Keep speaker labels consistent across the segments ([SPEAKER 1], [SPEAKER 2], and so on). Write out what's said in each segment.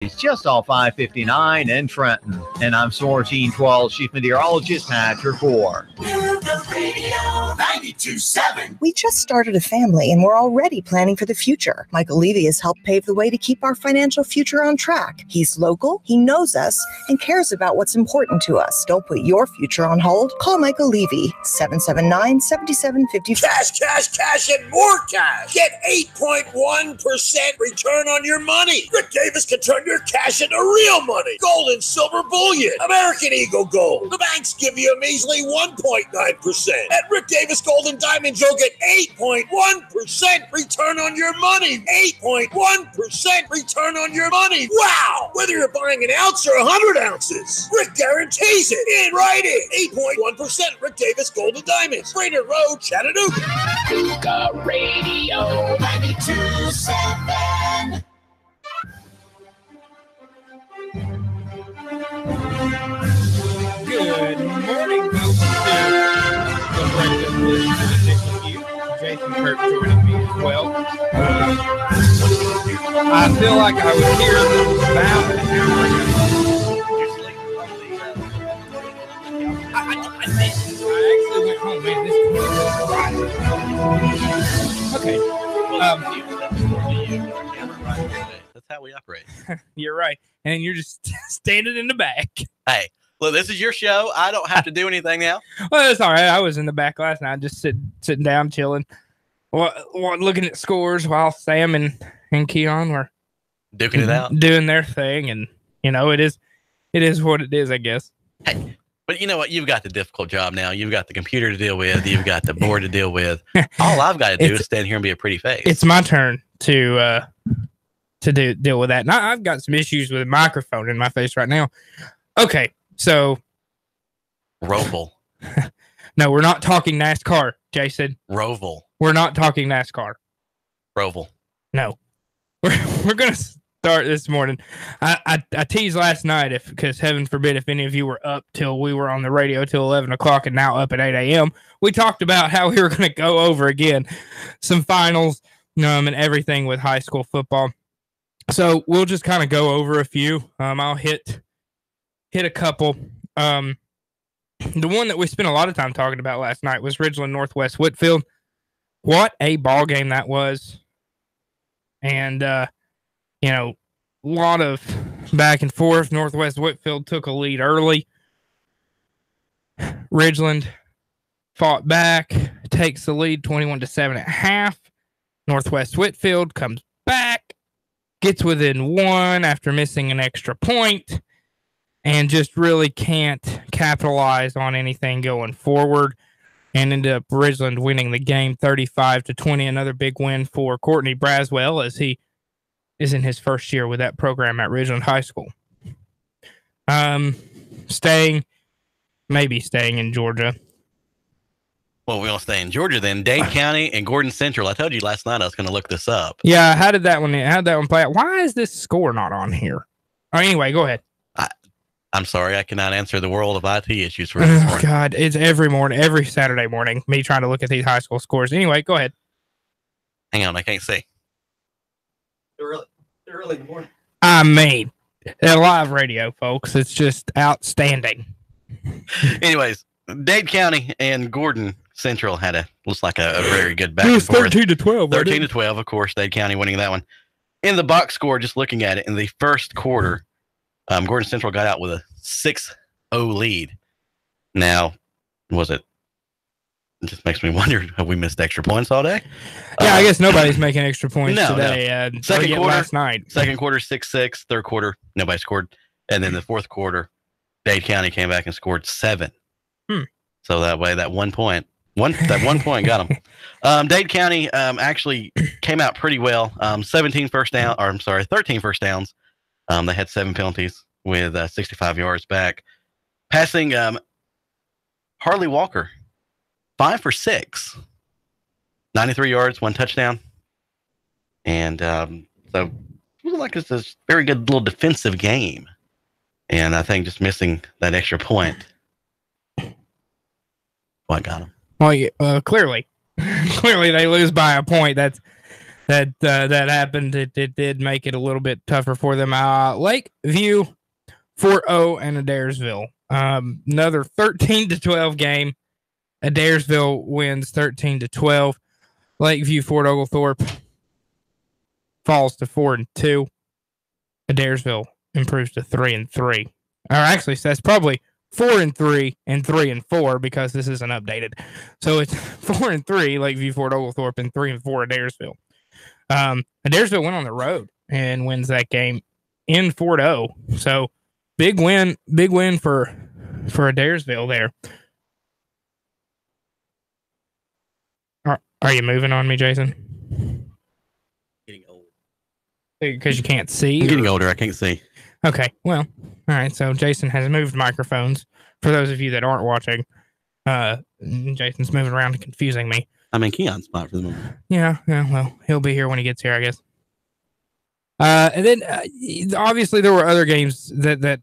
[SPEAKER 1] It's just off I-59 in Trenton. And I'm Soar Team 12 Chief Meteorologist Patrick Moore.
[SPEAKER 2] Radio 92.7.
[SPEAKER 3] We just started a family and we're already planning for the future. Michael Levy has helped pave the way to keep our financial future on track. He's local, he knows us, and cares about what's important to us. Don't put your future on hold. Call Michael Levy, 779-7755.
[SPEAKER 2] Cash, and more cash. Get 8.1% return on your money. Rick Davis can turn your cash into real money. Gold and silver bullion. American Eagle Gold. The banks give you a measly 1.9%. At Rick Davis Gold and Diamonds, you'll get 8.1% return on your money. 8.1% return on your money. Wow! Whether you're buying an ounce or 100 ounces, Rick guarantees it in writing. 8.1% Rick Davis Gold and Diamonds. Brainerd Road, Chattanooga. Radio 92.7.
[SPEAKER 4] Good morning, folks. The Breakfast Blitz with you. Jason Kirk joining me as well. I feel like I was here about an hour ago. I actually went home, man. This is okay.
[SPEAKER 5] That's how we operate.
[SPEAKER 4] You're right. And you're just standing in the back.
[SPEAKER 5] Hey, look, this is your show. I don't have to do anything now.
[SPEAKER 4] Well, it's all right. I was in the back last night, just sitting down, chilling, looking at scores while Sam and Keon were
[SPEAKER 5] duking it out,
[SPEAKER 4] doing their thing. And, you know, it is what it is, I guess.
[SPEAKER 5] Hey, but you know what? You've got the difficult job now. You've got the computer to deal with. You've got the board to deal with. All I've got to do is stand here and be a pretty face.
[SPEAKER 4] It's my turn to deal with that. And I've got some issues with a microphone in my face right now. Okay, so
[SPEAKER 5] Roval.
[SPEAKER 4] No, we're not talking NASCAR, Jason.
[SPEAKER 5] Roval.
[SPEAKER 4] We're not talking NASCAR.
[SPEAKER 5] Roval.
[SPEAKER 4] No. We're gonna start this morning. I teased last night because heaven forbid if any of you were up till we were on the radio till 11 o'clock and now up at 8 a.m. We talked about how we were going to go over again some finals and everything with high school football. So we'll just kind of go over a few. I'll hit a couple. The one that we spent a lot of time talking about last night was Ridgeland Northwest Whitfield. What a ball game that was. And, a lot of back and forth. Northwest Whitfield took a lead early. Ridgeland fought back, takes the lead 21-7 at half. Northwest Whitfield comes back, gets within one after missing an extra point, and just really can't capitalize on anything going forward. And ended up Ridgeland winning the game 35-20. Another big win for Courtney Braswell as he is in his first year with that program at Ridgeland High School. Staying in Georgia.
[SPEAKER 5] Well, we're going to stay in Georgia then. Dade County and Gordon Central. I told you last night I was going to look this up.
[SPEAKER 4] Yeah, how'd that one play out? Why is this score not on here? Oh, anyway, go ahead.
[SPEAKER 5] I'm sorry, I cannot answer the world of IT issues for this morning.
[SPEAKER 4] God, it's every Saturday morning, me trying to look at these high school scores. Anyway, go ahead.
[SPEAKER 5] Hang on, I can't see. They're early in the morning.
[SPEAKER 4] I mean, live radio, folks. It's just outstanding.
[SPEAKER 5] Anyways, Dade County and Gordon Central had looks like a very good back and forth.
[SPEAKER 4] 13-12.
[SPEAKER 5] 13-12, of course. Dade County winning that one. In the box score, just looking at it, in the first quarter, Gordon Central got out with a 6-0 lead. Now, it just makes me wonder, have we missed extra points all day?
[SPEAKER 4] Yeah, I guess nobody's making extra points today.
[SPEAKER 5] No. Second quarter,
[SPEAKER 4] last night.
[SPEAKER 5] Second quarter, 6-6. Third quarter, nobody scored. And then the fourth quarter, Dade County came back and scored 7. So that way, that 1 point got them. Dade County actually came out pretty well. 13 first downs. They had 7 penalties with 65 yards back. Passing Harley Walker, 5 for 6, 93 yards, 1 touchdown. And so it was like it's a very good little defensive game. And I think just missing that extra point, got them.
[SPEAKER 4] Well, clearly they lose by a point. that happened. It did make it a little bit tougher for them. Lakeview, Fort O, and Adairsville. Another 13-12 game. Adairsville wins 13-12. Lakeview, Fort Oglethorpe falls to 4-2. Adairsville improves to 3-3. Or actually, that's probably 4-3 and 3-4 because this isn't updated. So it's 4-3 Lakeview, Fort Oglethorpe, and 3-4 Adairsville. Adairsville went on the road and wins that game in Fort O. So big win for Adairsville there. Are you moving on me, Jason?
[SPEAKER 5] Getting old.
[SPEAKER 4] Because you can't see?
[SPEAKER 5] I'm getting older. I can't see.
[SPEAKER 4] Okay. Well, all right. So Jason has moved microphones. For those of you that aren't watching, Jason's moving around and confusing me.
[SPEAKER 5] I'm in Keon's spot for the moment.
[SPEAKER 4] Yeah. Well, he'll be here when he gets here, I guess. And then obviously there were other games that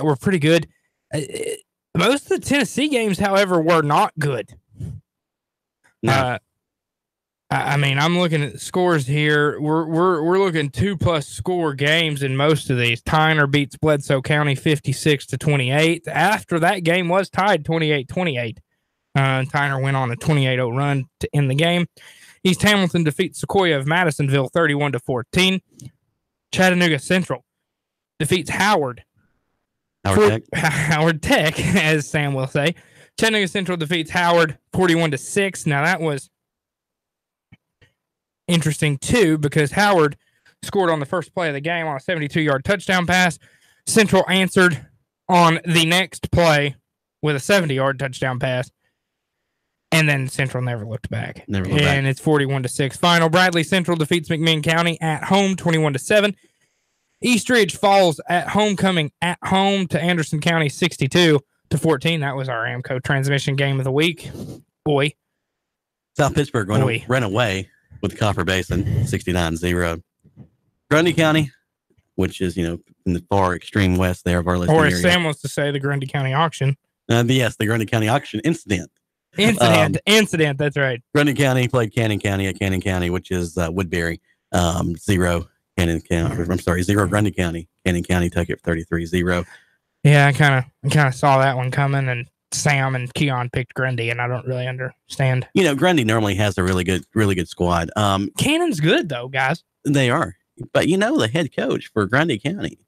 [SPEAKER 4] were pretty good. Most of the Tennessee games, however, were not good.
[SPEAKER 5] No.
[SPEAKER 4] I mean, I'm looking at the scores here. We're looking 2+ score games in most of these. Tyner beats Bledsoe County 56-28. After that game was tied 28-28. Tyner went on a 28-0 run to end the game. East Hamilton defeats Sequoia of Madisonville 31-14. Chattanooga Central defeats Howard Tech, as Sam will say. Chattanooga Central defeats Howard 41-6. Now that was interesting too because Howard scored on the first play of the game on a 72-yard touchdown pass. Central answered on the next play with a 70-yard touchdown pass. And then Central never looked back. And it's 41-6 final. Bradley Central defeats McMinn County at home 21-7. Eastridge falls at homecoming at home to Anderson County 62-14. That was our Amco transmission game of the week. Boy.
[SPEAKER 5] South Pittsburgh going to run away with Copper Basin 69-0. Grundy County, which is, in the far extreme west there of our listening area.
[SPEAKER 4] Or as Sam wants to say, the Grundy County auction.
[SPEAKER 5] Yes, the Grundy County auction incident.
[SPEAKER 4] Incident, that's right.
[SPEAKER 5] Grundy County played Cannon County at Cannon County, which is Woodbury. 0 Cannon County. I'm sorry, 0 Grundy County. Cannon County took it 33-0.
[SPEAKER 4] Yeah, I kind of saw that one coming, and Sam and Keon picked Grundy, and I don't really understand.
[SPEAKER 5] Grundy normally has a really good squad.
[SPEAKER 4] Cannon's good though, guys.
[SPEAKER 5] They are, but the head coach for Grundy County.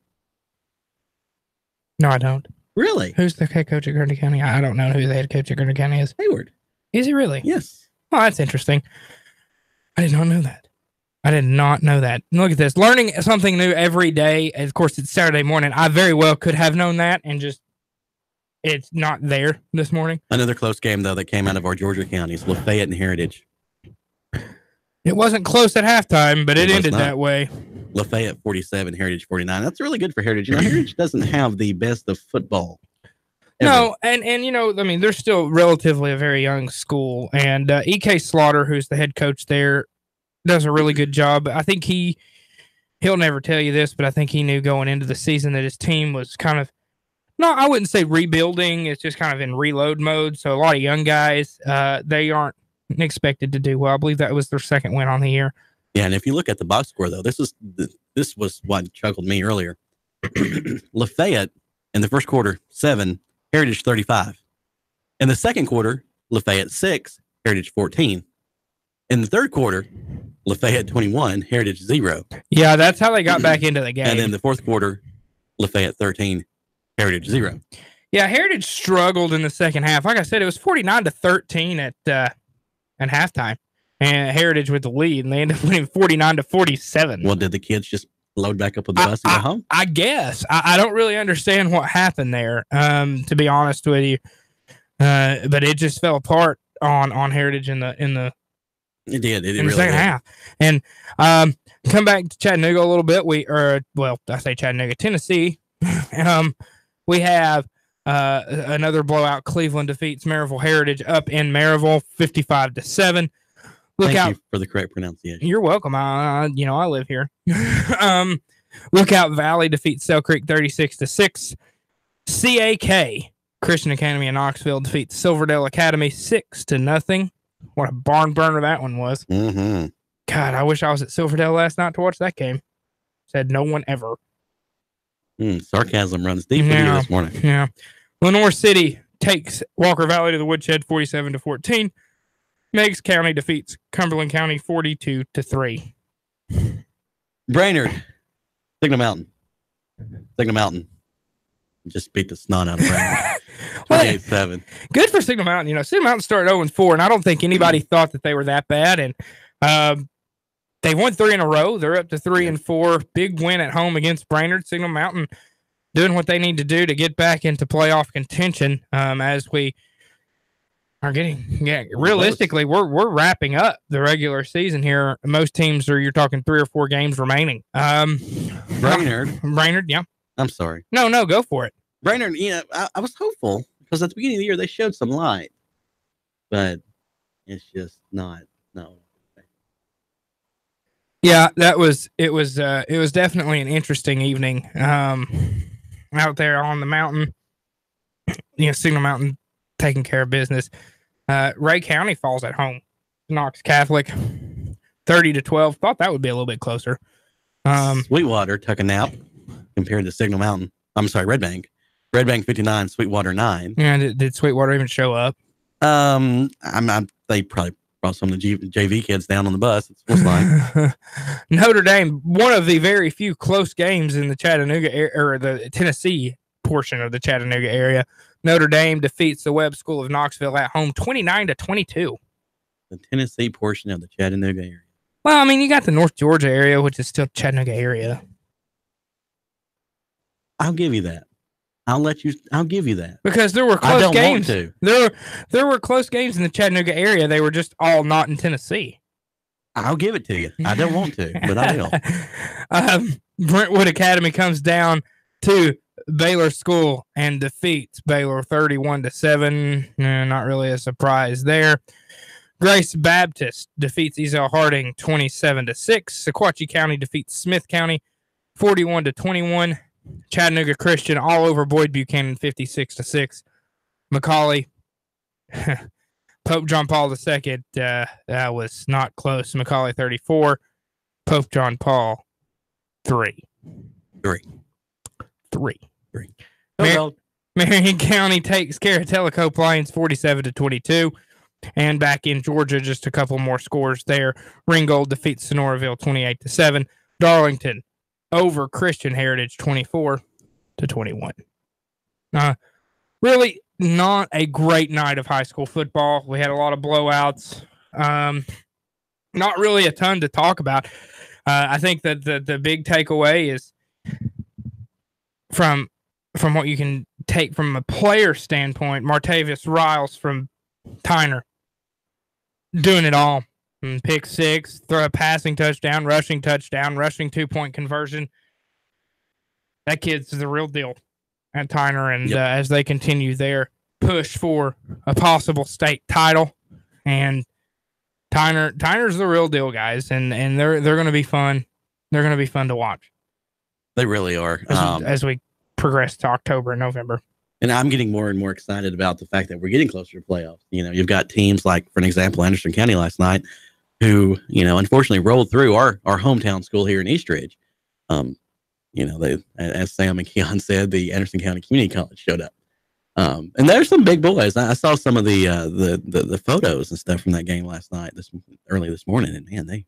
[SPEAKER 4] No, I don't.
[SPEAKER 5] Really?
[SPEAKER 4] Who's the head coach at Grundy County? I don't know who the head coach at Grundy County is.
[SPEAKER 5] Hayward.
[SPEAKER 4] Is he really?
[SPEAKER 5] Yes.
[SPEAKER 4] Oh, that's interesting. I did not know that. Look at this. Learning something new every day. Of course, it's Saturday morning. I very well could have known that and just it's not there this morning.
[SPEAKER 5] Another close game, though, that came out of our Georgia counties, Lafayette and Heritage.
[SPEAKER 4] It wasn't close at halftime, but it ended that way.
[SPEAKER 5] Lafayette 47, Heritage 49. That's really good for Heritage. Heritage doesn't have the best of football. Ever.
[SPEAKER 4] No, and they're still relatively a very young school. And E.K. Slaughter, who's the head coach there, does a really good job. I think he'll never tell you this, but I think he knew going into the season that his team was kind of, no, I wouldn't say rebuilding. It's just kind of in reload mode. So a lot of young guys, they aren't expected to do well. I believe that was their second win on the year.
[SPEAKER 5] Yeah, and if you look at the box score, though, this was what chuckled me earlier. Lafayette in the first quarter, 7, Heritage 35. In the second quarter, Lafayette 6, Heritage 14. In the third quarter, Lafayette 21, Heritage 0.
[SPEAKER 4] Yeah, that's how they got back into the game.
[SPEAKER 5] And then the fourth quarter, Lafayette 13, Heritage 0.
[SPEAKER 4] Yeah, Heritage struggled in the second half. Like I said, it was 49-13 at halftime, and Heritage with the lead, and they ended up winning 49-47.
[SPEAKER 5] Well, did the kids just load back up with the bus and go home?
[SPEAKER 4] I guess. I don't really understand what happened there, to be honest with you. But it just fell apart on Heritage in the
[SPEAKER 5] It did.
[SPEAKER 4] in the second half. And come back to Chattanooga a little bit. I say Chattanooga, Tennessee. We have another blowout. Cleveland defeats Maryville Heritage up in Maryville, 55-7.
[SPEAKER 5] Thank you for the correct pronunciation.
[SPEAKER 4] You're welcome. I live here. Lookout Valley defeats Sale Creek 36-6. CAK, Christian Academy in Knoxville, defeats Silverdale Academy 6-0. What a barn burner that one was.
[SPEAKER 5] Mm-hmm.
[SPEAKER 4] God, I wish I was at Silverdale last night to watch that game. Said no one ever.
[SPEAKER 5] Sarcasm runs deep in you this morning.
[SPEAKER 4] Yeah. Lenore City takes Walker Valley to the woodshed 47-14. Meigs County defeats Cumberland County 42-3.
[SPEAKER 5] Brainerd, Signal Mountain. Just beat the snot out of Brainerd. 28-7.
[SPEAKER 4] Good for Signal Mountain. You know, Signal Mountain started 0-4, and I don't think anybody thought that they were that bad. And they won 3 in a row. They're up to 3-4. Big win at home against Brainerd. Signal Mountain doing what they need to do to get back into playoff contention. As we are realistically, we're wrapping up the regular season here. Most teams you're talking 3 or 4 games remaining. Brainerd, yeah.
[SPEAKER 5] I'm sorry.
[SPEAKER 4] No, go for it.
[SPEAKER 5] Brainerd, I was hopeful because at the beginning of the year they showed some light, but it's just not. No.
[SPEAKER 4] Yeah, it was definitely an interesting evening out there on the mountain. Signal Mountain taking care of business. Ray County falls at home. Knox Catholic 30-12. Thought that would be a little bit closer.
[SPEAKER 5] Sweetwater took a nap compared to Signal Mountain. I'm sorry, Red Bank. Red Bank 59, Sweetwater 9.
[SPEAKER 4] Yeah, did Sweetwater even show up?
[SPEAKER 5] They probably brought some of the JV kids down on the bus. It was like
[SPEAKER 4] Notre Dame, one of the very few close games in the Chattanooga or the Tennessee portion of the Chattanooga area. Notre Dame defeats the Webb School of Knoxville at home 29-22.
[SPEAKER 5] The Tennessee portion of the Chattanooga area.
[SPEAKER 4] Well, I mean, you got the North Georgia area, which is still Chattanooga area.
[SPEAKER 5] I'll give you that. I'll give you that.
[SPEAKER 4] Because there were close games. There were close games in the Chattanooga area. They were just all not in Tennessee.
[SPEAKER 5] I'll give it to you. I don't want to, but I will.
[SPEAKER 4] Brentwood Academy comes down to Baylor School and defeats Baylor 31-7. Not really a surprise there. Grace Baptist defeats Ezell Harding 27-6. Sequatchie County defeats Smith County 41-21. Chattanooga Christian all over Boyd Buchanan 56-6. McCauley, Pope John Paul II, that was not close. McCauley 34, Pope John Paul 3. Marion County takes care of Tellico Plains 47-22. And back in Georgia, just a couple more scores there. Ringgold defeats Sonoraville 28-7. Darlington over Christian Heritage 24-21. Really not a great night of high school football. We had a lot of blowouts. Not really a ton to talk about. I think that the big takeaway is from what you can take from a player standpoint, Martavius Riles from Tyner doing it all. Pick 6, throw a passing touchdown, rushing 2-point conversion. That kid's the real deal at Tyner, and as they continue their push for a possible state title, and Tyner's the real deal, guys, and they're going to be fun. They're going to be fun to watch.
[SPEAKER 5] They really are.
[SPEAKER 4] As we progress to October and November.
[SPEAKER 5] And I'm getting more and more excited about the fact that we're getting closer to playoffs. You've got teams like, for an example, Anderson County last night, who, unfortunately rolled through our hometown school here in Eastridge. They, as Sam and Keon said, the Anderson County Community College showed up. And there's some big boys. I saw some of the photos and stuff from that game last night, early this morning, and man, they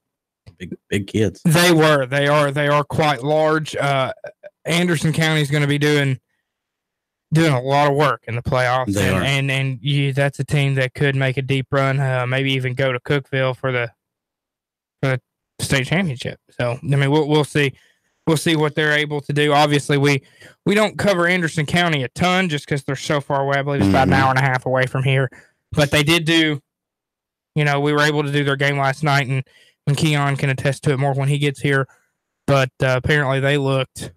[SPEAKER 5] big kids.
[SPEAKER 4] They are quite large. Anderson County is going to be doing a lot of work in the playoffs.
[SPEAKER 5] They are.
[SPEAKER 4] And that's a team that could make a deep run, maybe even go to Cookeville for the state championship. So, I mean, we'll see. We'll see what they're able to do. Obviously, we don't cover Anderson County a ton just because they're so far away. I believe it's about an hour and a half away from here. But they did do, we were able to do their game last night, and Keon can attest to it more when he gets here. But apparently they looked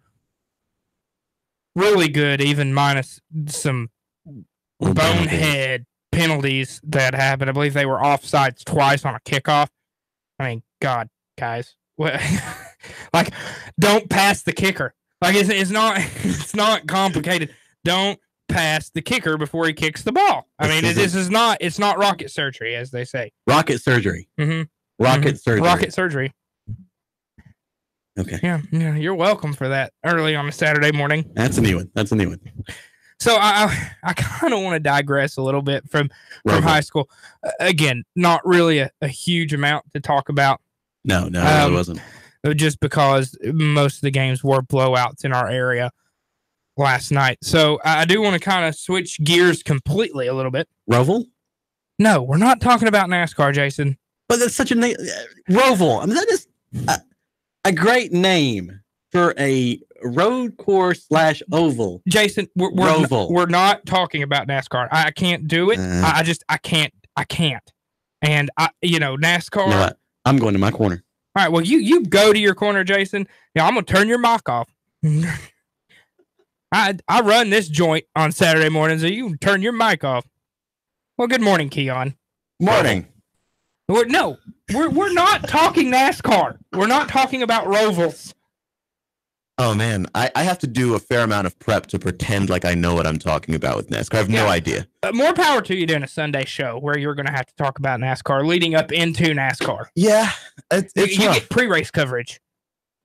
[SPEAKER 4] really good, even minus some bonehead penalties that happened. I believe they were offsides twice on a kickoff. I mean, God, guys. What? Like, don't pass the kicker. Like, it's not complicated. Don't pass the kicker before he kicks the ball. I mean, it's not rocket surgery, as they say.
[SPEAKER 5] Rocket surgery.
[SPEAKER 4] Mm-hmm.
[SPEAKER 6] Rocket surgery.
[SPEAKER 4] Rocket surgery.
[SPEAKER 6] Okay.
[SPEAKER 4] Yeah, you're welcome for that early on a Saturday morning.
[SPEAKER 6] That's a new one.
[SPEAKER 4] So I kind of want to digress a little bit from high school. Again, not really a huge amount to talk about.
[SPEAKER 6] No, it really wasn't.
[SPEAKER 4] Just because most of the games were blowouts in our area last night. So I do want to kind of switch gears completely a little bit.
[SPEAKER 6] Roval?
[SPEAKER 4] No, we're not talking about NASCAR, Jason.
[SPEAKER 6] But that's such a name. Roval. I mean, that is a great name for a road course / oval.
[SPEAKER 4] Jason, we're not talking about NASCAR. I can't do it. I can't. And NASCAR.
[SPEAKER 6] You know what? I'm going to my corner.
[SPEAKER 4] All right. Well, you go to your corner, Jason. Yeah, I'm gonna turn your mic off. I run this joint on Saturday mornings, so you can turn your mic off. Well, good morning, Keon.
[SPEAKER 6] Morning.
[SPEAKER 4] We're not talking NASCAR. We're not talking about Rovals.
[SPEAKER 6] Oh man, I have to do a fair amount of prep to pretend like I know what I'm talking about with NASCAR. I have no idea.
[SPEAKER 4] More power to you doing a Sunday show where you're going to have to talk about NASCAR leading up into NASCAR.
[SPEAKER 6] Yeah, you
[SPEAKER 4] get pre-race coverage.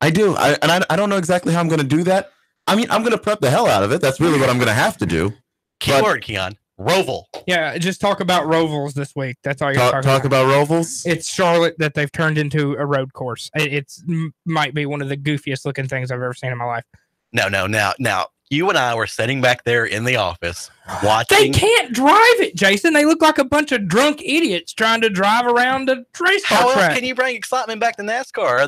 [SPEAKER 6] I do, I don't know exactly how I'm going to do that. I mean, I'm going to prep the hell out of it. That's really what I'm going to have to do.
[SPEAKER 5] Keyword, Keon. Roval.
[SPEAKER 4] Yeah, just talk about Rovals this week. That's all you're
[SPEAKER 6] talk about Rovals?
[SPEAKER 4] It's Charlotte that they've turned into a road course. It's might be one of the goofiest looking things I've ever seen in my life.
[SPEAKER 5] No. Now, you and I were sitting back there in the office watching.
[SPEAKER 4] They can't drive it, Jason. They look like a bunch of drunk idiots trying to drive around a race car
[SPEAKER 5] How
[SPEAKER 4] track.
[SPEAKER 5] else can you bring excitement back to NASCAR?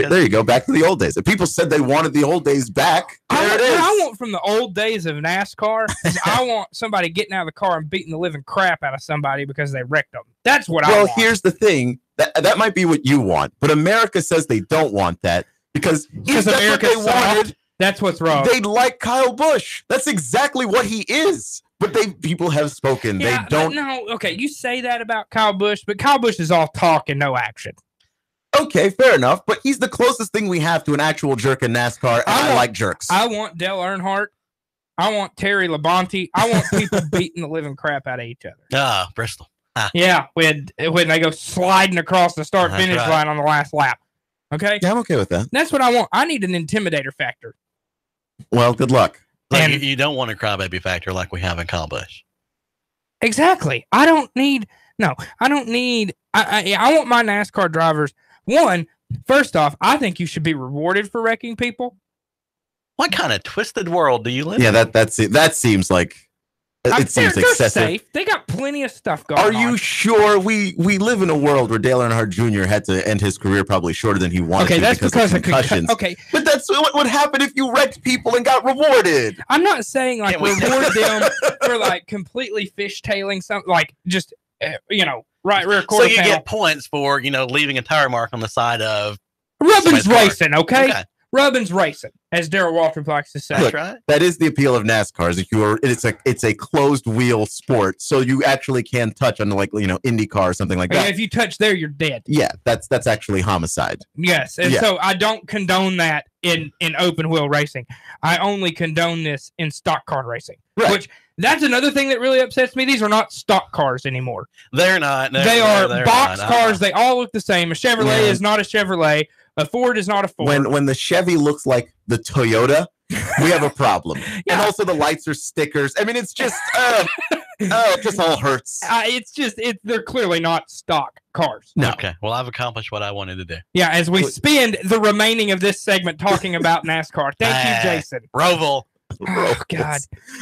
[SPEAKER 6] There you go. Back to the old days. If people said they wanted the old days back, there it is.
[SPEAKER 4] What I want from the old days of NASCAR is I want somebody getting out of the car and beating the living crap out of somebody because they wrecked them. That's what I want.
[SPEAKER 6] Well, here's the thing. That might be what you want, but America says they don't want that because
[SPEAKER 4] America wanted. That's what's wrong.
[SPEAKER 6] They like Kyle Busch. That's exactly what he is. But people have spoken.
[SPEAKER 4] Yeah,
[SPEAKER 6] they don't.
[SPEAKER 4] No, okay. You say that about Kyle Busch, but Kyle Busch is all talk and no action.
[SPEAKER 6] Okay, fair enough. But he's the closest thing we have to an actual jerk in NASCAR, and I like jerks.
[SPEAKER 4] I want Dale Earnhardt. I want Terry Labonte. I want people beating the living crap out of each other.
[SPEAKER 5] Bristol.
[SPEAKER 4] Yeah, when they go sliding across the start-finish line on the last lap. Okay?
[SPEAKER 6] Yeah, I'm okay with that.
[SPEAKER 4] That's what I want. I need an intimidator factor.
[SPEAKER 6] Well, good luck.
[SPEAKER 5] Like you don't want a crybaby factor like we have in Kyle Busch.
[SPEAKER 4] Exactly. I want my NASCAR drivers. First off, I think you should be rewarded for wrecking people.
[SPEAKER 5] What kind of twisted world do you live in?
[SPEAKER 6] Yeah, that seems like it seems excessive.
[SPEAKER 4] Safe. They got plenty of stuff going on.
[SPEAKER 6] Are you sure we live in a world where Dale Earnhardt Jr. had to end his career probably shorter than he wanted to
[SPEAKER 4] that's because
[SPEAKER 6] of concussions?
[SPEAKER 4] Okay.
[SPEAKER 6] But that's what would happen if you wrecked people and got rewarded.
[SPEAKER 4] I'm not saying like reward them for like completely fishtailing something, like just right rear quarter.
[SPEAKER 5] So you
[SPEAKER 4] panel.
[SPEAKER 5] get points for leaving a tire mark on the side of
[SPEAKER 4] Rubbin's racing, okay? Rubbin's racing, as Darrell Walter likes to say.
[SPEAKER 6] Look, that is the appeal of NASCAR. Is it's a closed wheel sport, so you actually can touch on IndyCar or something like that.
[SPEAKER 4] If you touch there, you're dead.
[SPEAKER 6] Yeah, that's actually homicide.
[SPEAKER 4] Yes, and so I don't condone that in open wheel racing. I only condone this in stock car racing, which that's another thing that really upsets me. These are not stock cars anymore.
[SPEAKER 5] They're not.
[SPEAKER 4] They are box cars. They all look the same. A Chevrolet is not a Chevrolet. A Ford is not a Ford.
[SPEAKER 6] When the Chevy looks like the Toyota, we have a problem. And also the lights are stickers. I mean, it's just it just all hurts.
[SPEAKER 4] They're clearly not stock cars.
[SPEAKER 6] No.
[SPEAKER 5] Okay. Well, I've accomplished what I wanted to do.
[SPEAKER 4] Yeah, as we spend the remaining of this segment talking about NASCAR. Thank you, Jason.
[SPEAKER 5] Roval.
[SPEAKER 4] Oh, God.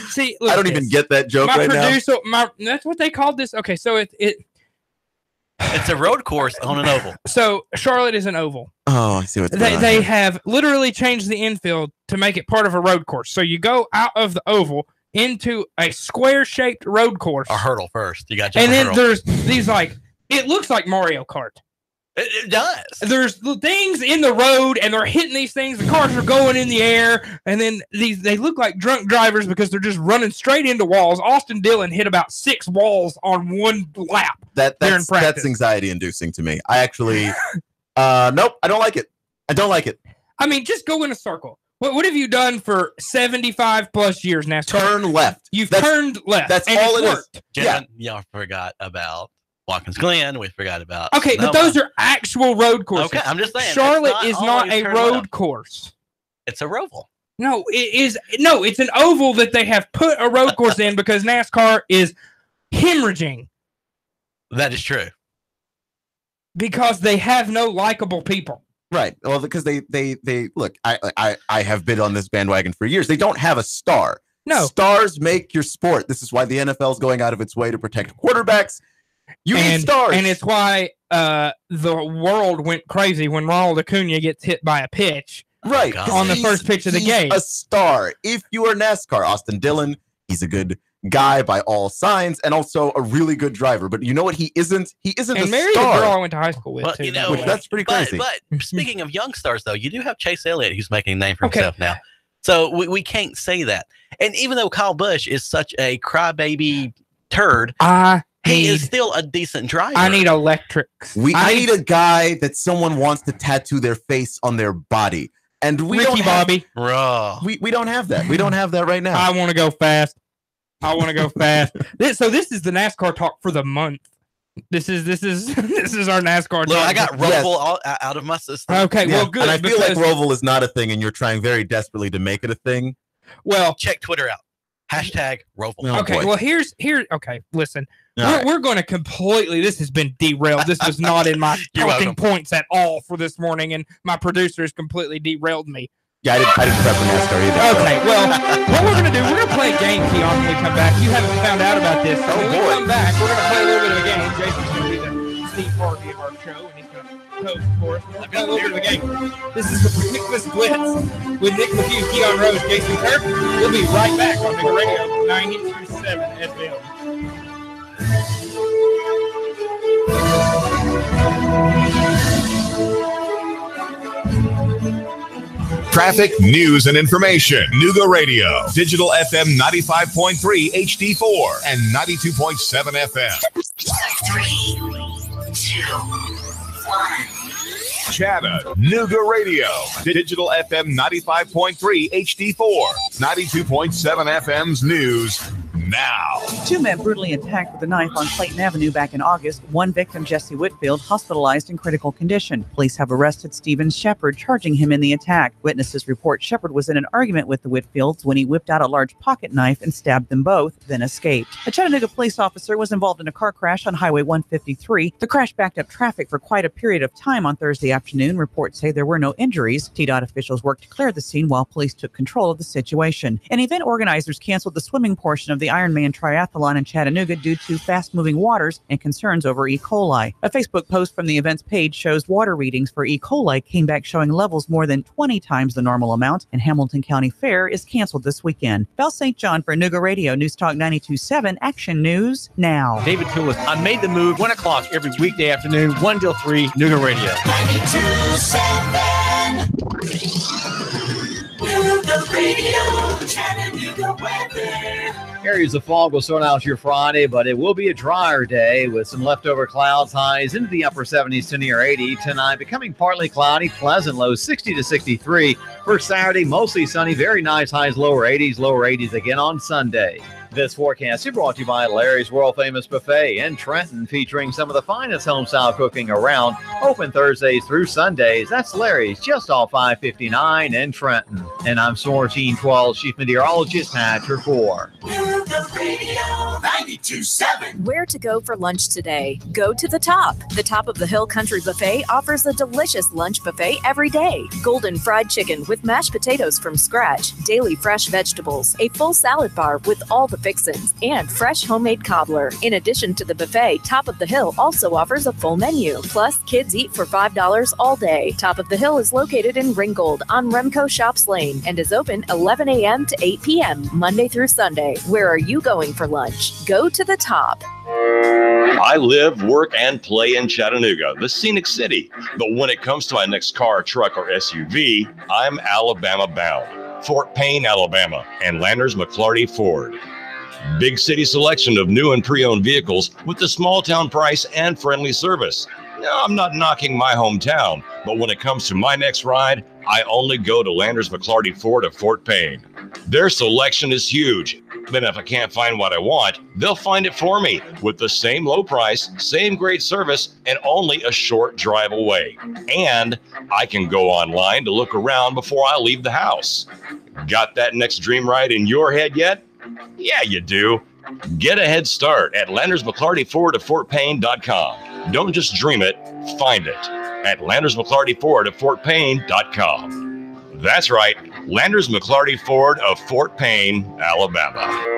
[SPEAKER 4] See, look
[SPEAKER 6] I don't even get that joke right now.
[SPEAKER 4] That's what they called this. Okay, so
[SPEAKER 5] it's a road course on an oval.
[SPEAKER 4] So Charlotte is an oval.
[SPEAKER 6] Oh, I see what
[SPEAKER 4] they have literally changed the infield to make it part of a road course. So you go out of the oval into a square-shaped road course.
[SPEAKER 5] A hurdle first. You got.
[SPEAKER 4] And then there's these it looks like Mario Kart.
[SPEAKER 5] It does.
[SPEAKER 4] There's things in the road, and they're hitting these things. The cars are going in the air, and then they look like drunk drivers because they're just running straight into walls. Austin Dillon hit about 6 walls on one lap.
[SPEAKER 6] That's anxiety-inducing to me. I actually, nope, I don't like it.
[SPEAKER 4] I mean, just go in a circle. What have you done for 75 plus years, NASCAR?
[SPEAKER 6] Turn left.
[SPEAKER 4] You've turned left.
[SPEAKER 6] That's all it is.
[SPEAKER 5] Gentlemen, y'all forgot about Watkins Glen. We forgot about.
[SPEAKER 4] Okay, but those are actual road courses.
[SPEAKER 5] Okay, I'm just saying.
[SPEAKER 4] Charlotte is not a road course.
[SPEAKER 5] It's a roval.
[SPEAKER 4] No, it is. No, it's an oval that they have put a road course in because NASCAR is hemorrhaging.
[SPEAKER 5] That is true.
[SPEAKER 4] Because they have no likable people.
[SPEAKER 6] Right. Well, because they look, I have been on this bandwagon for years. They don't have a star.
[SPEAKER 4] No.
[SPEAKER 6] Stars make your sport. This is why the NFL is going out of its way to protect quarterbacks. You need stars.
[SPEAKER 4] And it's why the world went crazy when Ronald Acuna gets hit by a pitch.
[SPEAKER 6] Right.
[SPEAKER 4] On the first pitch of the game.
[SPEAKER 6] A star. If you are NASCAR, Austin Dillon, he's a good guy by all signs and also a really good driver. But you know what he isn't? He isn't a
[SPEAKER 4] married
[SPEAKER 6] star.
[SPEAKER 4] a girl I went to high school with, too.
[SPEAKER 6] That's pretty crazy.
[SPEAKER 5] But speaking of young stars, though, you do have Chase Elliott who's making a name for himself now. So we can't say that. And even though Kyle Busch is such a crybaby turd, he is still a decent driver.
[SPEAKER 4] I need electrics.
[SPEAKER 6] I need a guy that someone wants to tattoo their face on their body. And we
[SPEAKER 4] Ricky
[SPEAKER 6] don't have,
[SPEAKER 4] Bobby.
[SPEAKER 6] We don't have that. We don't have that right now.
[SPEAKER 4] I want to go fast. This is the NASCAR talk for the month. This is our NASCAR talk.
[SPEAKER 5] Look, I got Roval out of my system.
[SPEAKER 4] Okay, well, good.
[SPEAKER 6] And I feel like Roval is not a thing, and you're trying very desperately to make it a thing.
[SPEAKER 4] Well,
[SPEAKER 5] check Twitter out. Hashtag Roval.
[SPEAKER 4] Okay, well, here's okay, listen. We're going to completely, this has been derailed. This was not in my talking points at all for this morning, and my producer has completely derailed me.
[SPEAKER 6] Yeah, I didn't prep for NASCAR either.
[SPEAKER 4] Okay, well, what we're going to do, we're going to play a game, Keon, when we come back. You haven't found out about this. So when we come back, we're going to play a little bit of a game. Jason's going to be the Steve Harvey of our show, and he's going to host for us. We're going to play a little bit of a game. This is the Breakfast Blitz with Nick McHugh, Keon Rose, Jason Kirk. We'll be right back on Big Radio 92.7 FM.
[SPEAKER 7] Traffic, news, and information. Nuga Radio. Digital FM 95.3 HD4 and 92.7 FM.
[SPEAKER 2] 3, 2, 1.
[SPEAKER 7] Chatter. Nuga Radio. Digital FM 95.3 HD4. 92.7 FM's news now.
[SPEAKER 8] 2 men brutally attacked with a knife on Clayton Avenue back in August. One victim, Jesse Whitfield, hospitalized in critical condition. Police have arrested Stephen Shepard, charging him in the attack. Witnesses report Shepard was in an argument with the Whitfields when he whipped out a large pocket knife and stabbed them both, then escaped. A Chattanooga police officer was involved in a car crash on Highway 153. The crash backed up traffic for quite a period of time on Thursday afternoon. Reports say there were no injuries. TDOT officials worked to clear the scene while police took control of the situation. And event organizers canceled the swimming portion of the Ironman Triathlon in Chattanooga due to fast-moving waters and concerns over E. coli. A Facebook post from the event's page shows water readings for E. coli came back showing levels more than 20 times the normal amount, and Hamilton County Fair is canceled this weekend. Belle St. John for Nuga Radio, News Talk 92.7, Action News now.
[SPEAKER 9] David Toulis, I made the move 1 o'clock every weekday afternoon, 1 till 3, Nuga Radio.
[SPEAKER 2] 92.7 Nuga Radio, Chattanooga weather.
[SPEAKER 1] Areas of fog will sort out your Friday, but it will be a drier day with some leftover clouds, highs into the upper 70s to near 80. Tonight, becoming partly cloudy, pleasant lows 60 to 63. For Saturday, mostly sunny, very nice highs, lower 80s again on Sunday. This forecast is brought to you by Larry's World Famous Buffet in Trenton, featuring some of the finest home-style cooking around. Open Thursdays through Sundays. That's Larry's, just off 559 in Trenton. And I'm Sortine 12 Chief Meteorologist Patrick Moore.
[SPEAKER 2] Nuga Radio 92.7.
[SPEAKER 10] Where to go for lunch today? Go to the Top. The Top of the Hill Country Buffet offers a delicious lunch buffet every day. Golden fried chicken with mashed potatoes from scratch, daily fresh vegetables, a full salad bar with all the fixins, and fresh homemade cobbler. In addition to the buffet, Top of the Hill also offers a full menu. Plus, kids eat for $5 all day. Top of the Hill is located in Ringgold on Remco Shops Lane and is open 11 a.m. to 8 p.m. Monday through Sunday. Where are you going for lunch? Go to the Top.
[SPEAKER 11] I live, work, and play in Chattanooga, the scenic city. But when it comes to my next car, truck, or SUV, I'm Alabama bound. Fort Payne, Alabama, and Landers McClarty Ford. Big city selection of new and pre-owned vehicles with the small town price and friendly service. Now, I'm not knocking my hometown, but when it comes to my next ride, I only go to Landers McClarty Ford of Fort Payne. Their selection is huge, Then if I can't find what I want, they'll find it for me with the same low price, same great service, and only a short drive away. And I can go online to look around before I leave the house. Got that next dream ride in your head yet? Yeah, you do. Get a head start at Landers McClarty Ford of FortPayne.com. Don't just dream it, find it at Landers McClarty Ford of FortPayne.com. That's right, Landers McClarty Ford of Fort Payne, Alabama.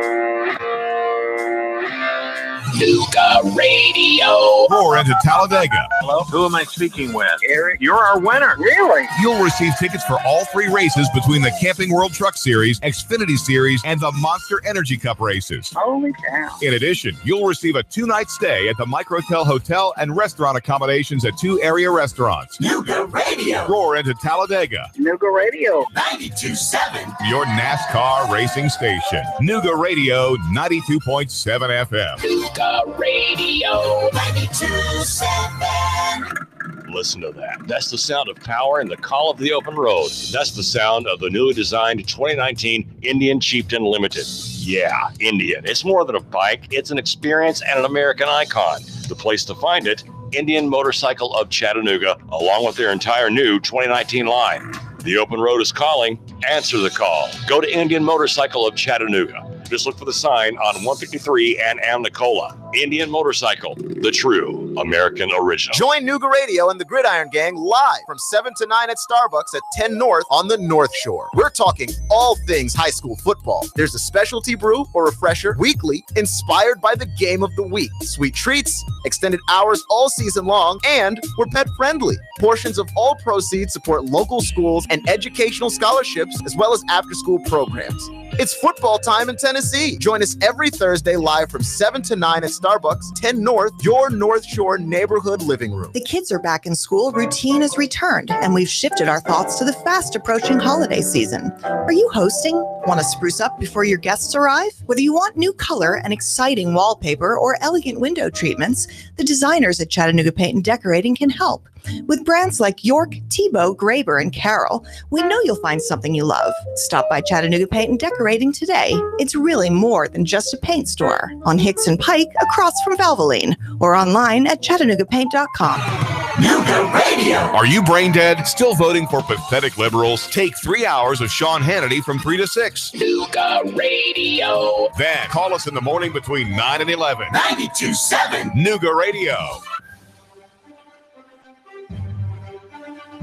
[SPEAKER 2] Nuga Radio.
[SPEAKER 7] Roar into Talladega.
[SPEAKER 9] Hello? Who am I speaking with? Eric, you're our winner. Really?
[SPEAKER 7] You'll receive tickets for all 3 races between the Camping World Truck Series, Xfinity Series, and the Monster Energy Cup races.
[SPEAKER 9] Holy cow.
[SPEAKER 7] In addition, you'll receive a 2-night stay at the Microtel Hotel and restaurant accommodations at 2 area restaurants.
[SPEAKER 2] Nuga Radio.
[SPEAKER 7] Roar into Talladega.
[SPEAKER 9] Nuga Radio.
[SPEAKER 2] 92.7.
[SPEAKER 7] Your NASCAR racing station. Nuga Radio 92.7 FM.
[SPEAKER 2] Nuga Radio 92.7.
[SPEAKER 11] Listen to that. That's the sound of power and the call of the open road. That's the sound of the newly designed 2019 Indian Chieftain Limited. Yeah, Indian. It's more than a bike. It's an experience and an American icon. The place to find it, Indian Motorcycle of Chattanooga, along with their entire new 2019 line. The open road is calling. Answer the call. Go to Indian Motorcycle of Chattanooga. Just look for the sign on 153 and Amnicola. Indian Motorcycle, the true American original.
[SPEAKER 12] Join Nuga Radio and the Gridiron Gang live from 7 to 9 at Starbucks at 10 North on the North Shore. We're talking all things high school football. There's a specialty brew or refresher weekly inspired by the game of the week. Sweet treats, extended hours all season long, and we're pet friendly. Portions of all proceeds support local schools and educational scholarships as well as after-school programs. It's football time in Tennessee. Join us every Thursday live from 7 to 9 at Starbucks, 10 North, your North Shore neighborhood living room.
[SPEAKER 3] The kids are back in school, routine has returned, and we've shifted our thoughts to the fast approaching holiday season. Are you hosting? Want to spruce up before your guests arrive? Whether you want new color and exciting wallpaper or elegant window treatments, the designers at Chattanooga Paint and Decorating can help. With brands like York, Tebow, Graber, and Carroll, we know you'll find something you love. Stop by Chattanooga Paint and Decorating today. It's really more than just a paint store. On Hicks and Pike, across from Valvoline, or online at ChattanoogaPaint.com.
[SPEAKER 2] Nuga Radio.
[SPEAKER 7] Are you brain dead? Still voting for pathetic liberals? Take 3 hours of Sean Hannity from 3 to 6.
[SPEAKER 2] Nuga Radio.
[SPEAKER 7] Then call us in the morning between 9 and 11.
[SPEAKER 2] 92.7.
[SPEAKER 7] Nuga Radio.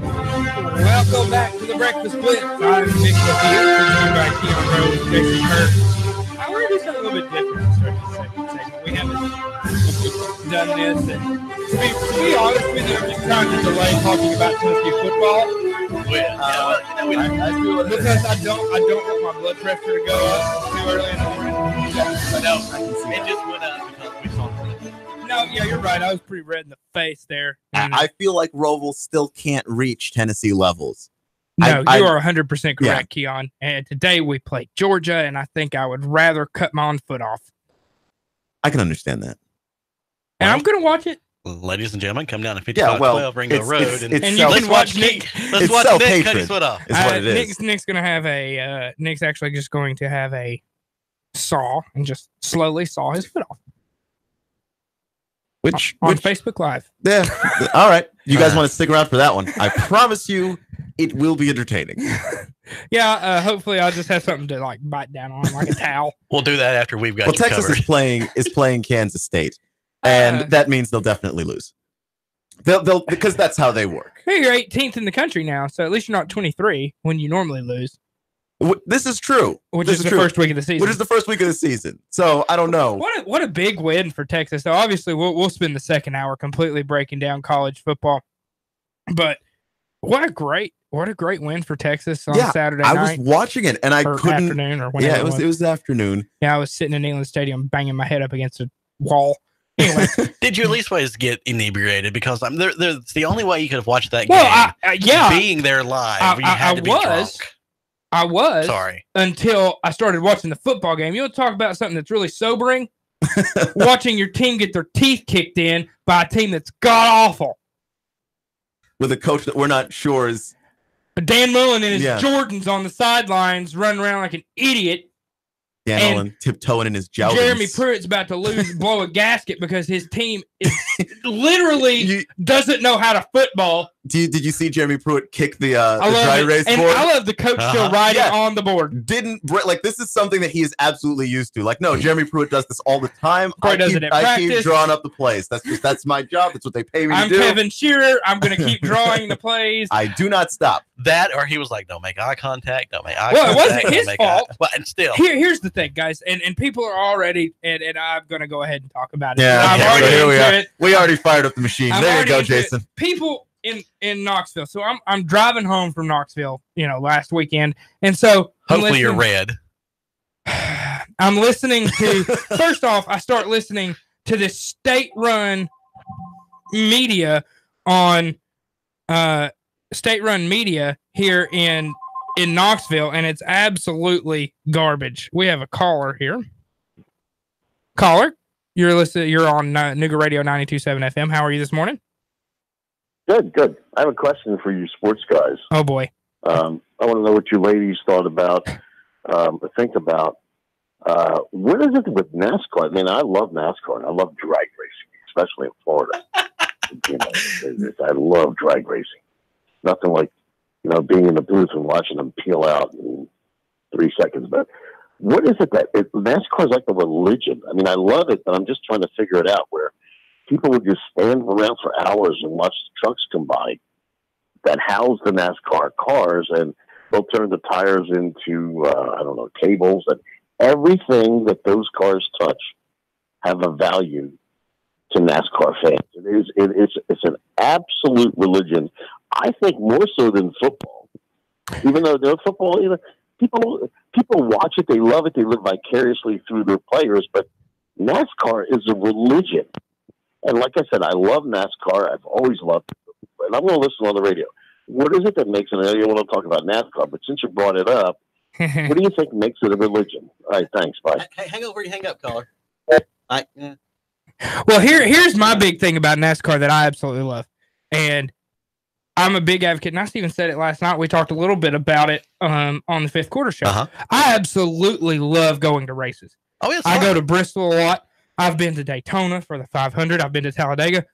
[SPEAKER 4] Welcome back to the Breakfast Blitz. I'm Nick Lafayette, presented by Keon Rose, Jason Hurt. I want to do something a little bit different to start the second segment. We haven't done this. And to be honest with you, I'm just trying to delay talking about Tennessee football. Because I don't want my blood pressure to go up too early in the morning.
[SPEAKER 5] It just went up because we saw it.
[SPEAKER 4] No, yeah, you're right. I was pretty red in the face there.
[SPEAKER 6] I feel like Roval still can't reach Tennessee levels.
[SPEAKER 4] No, you are 100% correct, Keon. And today we played Georgia, and I think I would rather cut my own foot off.
[SPEAKER 6] I can understand that.
[SPEAKER 4] And I'm going to watch it.
[SPEAKER 5] Ladies and gentlemen, come down to 5512 Ringo Road.
[SPEAKER 4] And you can watch Nick.
[SPEAKER 5] Let's watch Nick cut his foot off.
[SPEAKER 6] Is what it is.
[SPEAKER 4] Nick's going to have a, Nick's actually just going to have a saw and just slowly saw his foot off.
[SPEAKER 6] Which
[SPEAKER 4] on Facebook Live.
[SPEAKER 6] Yeah. All right. You guys want to stick around for that one? I promise you it will be entertaining.
[SPEAKER 4] Yeah, hopefully I'll just have something to like bite down on, like a towel.
[SPEAKER 5] We'll do that after we've got you
[SPEAKER 6] Texas
[SPEAKER 5] covered.
[SPEAKER 6] is playing Kansas State, and that means they'll definitely lose. They'll because that's how they work.
[SPEAKER 4] Hey, you're 18th in the country now, so at least you're not 23 when you normally lose.
[SPEAKER 6] This is true.
[SPEAKER 4] Which is the first week of the season.
[SPEAKER 6] Which is the first week of the season. So I don't know.
[SPEAKER 4] What a big win for Texas. So obviously we'll spend the second hour completely breaking down college football. But what a great win for Texas on Saturday night.
[SPEAKER 6] I was watching it and I couldn't.
[SPEAKER 4] Afternoon or whenever
[SPEAKER 6] it was afternoon.
[SPEAKER 4] Yeah, I was sitting in Neyland Stadium banging my head up against a wall. Anyway.
[SPEAKER 5] Did you at least ways get inebriated? Because it's the only way you could have watched that game. Being there live, you had to be drunk.
[SPEAKER 4] I was.
[SPEAKER 5] Sorry.
[SPEAKER 4] Until I started watching the football game. You want to talk about something that's really sobering? Watching your team get their teeth kicked in by a team that's god-awful.
[SPEAKER 6] With a coach that we're not sure is...
[SPEAKER 4] Dan Mullen and his Jordans on the sidelines running around like an idiot.
[SPEAKER 6] Dan Olin tiptoeing in his jowl.
[SPEAKER 4] Jeremy Pruitt's about to blow a gasket because his team is literally doesn't know how to football.
[SPEAKER 6] Did you see Jeremy Pruitt kick the dry erase board?
[SPEAKER 4] And I love the coach still riding on the board.
[SPEAKER 6] This is something that he is absolutely used to. Like, no, Jeremy Pruitt does this all the time. I keep drawing up the plays. That's my job. That's what they pay me to do.
[SPEAKER 4] I'm Kevin Shearer. I'm going to keep drawing the plays.
[SPEAKER 6] I do not stop.
[SPEAKER 5] That, or he was like, don't make eye contact. Don't make eye
[SPEAKER 4] contact.
[SPEAKER 5] Well,
[SPEAKER 4] it wasn't his fault.
[SPEAKER 5] Well, and still.
[SPEAKER 4] Here's the thing, guys, and people are already, and I'm going to go ahead and talk about it.
[SPEAKER 6] Yeah, here we are. We already fired up the machine. There you go, Jason.
[SPEAKER 4] People in Knoxville. So I'm driving home from Knoxville, last weekend. And so
[SPEAKER 5] hopefully you're red.
[SPEAKER 4] I'm listening to first off, I start listening to this state-run media on state-run media here in Knoxville, and it's absolutely garbage. We have a caller here. Caller, you're on Nuga Radio 92.7 FM. How are you this morning?
[SPEAKER 13] Good. I have a question for you sports guys.
[SPEAKER 4] Oh, boy.
[SPEAKER 13] I want to know what you ladies thought about, think about. What is it with NASCAR? I mean, I love NASCAR, and I love drag racing, especially in Florida. I love drag racing. Nothing like, being in the booth and watching them peel out in 3 seconds. But what is it that NASCAR is like a religion? I mean, I love it, but I'm just trying to figure it out where people would just stand around for hours and watch the trucks come by that house the NASCAR cars, and they'll turn the tires into, cables, and everything that those cars touch have a value to NASCAR fans. It's an absolute religion. I think more so than football, even though they're football, people watch it, they love it, they live vicariously through their players, but NASCAR is a religion. And like I said, I love NASCAR. I've always loved it. And I'm going to listen on the radio. What is it that makes it? I know you want to talk about NASCAR, but since you brought it up, what do you think makes it a religion? All right, thanks. Bye.
[SPEAKER 5] Hey, hang over. You hang up, caller.
[SPEAKER 4] Well, here's my big thing about NASCAR that I absolutely love. And I'm a big advocate. And I even said it last night. We talked a little bit about it on the fifth quarter show. I absolutely love going to races.
[SPEAKER 5] Oh, yes.
[SPEAKER 4] I go to Bristol a lot. I've been to Daytona for the 500. I've been to Talladega.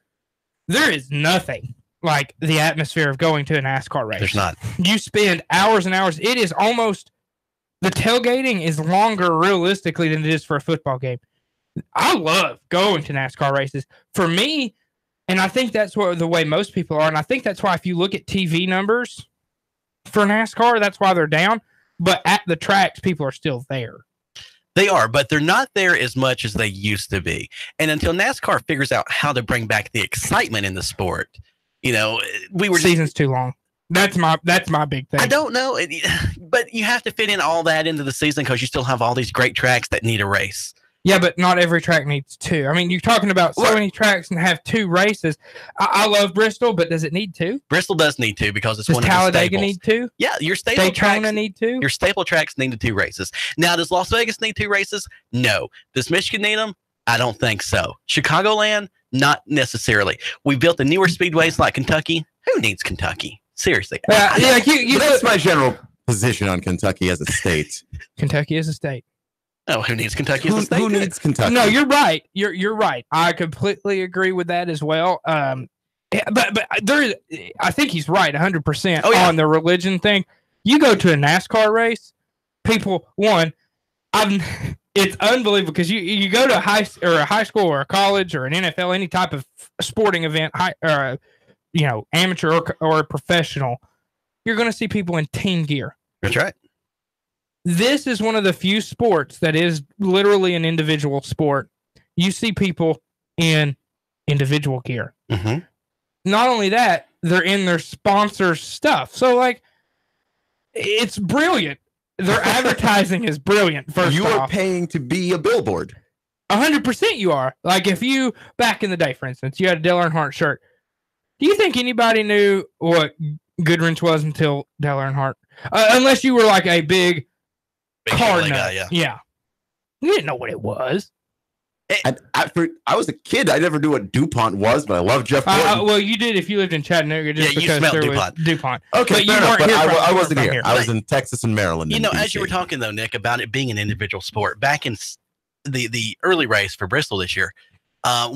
[SPEAKER 4] There is nothing like the atmosphere of going to a NASCAR race.
[SPEAKER 5] There's not.
[SPEAKER 4] You spend hours and hours. It is almost, the tailgating is longer realistically than it is for a football game. I love going to NASCAR races. For me, and I think that's the way most people are, and I think that's why if you look at TV numbers for NASCAR, that's why they're down. But at the tracks, people are still there.
[SPEAKER 5] They are, but they're not there as much as they used to be. And until NASCAR figures out how to bring back the excitement in the sport,
[SPEAKER 4] season's too long. That's my big thing.
[SPEAKER 5] I don't know, but you have to fit in all that into the season because you still have all these great tracks that need a race.
[SPEAKER 4] Yeah, but not every track needs two. I mean, you're talking about so many tracks and have two races. I love Bristol, but does it need two?
[SPEAKER 5] Bristol does need two because it's one of the
[SPEAKER 4] Talladega
[SPEAKER 5] staples.
[SPEAKER 4] Need two?
[SPEAKER 5] Yeah, your staple
[SPEAKER 4] Daytona
[SPEAKER 5] tracks
[SPEAKER 4] need two?
[SPEAKER 5] Your staple tracks need the two races. Now, does Las Vegas need two races? No. Does Michigan need them? I don't think so. Chicagoland? Not necessarily. We built the newer speedways like Kentucky. Who needs Kentucky? Seriously.
[SPEAKER 6] That's my general position on Kentucky as a state.
[SPEAKER 4] Kentucky as a state.
[SPEAKER 5] Oh, who needs Kentucky as a state?
[SPEAKER 6] Who needs Kentucky?
[SPEAKER 4] No, you're right. You're right. I completely agree with that as well. But there, I think he's right 100% on the religion thing. You go to a NASCAR race, people, it's unbelievable because you go to a high school or a college or an NFL, any type of sporting event, amateur or professional, you're going to see people in team gear.
[SPEAKER 5] That's right.
[SPEAKER 4] This is one of the few sports that is literally an individual sport. You see people in individual gear.
[SPEAKER 5] Mm-hmm.
[SPEAKER 4] Not only that, they're in their sponsor stuff. So, it's brilliant. Their advertising is brilliant.
[SPEAKER 6] You are paying to be a billboard.
[SPEAKER 4] 100% you are. Like if you, back in the day, for instance, you had a Dale Earnhardt shirt. Do you think anybody knew what Goodwrench was until Dale Earnhardt? Unless you were like a big car nut.
[SPEAKER 5] guy,
[SPEAKER 4] yeah. You didn't know what it was.
[SPEAKER 6] I was a kid. I never knew what DuPont was, but I love Jeff Gordon.
[SPEAKER 4] Well, you did if you lived in Chattanooga, just
[SPEAKER 5] you
[SPEAKER 4] because
[SPEAKER 5] smelled
[SPEAKER 4] there
[SPEAKER 5] DuPont.
[SPEAKER 4] was DuPont.
[SPEAKER 6] Okay,
[SPEAKER 4] but you
[SPEAKER 6] fair enough,
[SPEAKER 4] weren't
[SPEAKER 6] but
[SPEAKER 4] here.
[SPEAKER 6] I wasn't here. I was
[SPEAKER 5] But,
[SPEAKER 6] in Texas and Maryland.
[SPEAKER 5] You know,
[SPEAKER 6] and
[SPEAKER 5] as you were talking though, Nick, about it being an individual sport, back in the early race for Bristol this year,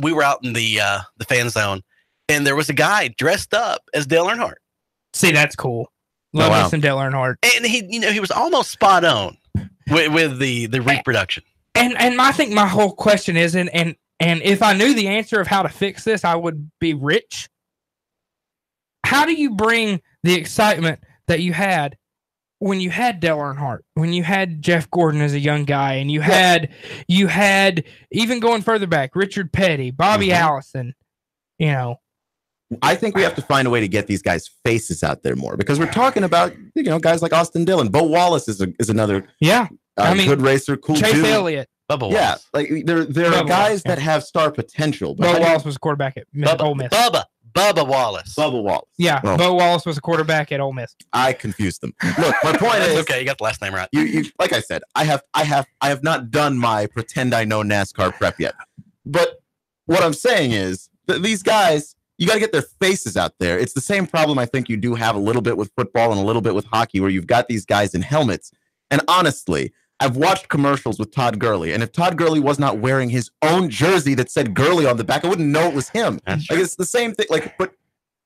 [SPEAKER 5] we were out in the fan zone, and there was a guy dressed up as Dale Earnhardt.
[SPEAKER 4] See, that's cool. Love me some Dale Earnhardt.
[SPEAKER 5] And he was almost spot on with the reproduction.
[SPEAKER 4] And I think my whole question is, and if I knew the answer of how to fix this, I would be rich. How do you bring the excitement that you had when you had Dale Earnhardt, when you had Jeff Gordon as a young guy, and you had even going further back, Richard Petty, Bobby Allison,
[SPEAKER 6] I think we have to find a way to get these guys' faces out there more, because we're talking about, guys like Austin Dillon. Bo Wallace is another good racer, cool
[SPEAKER 4] Chase
[SPEAKER 6] dude.
[SPEAKER 4] Elliott.
[SPEAKER 5] Bubba Wallace.
[SPEAKER 6] Yeah, like there are guys that have star potential.
[SPEAKER 4] Bo Wallace was a quarterback at Ole Miss.
[SPEAKER 5] Bubba Wallace.
[SPEAKER 6] Bubba Wallace.
[SPEAKER 4] Yeah, Bo Wallace was a quarterback at Ole Miss.
[SPEAKER 6] I confused them. Look, my point is,
[SPEAKER 5] okay, you got the last name right.
[SPEAKER 6] You like I said, I have not done my pretend I know NASCAR prep yet. But what I'm saying is that these guys, you got to get their faces out there. It's the same problem I think you do have a little bit with football and a little bit with hockey, where you've got these guys in helmets. And honestly, I've watched commercials with Todd Gurley, and if Todd Gurley was not wearing his own jersey that said Gurley on the back, I wouldn't know it was him. It's the same thing. But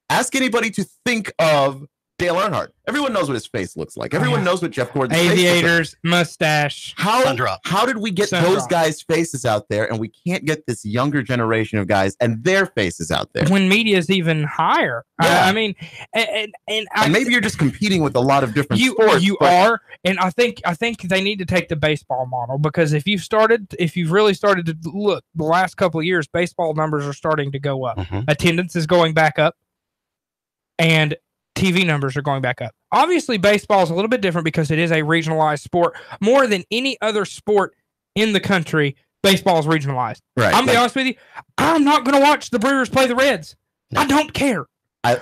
[SPEAKER 6] ask anybody to think of Dale Earnhardt. Everyone knows what his face looks like. Everyone knows what Jeff Gordon's face looks like.
[SPEAKER 4] Aviators, mustache.
[SPEAKER 6] How did we get those guys' faces out there, and we can't get this younger generation of guys and their faces out there?
[SPEAKER 4] When media is even higher.
[SPEAKER 6] Yeah.
[SPEAKER 4] I mean, and
[SPEAKER 6] maybe you're just competing with a lot of different sports.
[SPEAKER 4] You are, and I think they need to take the baseball model, because if you've really started to look the last couple of years, baseball numbers are starting to go up. Attendance is going back up, and TV numbers are going back up. Obviously, baseball is a little bit different because it is a regionalized sport. More than any other sport in the country, baseball is regionalized.
[SPEAKER 6] Right.
[SPEAKER 4] I'm going to be honest with you. I'm not going to watch the Brewers play the Reds. No. I don't care.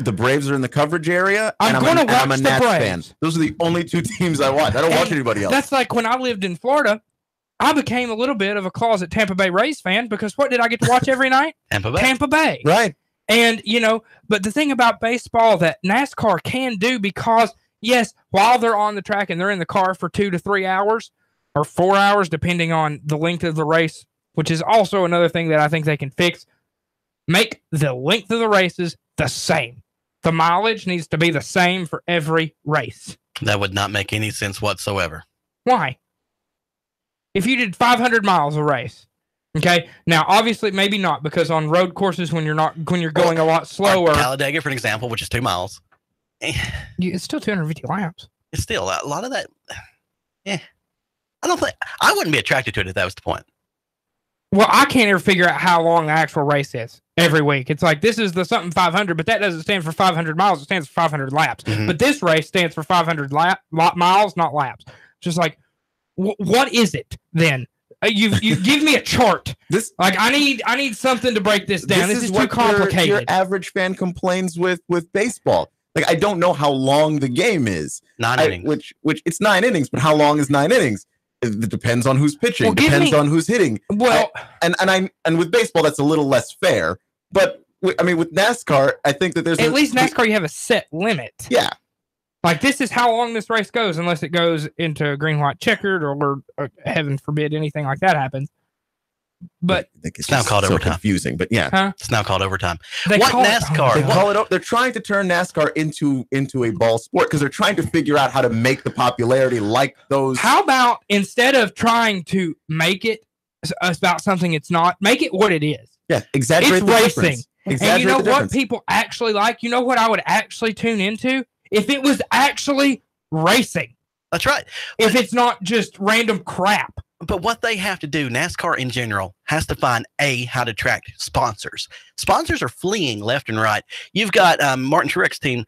[SPEAKER 6] The Braves are in the coverage area.
[SPEAKER 4] I'm going to watch the
[SPEAKER 6] Nats
[SPEAKER 4] Braves.
[SPEAKER 6] Fan. Those are the only two teams I watch. I don't watch anybody else.
[SPEAKER 4] That's like when I lived in Florida, I became a little bit of a closet Tampa Bay Rays fan, because what did I get to watch every night? Tampa Bay.
[SPEAKER 6] Right.
[SPEAKER 4] And, but the thing about baseball that NASCAR can do, because, yes, while they're on the track and they're in the car for 2 to 3 hours or 4 hours, depending on the length of the race, which is also another thing that I think they can fix, make the length of the races the same. The mileage needs to be the same for every race.
[SPEAKER 5] That would not make any sense whatsoever.
[SPEAKER 4] Why? If you did 500 miles a race, okay. Now, obviously, maybe not, because on road courses, when you're going a lot slower.
[SPEAKER 5] Talladega, for an example, which is 2 miles.
[SPEAKER 4] It's still 250 laps.
[SPEAKER 5] It's still a lot of that. Yeah, I wouldn't be attracted to it if that was the point.
[SPEAKER 4] Well, I can't ever figure out how long the actual race is every week. It's like, this is the something 500, but that doesn't stand for 500 miles. It stands for 500 laps. But this race stands for 500 miles, not laps. Just like, what is it then? You give me a chart. I need something to break this down. This is too complicated.
[SPEAKER 6] Your average fan complains with baseball. Like, I don't know how long the game is.
[SPEAKER 5] 9 innings.
[SPEAKER 6] Which it's 9 innings, but how long is 9 innings? It depends on who's pitching. It depends on who's hitting.
[SPEAKER 4] Well,
[SPEAKER 6] and with baseball, that's a little less fair. But with NASCAR, I think that there's
[SPEAKER 4] at least NASCAR, you have a set limit.
[SPEAKER 6] Yeah.
[SPEAKER 4] Like, this is how long this race goes, unless it goes into green, white, checkered, or heaven forbid anything like that happens. But
[SPEAKER 5] it's now called overtime.
[SPEAKER 6] Confusing, but yeah,
[SPEAKER 5] it's now called overtime.
[SPEAKER 6] NASCAR? They're trying to turn NASCAR into a ball sport, because they're trying to figure out how to make the popularity like those.
[SPEAKER 4] How about, instead of trying to make it about something it's not, make it what it is?
[SPEAKER 6] Yeah, exaggerate
[SPEAKER 4] it's
[SPEAKER 6] the
[SPEAKER 4] racing.
[SPEAKER 6] Difference.
[SPEAKER 4] And you know what people actually like? You know what I would actually tune into? If it was actually racing.
[SPEAKER 5] That's right.
[SPEAKER 4] If it's not just random crap.
[SPEAKER 5] But what they have to do, NASCAR in general, has to find how to attract sponsors. Sponsors are fleeing left and right. You've got Martin Truex team,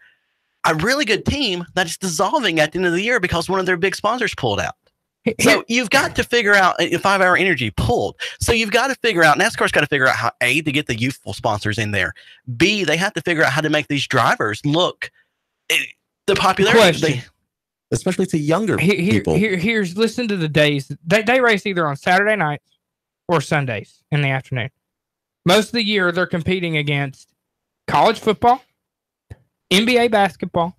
[SPEAKER 5] a really good team that is dissolving at the end of the year because one of their big sponsors pulled out. So you've got to figure out 5 Hour Energy pulled. So you've got to figure out, NASCAR's got to figure out how, A, to get the youthful sponsors in there. B, they have to figure out how to make these drivers look the popularity.
[SPEAKER 6] Especially to younger people.
[SPEAKER 4] Here's listen to the days. They race either on Saturday nights or Sundays in the afternoon. Most of the year, they're competing against college football, NBA basketball,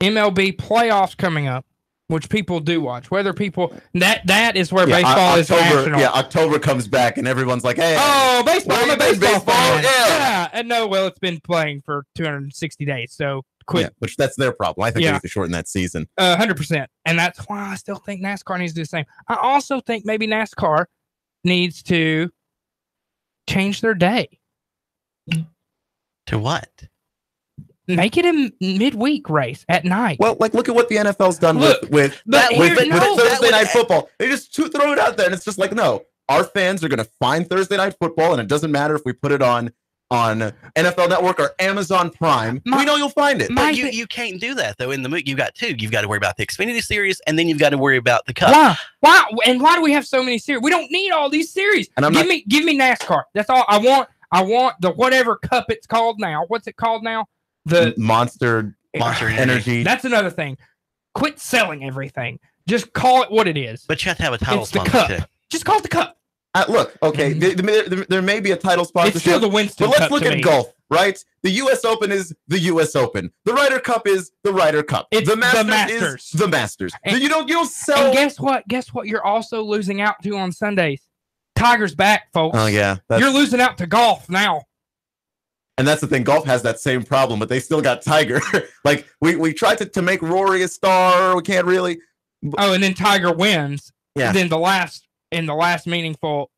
[SPEAKER 4] MLB playoffs coming up, which people do watch. Whether people that is where baseball is national.
[SPEAKER 6] Yeah, October comes back and everyone's like, "Hey,
[SPEAKER 4] baseball! I'm a baseball fan."
[SPEAKER 6] Yeah.
[SPEAKER 4] And no, well, it's been playing for 260 days, so quit.
[SPEAKER 6] Yeah, which that's their problem. I think they need to shorten that season.
[SPEAKER 4] 100%, and that's why I still think NASCAR needs to do the same. I also think maybe NASCAR needs to change their day.
[SPEAKER 5] To what?
[SPEAKER 4] Make it a midweek race at night.
[SPEAKER 6] Well, like look at what the NFL's done with Thursday night football. They just throw it out there, and it's just like, no, our fans are going to find Thursday night football, and it doesn't matter if we put it on NFL Network or Amazon Prime. We know you'll find it.
[SPEAKER 5] But you can't do that though. In the movie, you got two. You've got to worry about the Xfinity series, and then you've got to worry about the Cup.
[SPEAKER 4] Why? And why do we have so many series? We don't need all these series. And give me NASCAR. That's all I want. I want the whatever Cup it's called now. What's it called now? The
[SPEAKER 6] Monster Energy.
[SPEAKER 4] That's another thing. Quit selling everything. Just call it what it is.
[SPEAKER 5] But you have to have a title sponsor
[SPEAKER 4] sponsor
[SPEAKER 5] too.
[SPEAKER 4] Just call it the Cup.
[SPEAKER 6] Look, okay, there may be a title sponsorship.
[SPEAKER 4] It's still the Winston
[SPEAKER 6] but let's
[SPEAKER 4] Cup
[SPEAKER 6] look
[SPEAKER 4] to
[SPEAKER 6] at
[SPEAKER 4] me.
[SPEAKER 6] golf, right? The U.S. Open is the U.S. Open. The Ryder Cup is the Ryder Cup.
[SPEAKER 4] It's
[SPEAKER 6] the Masters
[SPEAKER 4] the Masters.
[SPEAKER 6] is the Masters.
[SPEAKER 4] And
[SPEAKER 6] you don't sell.
[SPEAKER 4] And guess what? Guess what? You're also losing out to on Sundays. Tiger's back, folks.
[SPEAKER 6] Oh yeah,
[SPEAKER 4] you're losing out to golf now.
[SPEAKER 6] And that's the thing. Golf has that same problem, but they still got Tiger. Like we tried to make Rory a star. We can't really.
[SPEAKER 4] Oh, and then Tiger wins.
[SPEAKER 6] Yeah.
[SPEAKER 4] Then the last meaningful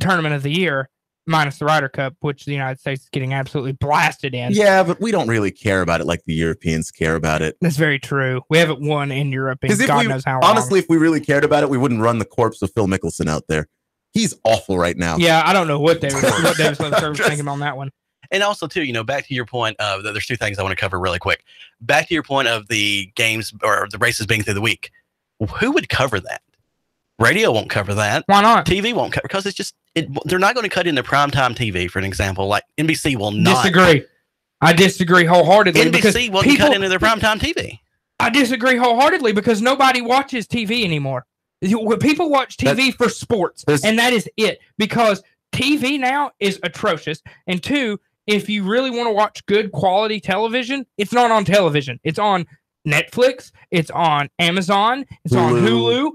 [SPEAKER 4] tournament of the year, minus the Ryder Cup, which the United States is getting absolutely blasted in.
[SPEAKER 6] Yeah, but we don't really care about it like the Europeans care about it.
[SPEAKER 4] That's very true. We haven't won in Europe in God knows how long.
[SPEAKER 6] Honestly, if we really cared about it, we wouldn't run the corpse of Phil Mickelson out there. He's awful right now.
[SPEAKER 4] Yeah, I don't know what David was thinking on that one.
[SPEAKER 5] And also, too, back to your point of there's two things I want to cover really quick. Back to your point of the games or the races being through the week. Who would cover that? Radio won't cover that.
[SPEAKER 4] Why not?
[SPEAKER 5] TV won't cover because it's just they're not going to cut into primetime TV, for an example. Like NBC will not.
[SPEAKER 4] Disagree. I disagree wholeheartedly.
[SPEAKER 5] NBC won't cut into their primetime TV.
[SPEAKER 4] I disagree wholeheartedly because nobody watches TV anymore. People watch TV for sports, and that is it. Because TV now is atrocious. And two, if you really want to watch good quality television, it's not on television. It's on Netflix. It's on Amazon. It's on Hulu.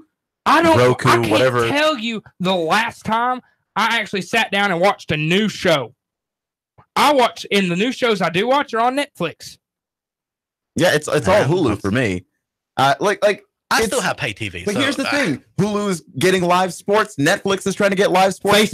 [SPEAKER 6] Roku,
[SPEAKER 4] I can't
[SPEAKER 6] whatever.
[SPEAKER 4] tell you the last time I actually sat down and watched a new show. The new shows I do watch are on Netflix.
[SPEAKER 6] Yeah, it's all Hulu for me.
[SPEAKER 5] I still have pay TV.
[SPEAKER 6] But here's the thing: Hulu is getting live sports. Netflix is trying to get live sports.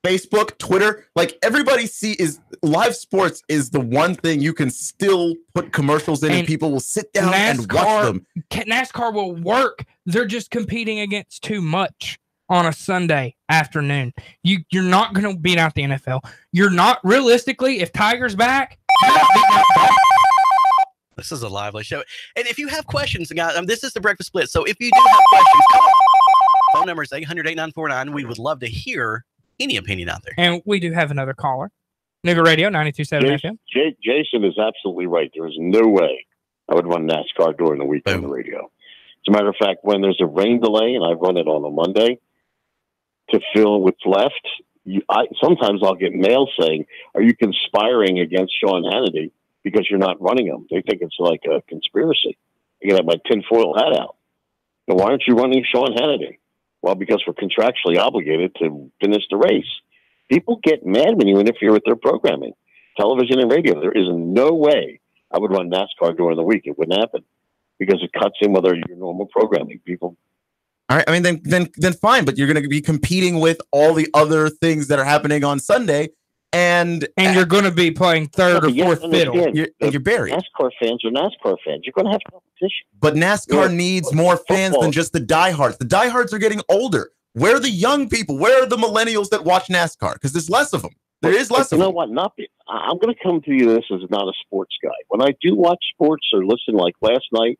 [SPEAKER 6] Facebook, Twitter, like everybody is live sports is the one thing you can still put commercials in and people will sit down and watch them.
[SPEAKER 4] NASCAR will work. They're just competing against too much on a Sunday afternoon. You're not going to beat out the NFL. You're not realistically, if Tiger's back, you're not beating out golf.
[SPEAKER 5] This is a lively show. And if you have questions, guys, this is the Breakfast Blitz. So if you do have questions, call. Phone number is 800-8949. We would love to hear any opinion out there.
[SPEAKER 4] And we do have another caller. Nougat Radio, 92.7 FM.
[SPEAKER 13] Jason is absolutely right. There is no way I would run NASCAR during the week on the radio. As a matter of fact, when there's a rain delay and I run it on a Monday to fill what's left, sometimes I'll get mail saying, "Are you conspiring against Sean Hannity because you're not running him?" They think it's like a conspiracy. I get my tinfoil hat out. Now, why aren't you running Sean Hannity? Well, because we're contractually obligated to finish the race. People get mad when you interfere with their programming. Television and radio, there is no way I would run NASCAR during the week. It wouldn't happen because it cuts in with your normal programming. People.
[SPEAKER 6] All right. I mean, then fine, but you're going to be competing with all the other things that are happening on Sunday, and
[SPEAKER 4] you're going to be playing third or fourth fiddle.
[SPEAKER 6] You're buried.
[SPEAKER 13] NASCAR fans are NASCAR fans. You're going to have competition.
[SPEAKER 6] But NASCAR needs more fans than just the diehards. The diehards are getting older. Where are the young people? Where are the millennials that watch NASCAR? Because there's less of them. There is less of them.
[SPEAKER 13] You know what? I'm going to come to you this as not a sports guy. When I do watch sports or listen, like last night,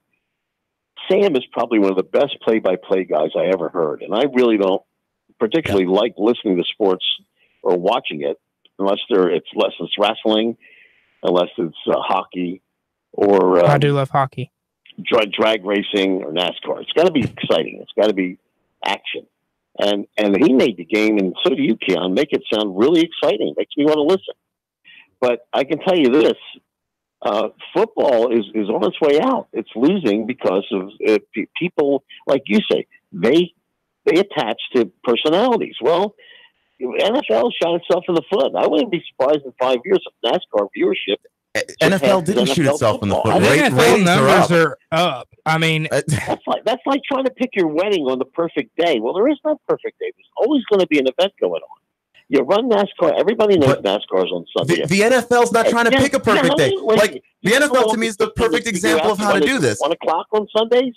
[SPEAKER 13] Sam is probably one of the best play-by-play guys I ever heard. And I really don't particularly like listening to sports or watching it unless it's wrestling, unless it's hockey, or
[SPEAKER 4] I do love hockey,
[SPEAKER 13] drag racing, or NASCAR. It's got to be exciting. It's got to be action. And he made the game, and so do you, Keon, make it sound really exciting. Makes me want to listen. But I can tell you this. Football is on its way out. It's losing because of people, like you say, they attach to personalities. Well, NFL shot itself in the foot. I wouldn't be surprised in 5 years if NASCAR viewership.
[SPEAKER 6] NFL didn't shoot itself in the foot.
[SPEAKER 4] I think NFL numbers are up. I mean,
[SPEAKER 13] that's like trying to pick your wedding on the perfect day. Well, there is no perfect day. There's always going to be an event going on. You run NASCAR. Everybody knows NASCAR's on Sunday.
[SPEAKER 6] The NFL's not trying to pick a perfect day. Like the NFL to me is the perfect example of how to do this.
[SPEAKER 13] 1 o'clock on Sundays.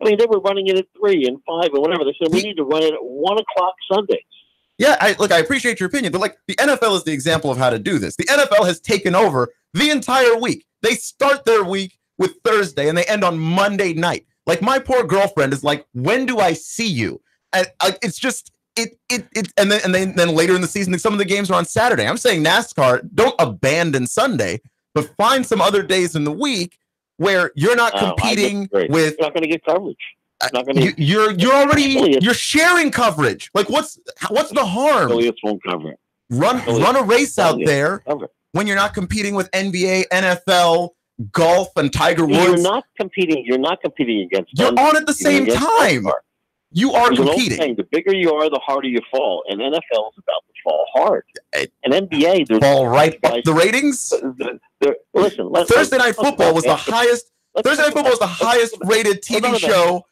[SPEAKER 13] I mean, they were running it at 3 and 5 and whatever. They said we need to run it at 1 o'clock Sundays.
[SPEAKER 6] Yeah, I appreciate your opinion, but like the NFL is the example of how to do this. The NFL has taken over the entire week. They start their week with Thursday and they end on Monday night. Like my poor girlfriend is like, when do I see you? And it's just and then later in the season, some of the games are on Saturday. I'm saying NASCAR, don't abandon Sunday, but find some other days in the week where you're not competing with.
[SPEAKER 13] You're not going to get coverage.
[SPEAKER 6] You're sharing coverage. Like what's the harm?
[SPEAKER 13] Affiliates won't cover it.
[SPEAKER 6] Run a race out there when you're not competing with NBA, NFL, golf, and Tiger Woods.
[SPEAKER 13] You're not competing against.
[SPEAKER 6] You're on at the same time. You are competing.
[SPEAKER 13] The bigger you are, the harder you fall. And NFL is about to fall hard. And NBA, they're
[SPEAKER 6] fall right up the ratings.
[SPEAKER 13] Listen,
[SPEAKER 6] Thursday Night Football was the highest. Thursday Night Football was the highest rated TV show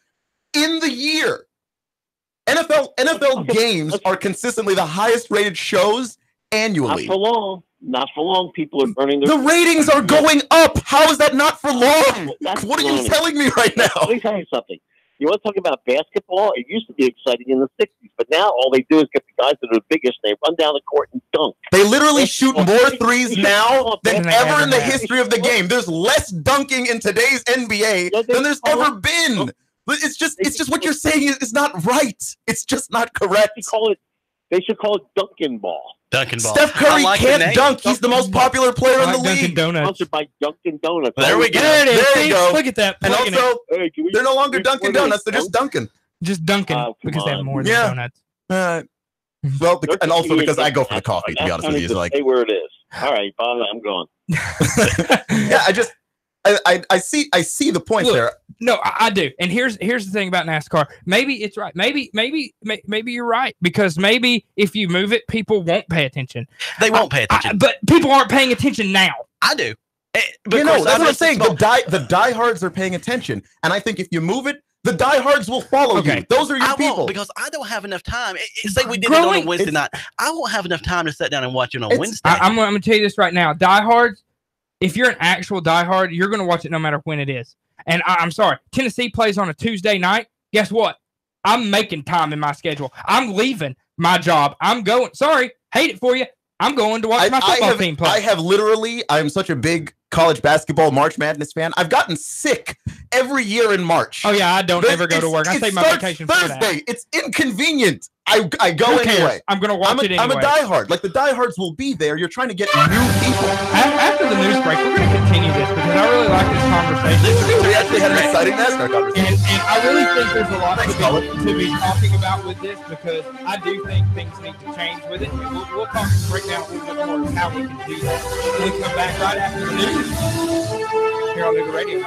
[SPEAKER 6] in the year. NFL games are consistently the highest rated shows annually.
[SPEAKER 13] Not for long. People are burning their.
[SPEAKER 6] The ratings are going up. How is that not for long? What are you telling me right now?
[SPEAKER 13] Let me tell you something. You want to talk about basketball? It used to be exciting in the 60s, but now all they do is get the guys that are the biggest, and they run down the court and dunk.
[SPEAKER 6] They literally shoot more threes now than ever in the history of the game. There's less dunking in today's NBA than there's ever been. It's just what you're saying is not right. It's just not correct.
[SPEAKER 13] They should call it Dunkin' Ball.
[SPEAKER 5] Dunkin' Ball.
[SPEAKER 6] Steph Curry can't dunk. He's the most popular player in the league.
[SPEAKER 13] Sponsored by Dunkin' Donuts.
[SPEAKER 6] There we go.
[SPEAKER 4] There it is.
[SPEAKER 6] There you go.
[SPEAKER 4] Look at that.
[SPEAKER 6] And also, they're no longer Dunkin' Donuts. They're just Dunkin'.
[SPEAKER 4] Just Dunkin' because they have more than donuts.
[SPEAKER 6] Well, and also because I go for the coffee, to be honest with you. Like,
[SPEAKER 13] stay where it is. All right, Bob, I'm gone.
[SPEAKER 6] Yeah, I see the point there.
[SPEAKER 4] No, I do. And here's the thing about NASCAR. Maybe it's right. Maybe you're right, because maybe if you move it, people won't pay attention.
[SPEAKER 5] They won't pay attention.
[SPEAKER 4] But people aren't paying attention now.
[SPEAKER 5] I do.
[SPEAKER 6] That's what I'm saying. The diehards are paying attention, and I think if you move it, the diehards will follow you. Those are your people.
[SPEAKER 5] Because I don't have enough time. Say we did it on a Wednesday night. I won't have enough time to sit down and watch it on Wednesday.
[SPEAKER 4] I'm going to tell you this right now. Diehards, if you're an actual diehard, you're going to watch it no matter when it is. And I'm sorry, Tennessee plays on a Tuesday night. Guess what? I'm making time in my schedule. I'm leaving my job. I'm going. Sorry, hate it for you. I'm going to watch my football team play.
[SPEAKER 6] I'm such a big college basketball March Madness fan. I've gotten sick every year in March.
[SPEAKER 4] Oh yeah, I don't ever go to work. I take my vacation for that.
[SPEAKER 6] Thursday. It's inconvenient. I go anyway.
[SPEAKER 4] I'm going to watch it anyway.
[SPEAKER 6] I'm a diehard. Like the diehards will be there. You're trying to get new people.
[SPEAKER 4] After the news break, we're going to continue this because I really like this conversation.
[SPEAKER 6] We actually had an exciting NASCAR conversation.
[SPEAKER 4] And I really think there's a lot to be talking about with this, because I do think things need to change with it. And we'll talk right now a little bit more of how we can do that. We'll come back right after the news here on Nuga Radio.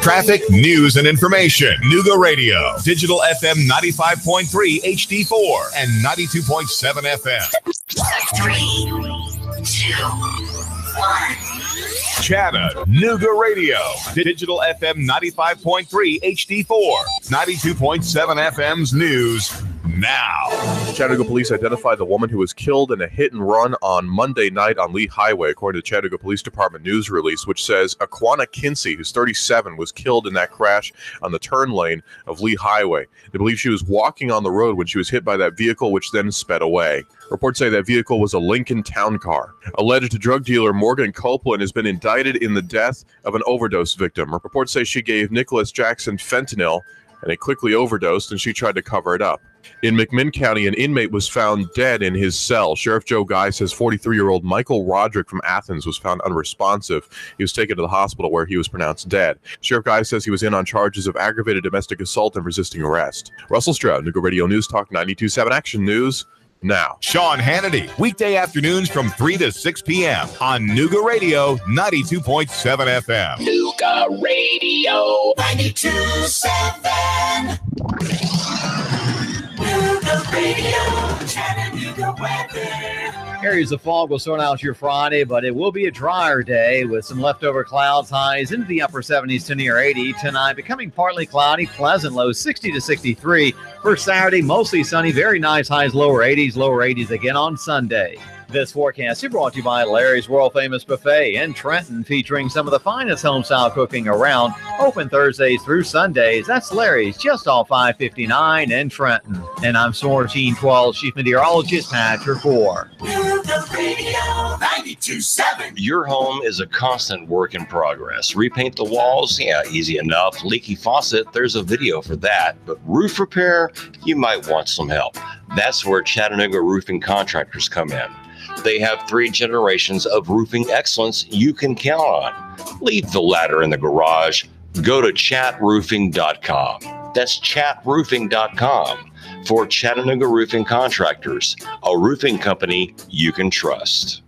[SPEAKER 7] Traffic, news, and information. Nuga Radio. Digital FM 95.3 HD4 and 92.7 FM. 3, 2, 1. Chatter, Nuga Radio. Digital FM 95.3 HD4. 92.7 FM's news now.
[SPEAKER 14] Chattanooga police identified the woman who was killed in a hit and run on Monday night on Lee Highway, according to the Chattanooga Police Department news release, which says Aquana Kinsey, who's 37, was killed in that crash on the turn lane of Lee Highway. They believe she was walking on the road when she was hit by that vehicle, which then sped away. Reports say that vehicle was a Lincoln Town Car. Alleged drug dealer Morgan Copeland has been indicted in the death of an overdose victim. Reports say she gave Nicholas Jackson fentanyl, and he quickly overdosed, and she tried to cover it up. In McMinn County, an inmate was found dead in his cell. Sheriff Joe Guy says 43-year-old Michael Roderick from Athens was found unresponsive. He was taken to the hospital where he was pronounced dead. Sheriff Guy says he was in on charges of aggravated domestic assault and resisting arrest. Russell Stroud, Nuga Radio News Talk 92.7 Action News now.
[SPEAKER 7] Sean Hannity, weekday afternoons from 3 to 6 p.m. on Nuga Radio 92.7 FM.
[SPEAKER 2] Nuga Radio 92.7. Nuga Radio, Chattanooga weather.
[SPEAKER 1] Areas of fog will sort out your Friday, but it will be a drier day with some leftover clouds, highs into the upper 70s to near 80. Tonight, becoming partly cloudy, pleasant lows 60 to 63. For Saturday, mostly sunny, very nice highs, lower 80s again on Sunday. This forecast is brought to you by Larry's World Famous Buffet in Trenton, featuring some of the finest home-style cooking around. Open Thursdays through Sundays. That's Larry's, just off 559 in Trenton. And I'm Source 12 Chief Meteorologist Patrick Moore.
[SPEAKER 2] Nuga Radio 92.7.
[SPEAKER 11] Your home is a constant work in progress. Repaint the walls? Yeah, easy enough. Leaky faucet? There's a video for that. But roof repair? You might want some help. That's where Chattanooga roofing contractors come in. They have 3 generations of roofing excellence you can count on. Leave the ladder in the garage. Go to chatroofing.com. That's chatroofing.com for Chattanooga Roofing Contractors, a roofing company you can trust.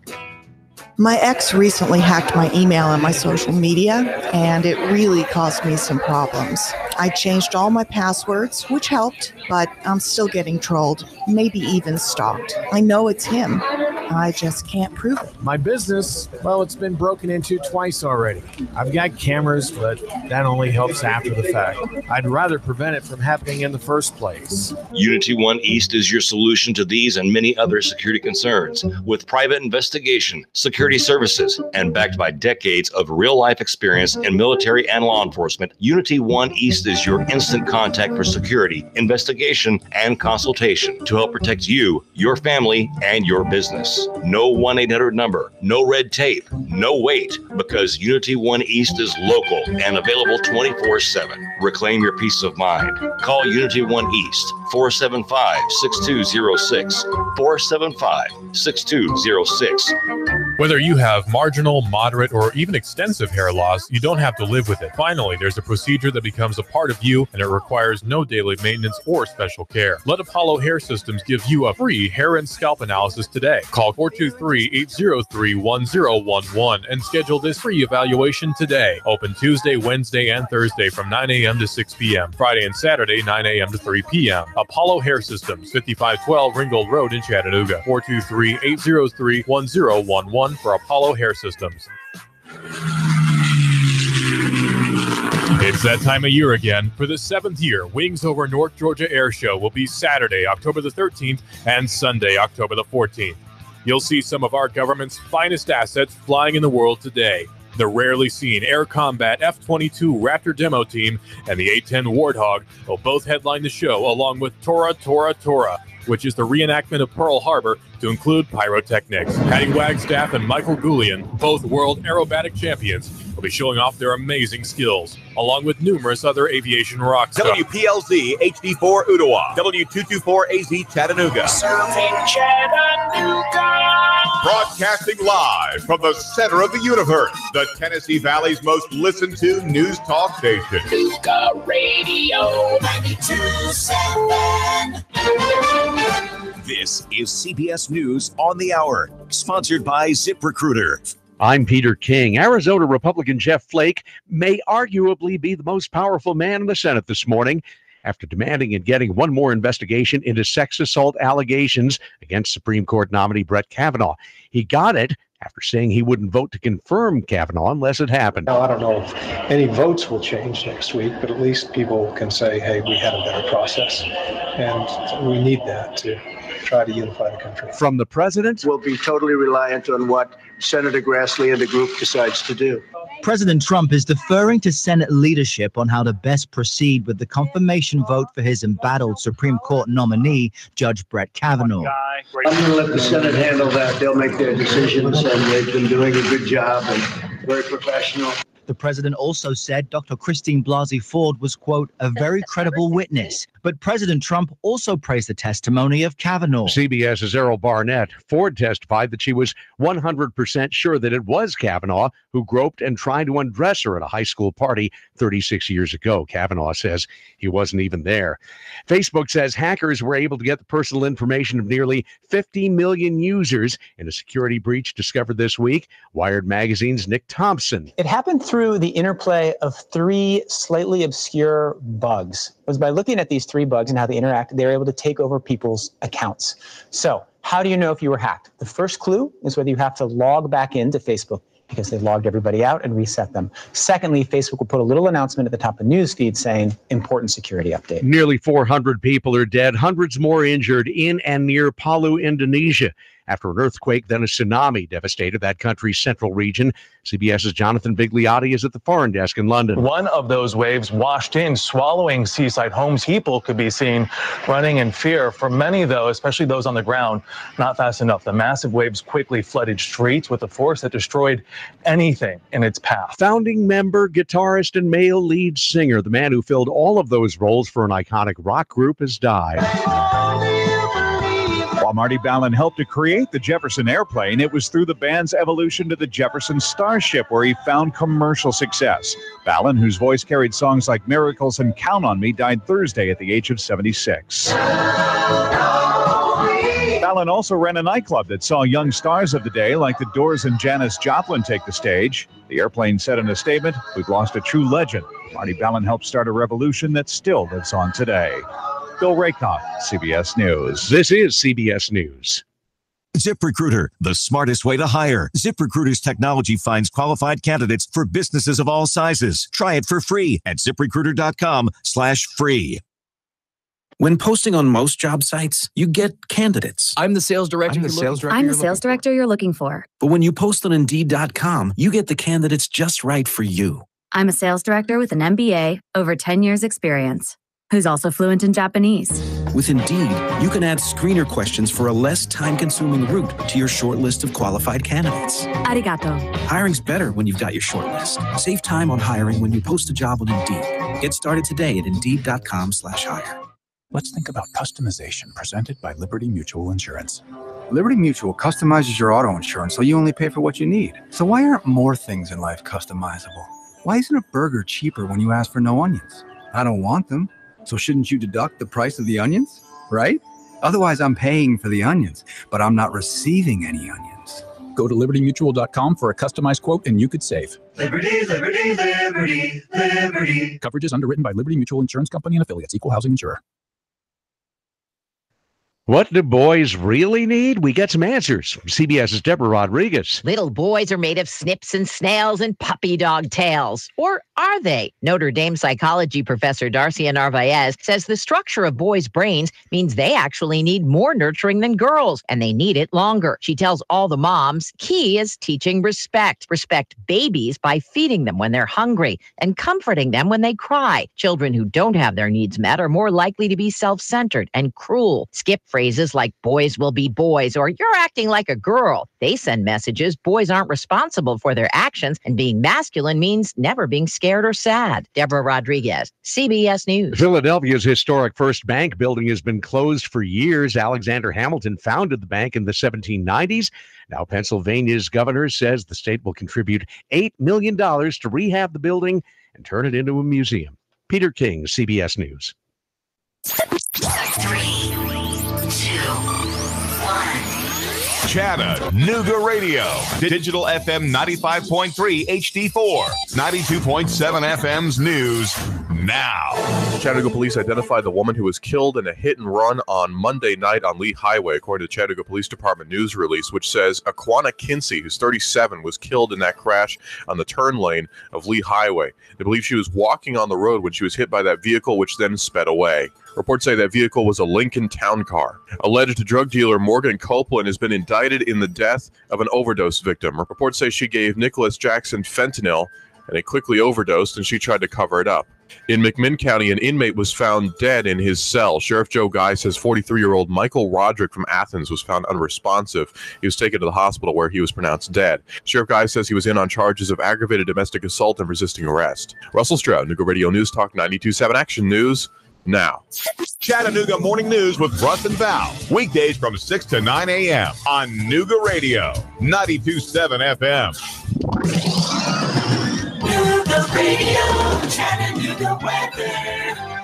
[SPEAKER 15] My ex recently hacked my email and my social media, and it really caused me some problems. I changed all my passwords, which helped, but I'm still getting trolled, maybe even stalked. I know it's him. I just can't prove it.
[SPEAKER 9] My business, well, it's been broken into twice already. I've got cameras, but that only helps after the fact. I'd rather prevent it from happening in the first place.
[SPEAKER 11] Unity One East is your solution to these and many other security concerns. With private investigation, security services, and backed by decades of real-life experience in military and law enforcement, Unity One East is your instant contact for security, investigation, and consultation to help protect you, your family, and your business. No 1-800 number, no red tape, no wait, because Unity One East is local and available 24/7. Reclaim your peace of mind. Call Unity One East, 475-6206, 475-6206.
[SPEAKER 16] Whether you have marginal, moderate, or even extensive hair loss, you don't have to live with it. Finally, there's a procedure that becomes a part of you, and it requires no daily maintenance or special care. Let Apollo Hair Systems give you a free hair and scalp analysis today. Call 423-803-1011 and schedule this free evaluation today. Open Tuesday, Wednesday, and Thursday from 9 a.m. to 6 p.m. Friday and Saturday, 9 a.m. to 3 p.m. Apollo Hair Systems, 5512 Ringgold Road in Chattanooga. 423-803-1011 for Apollo Hair Systems. It's that time of year again. For the 7th year, Wings Over North Georgia Air Show will be Saturday, October the 13th, and Sunday, October the 14th. You'll see some of our government's finest assets flying in the world today. The rarely seen Air Combat F-22 Raptor demo team and the A-10 Warthog will both headline the show, along with Tora Tora Tora, which is the reenactment of Pearl Harbor to include pyrotechnics. Patty Wagstaff and Michael Goulian, both world aerobatic champions, will be showing off their amazing skills, along with numerous other aviation rock stars.
[SPEAKER 17] WPLZ HD4 Ottawa, W224AZ Chattanooga.
[SPEAKER 2] Serving Chattanooga.
[SPEAKER 7] Broadcasting live from the center of the universe, the Tennessee Valley's most listened to news talk station.
[SPEAKER 2] Nuga Radio 92.7.
[SPEAKER 17] This is CBS News on the Hour, sponsored by ZipRecruiter.
[SPEAKER 18] I'm Peter King. Arizona Republican Jeff Flake may arguably be the most powerful man in the Senate this morning after demanding and getting one more investigation into sex assault allegations against Supreme Court nominee Brett Kavanaugh. He got it after saying he wouldn't vote to confirm Kavanaugh unless it happened.
[SPEAKER 19] Now, I don't know if any votes will change next week, but at least people can say, hey, we had a better process. And we need that to try to unify the country.
[SPEAKER 18] From the president?
[SPEAKER 20] We'll be totally reliant on what Senator Grassley and the group decides to do.
[SPEAKER 21] President Trump is deferring to Senate leadership on how to best proceed with the confirmation vote for his embattled Supreme Court nominee, Judge Brett Kavanaugh.
[SPEAKER 20] I'm going to let the Senate handle that. They'll make their decisions, and they've been doing a good job and very professional.
[SPEAKER 21] The president also said Dr. Christine Blasey Ford was, quote, a very credible witness. but President Trump also praised the testimony of Kavanaugh.
[SPEAKER 18] CBS's Errol Barnett. Ford testified that she was 100% sure that it was Kavanaugh who groped and tried to undress her at a high school party 36 years ago. Kavanaugh says he wasn't even there. Facebook says hackers were able to get the personal information of nearly 50 million users in a security breach discovered this week. Wired Magazine's Nick Thompson.
[SPEAKER 8] It happened through the interplay of three slightly obscure bugs. It was by looking at these three bugs and how they interact, they were able to take over people's accounts. So how do you know if you were hacked? The first clue is whether you have to log back into Facebook because they logged everybody out and reset them. Secondly, Facebook will put a little announcement at the top of news feed saying important security update.
[SPEAKER 18] Nearly 400 people are dead, hundreds more injured in and near Palu, Indonesia, after an earthquake, then a tsunami devastated that country's central region. CBS's Jonathan Vigliotti is at the foreign desk in London.
[SPEAKER 22] One of those waves washed in, swallowing seaside homes. People could be seen running in fear. For many, though, especially those on the ground, not fast enough. The massive waves quickly flooded streets with a force that destroyed anything in its path.
[SPEAKER 18] Founding member, guitarist, and male lead singer, the man who filled all of those roles for an iconic rock group, has died.
[SPEAKER 23] While Marty Balin helped to create the Jefferson airplane, it was through the band's evolution to the Jefferson Starship where he found commercial success. Balin, whose voice carried songs like Miracles and Count on Me, died Thursday at the age of 76. Balin also ran a nightclub that saw young stars of the day like The Doors and Janis Joplin take the stage. The airplane said in a statement, "We've lost a true legend. Marty Balin helped start a revolution that still lives on today." Bill Raycott, CBS News.
[SPEAKER 18] This is CBS News.
[SPEAKER 17] ZipRecruiter, the smartest way to hire. ZipRecruiter's technology finds qualified candidates for businesses of all sizes. Try it for free at ZipRecruiter.com/free.
[SPEAKER 24] When posting on most job sites, you get candidates.
[SPEAKER 25] I'm the sales director.
[SPEAKER 24] I'm the
[SPEAKER 25] sales director you're looking for.
[SPEAKER 24] But when you post on Indeed.com, you get the candidates just right for you.
[SPEAKER 25] I'm a sales director with an MBA, over 10 years experience, who's also fluent in Japanese.
[SPEAKER 24] With Indeed, you can add screener questions for a less time-consuming route to your short list of qualified candidates.
[SPEAKER 25] Arigato.
[SPEAKER 24] Hiring's better when you've got your short list. Save time on hiring when you post a job on Indeed. Get started today at Indeed.com/hire.
[SPEAKER 26] Let's think about customization presented by Liberty Mutual Insurance. Liberty Mutual customizes your auto insurance so you only pay for what you need. So why aren't more things in life customizable? Why isn't a burger cheaper when you ask for no onions? I don't want them. So shouldn't you deduct the price of the onions, right? Otherwise, I'm paying for the onions, but I'm not receiving any onions. Go to libertymutual.com for a customized quote and you could save.
[SPEAKER 27] Liberty, liberty, liberty, liberty.
[SPEAKER 26] Coverage is underwritten by Liberty Mutual Insurance Company and affiliates, equal housing insurer.
[SPEAKER 18] What do boys really need? We get some answers. CBS's Deborah Rodriguez.
[SPEAKER 28] Little boys are made of snips and snails and puppy dog tails. Or are they? Notre Dame psychology professor Darcia Narvaez says the structure of boys' brains means they actually need more nurturing than girls, and they need it longer. She tells all the moms, key is teaching respect. Respect babies by feeding them when they're hungry and comforting them when they cry. Children who don't have their needs met are more likely to be self-centered and cruel. Skip phrases like boys will be boys or you're acting like a girl. They send messages boys aren't responsible for their actions, and being masculine means never being scared or sad. Deborah Rodriguez, CBS News.
[SPEAKER 18] Philadelphia's historic First Bank building has been closed for years. Alexander Hamilton founded the bank in the 1790s. Now Pennsylvania's governor says the state will contribute $8 million to rehab the building and turn it into a museum. Peter King, CBS News.
[SPEAKER 27] 3, 2, 1.
[SPEAKER 7] Chattanooga Radio. Digital FM 95.3 HD4. 92.7 FM's news now.
[SPEAKER 14] Chattanooga police identified the woman who was killed in a hit and run on Monday night on Lee Highway, according to the Chattanooga Police Department news release, which says Aquana Kinsey, who's 37, was killed in that crash on the turn lane of Lee Highway. They believe she was walking on the road when she was hit by that vehicle, which then sped away. Reports say that vehicle was a Lincoln Town Car. Alleged drug dealer Morgan Copeland has been indicted in the death of an overdose victim. Reports say she gave Nicholas Jackson fentanyl, and it quickly overdosed, and she tried to cover it up. In McMinn County, an inmate was found dead in his cell. Sheriff Joe Guy says 43-year-old Michael Roderick from Athens was found unresponsive. He was taken to the hospital where he was pronounced dead. Sheriff Guy says he was in on charges of aggravated domestic assault and resisting arrest. Russell Stroud, Nooga Radio News Talk 92.7 Action News now.
[SPEAKER 7] Chattanooga Morning News with Russ and Val. Weekdays from 6 to 9 a.m. on Nooga Radio, 92.7 FM.
[SPEAKER 27] Nooga Radio, Chattanooga weather.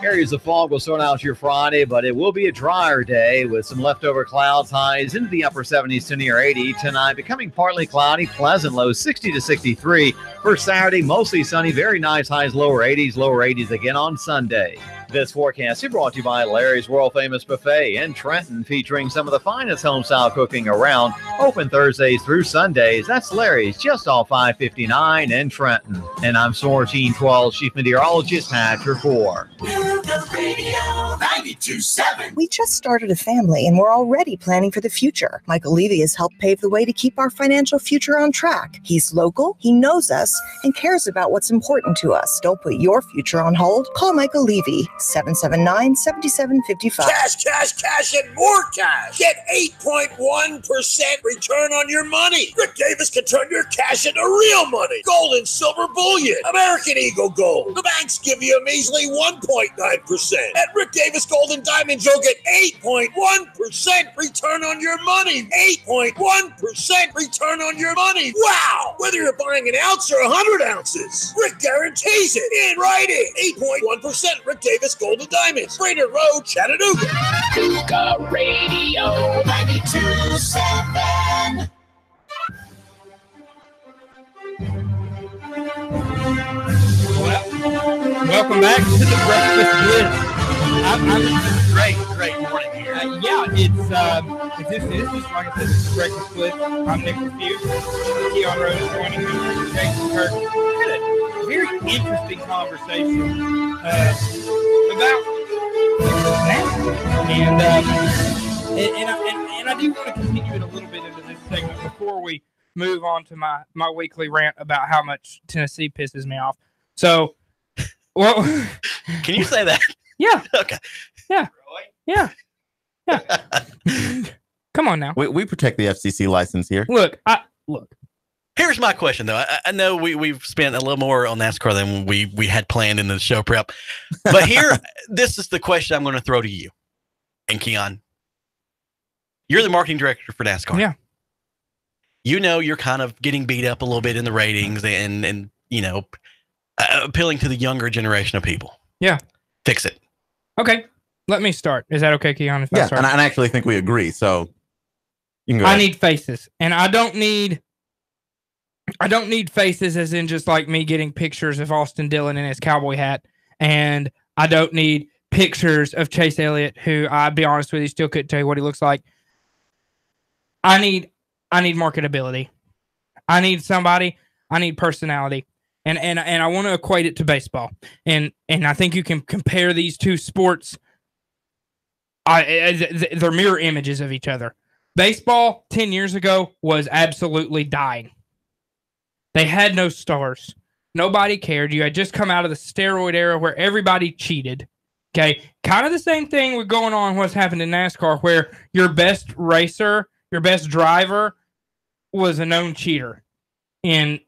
[SPEAKER 1] Areas of fog will sort out your Friday, but it will be a drier day with some leftover clouds, highs into the upper 70s to near 80. Tonight, becoming partly cloudy, pleasant lows 60 to 63. For Saturday, mostly sunny, very nice highs, lower 80s again on Sunday. This forecast is brought to you by Larry's World Famous Buffet in Trenton, featuring some of the finest home-style cooking around. Open Thursdays through Sundays. That's Larry's, just off 559 in Trenton. And I'm Source 12 Chief Meteorologist Patrick Moore.
[SPEAKER 27] Nooga Radio 92.7.
[SPEAKER 3] We just started a family and we're already planning for the future. Michael Levy has helped pave the way to keep our financial future on track. He's local, he knows us, and cares about what's important to us. Don't put your future on hold. Call Michael Levy, 779-7755.
[SPEAKER 2] Cash, and more cash. Get 8.1% return on your money. Rick Davis can turn your cash into real money. Gold and silver bullion. American Eagle Gold. The banks give you a measly 1.9%. At Rick Davis Gold and Diamonds, you'll get 8.1% return on your money. 8.1% return on your money. Wow! Whether you're buying an ounce or 100 ounces, Rick guarantees it in writing. 8.1% Rick Davis Gold and Diamonds. Brainerd Road, Chattanooga.
[SPEAKER 27] Nooga Radio 92.7.
[SPEAKER 4] Welcome back to the Breakfast Blitz. Great morning here. This is like I said, this is Breakfast Blitz. I'm Nick Refuse. Keon Rose is joining me. Jason Kirk. We had a very interesting conversation about that, and I do want to continue it a little bit into this segment before we move on to my weekly rant about how much Tennessee pisses me off. So, well,
[SPEAKER 5] can you say that?
[SPEAKER 4] Yeah.
[SPEAKER 5] Okay.
[SPEAKER 4] Yeah. Yeah. Come on now.
[SPEAKER 5] We protect the FCC license here.
[SPEAKER 4] Look.
[SPEAKER 5] Here's my question, though. I know we've spent a little more on NASCAR than we had planned in the show prep. But here, this is the question I'm going to throw to you. And Keon, you're the marketing director for NASCAR.
[SPEAKER 4] Yeah.
[SPEAKER 5] You know you're kind of getting beat up a little bit in the ratings and you know, appealing to the younger generation of people.
[SPEAKER 4] Yeah.
[SPEAKER 5] Fix it.
[SPEAKER 4] Okay. Let me start. Is that okay, Keon? If I start?
[SPEAKER 5] And I actually think we agree. So you can go
[SPEAKER 4] I
[SPEAKER 5] ahead.
[SPEAKER 4] need faces. And I don't need faces as in just like me getting pictures of Austin Dillon in his cowboy hat. And I don't need pictures of Chase Elliott, who, I'll be honest with you, still couldn't tell you what he looks like. I need marketability. I need somebody. I need personality. And I want to equate it to baseball. And I think you can compare these two sports. They're mirror images of each other. Baseball 10 years ago was absolutely dying. They had no stars. Nobody cared. You had just come out of the steroid era where everybody cheated. Okay. Kind of the same thing with going on what's happened in NASCAR, where your best racer, your best driver was a known cheater in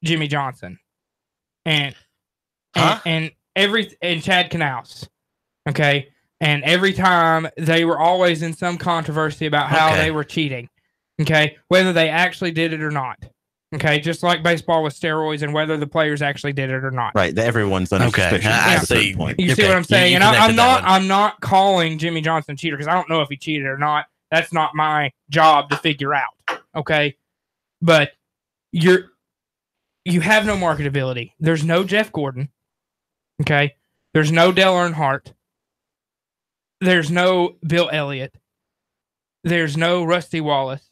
[SPEAKER 4] Jimmy Johnson. And Chad Canals. Okay. And every time they were always in some controversy about how they were cheating. Okay. Whether they actually did it or not. Okay. Just like baseball with steroids and whether the players actually did it or not.
[SPEAKER 5] Right. Everyone's under suspicion. I see.
[SPEAKER 4] You see what I'm saying? And I'm not calling Jimmy Johnson a cheater because I don't know if he cheated or not. That's not my job to figure out. Okay. But you have no marketability. There's no Jeff Gordon. Okay. There's no Dale Earnhardt. There's no Bill Elliott. There's no Rusty Wallace.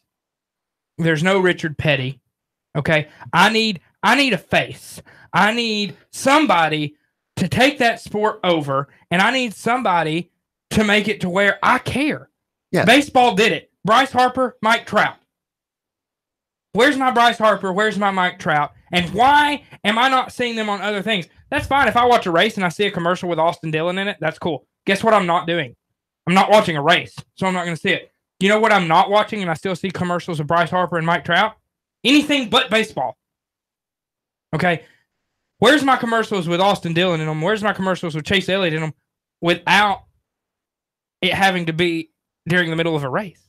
[SPEAKER 4] There's no Richard Petty. Okay. I need a face. I need somebody to take that sport over, and I need somebody to make it to where I care. Yeah. Baseball did it. Bryce Harper, Mike Trout. Where's my Bryce Harper? Where's my Mike Trout? And why am I not seeing them on other things? That's fine. If I watch a race and I see a commercial with Austin Dillon in it, that's cool. Guess what I'm not doing? I'm not watching a race, so I'm not going to see it. You know what I'm not watching and I still see commercials of Bryce Harper and Mike Trout? Anything but baseball. Okay? Where's my commercials with Austin Dillon in them? Where's my commercials with Chase Elliott in them without it having to be during the middle of a race?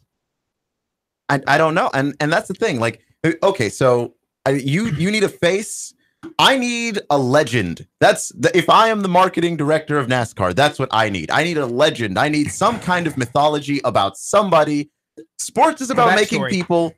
[SPEAKER 6] I don't know. And that's the thing. Like, okay, so you need a face. I need a legend. If I am the marketing director of NASCAR, that's what I need. I need a legend. I need some kind of mythology about somebody. Sports is about making people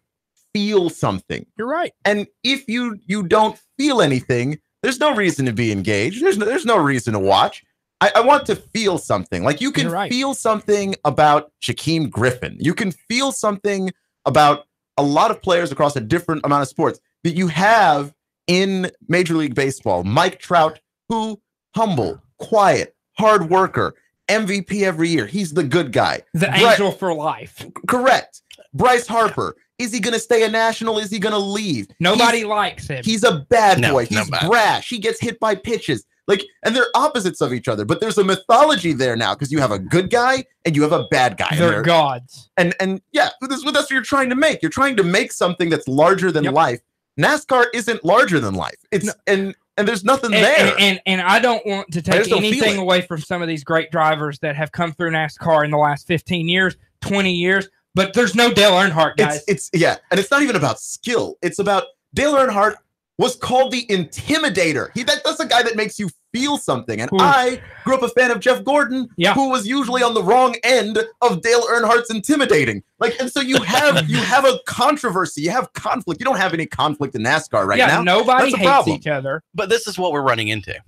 [SPEAKER 6] feel something.
[SPEAKER 4] You're right.
[SPEAKER 6] And if you don't feel anything, there's no reason to be engaged. There's no reason to watch. I want to feel something. Like, you can feel something about Shaquem Griffin. You can feel something about a lot of players across a different amount of sports that you have in Major League Baseball. Mike Trout, who humble, quiet, hard worker, MVP every year. He's the good guy.
[SPEAKER 4] The angel for life.
[SPEAKER 6] Correct. Bryce Harper. Is he going to stay a national? Is he going to leave?
[SPEAKER 4] Nobody likes him.
[SPEAKER 6] He's a bad boy. He's brash. He gets hit by pitches. Like, and they're opposites of each other, but there's a mythology there now because you have a good guy and you have a bad guy.
[SPEAKER 4] They're gods.
[SPEAKER 6] And yeah, that's what you're trying to make. You're trying to make something that's larger than life. NASCAR isn't larger than life. It's and there's nothing there.
[SPEAKER 4] And I don't want to take anything away from some of these great drivers that have come through NASCAR in the last 15 years, 20 years. But there's no Dale Earnhardt, guys.
[SPEAKER 6] It's and it's not even about skill. It's about Dale Earnhardt was called the Intimidator. That's a guy that makes you feel something. And I grew up a fan of Jeff Gordon, who was usually on the wrong end of Dale Earnhardt's intimidating. Like, and so you have a controversy, you have conflict. You don't have any conflict in NASCAR right now.
[SPEAKER 4] Nobody hates each other.
[SPEAKER 5] But this is what we're running into: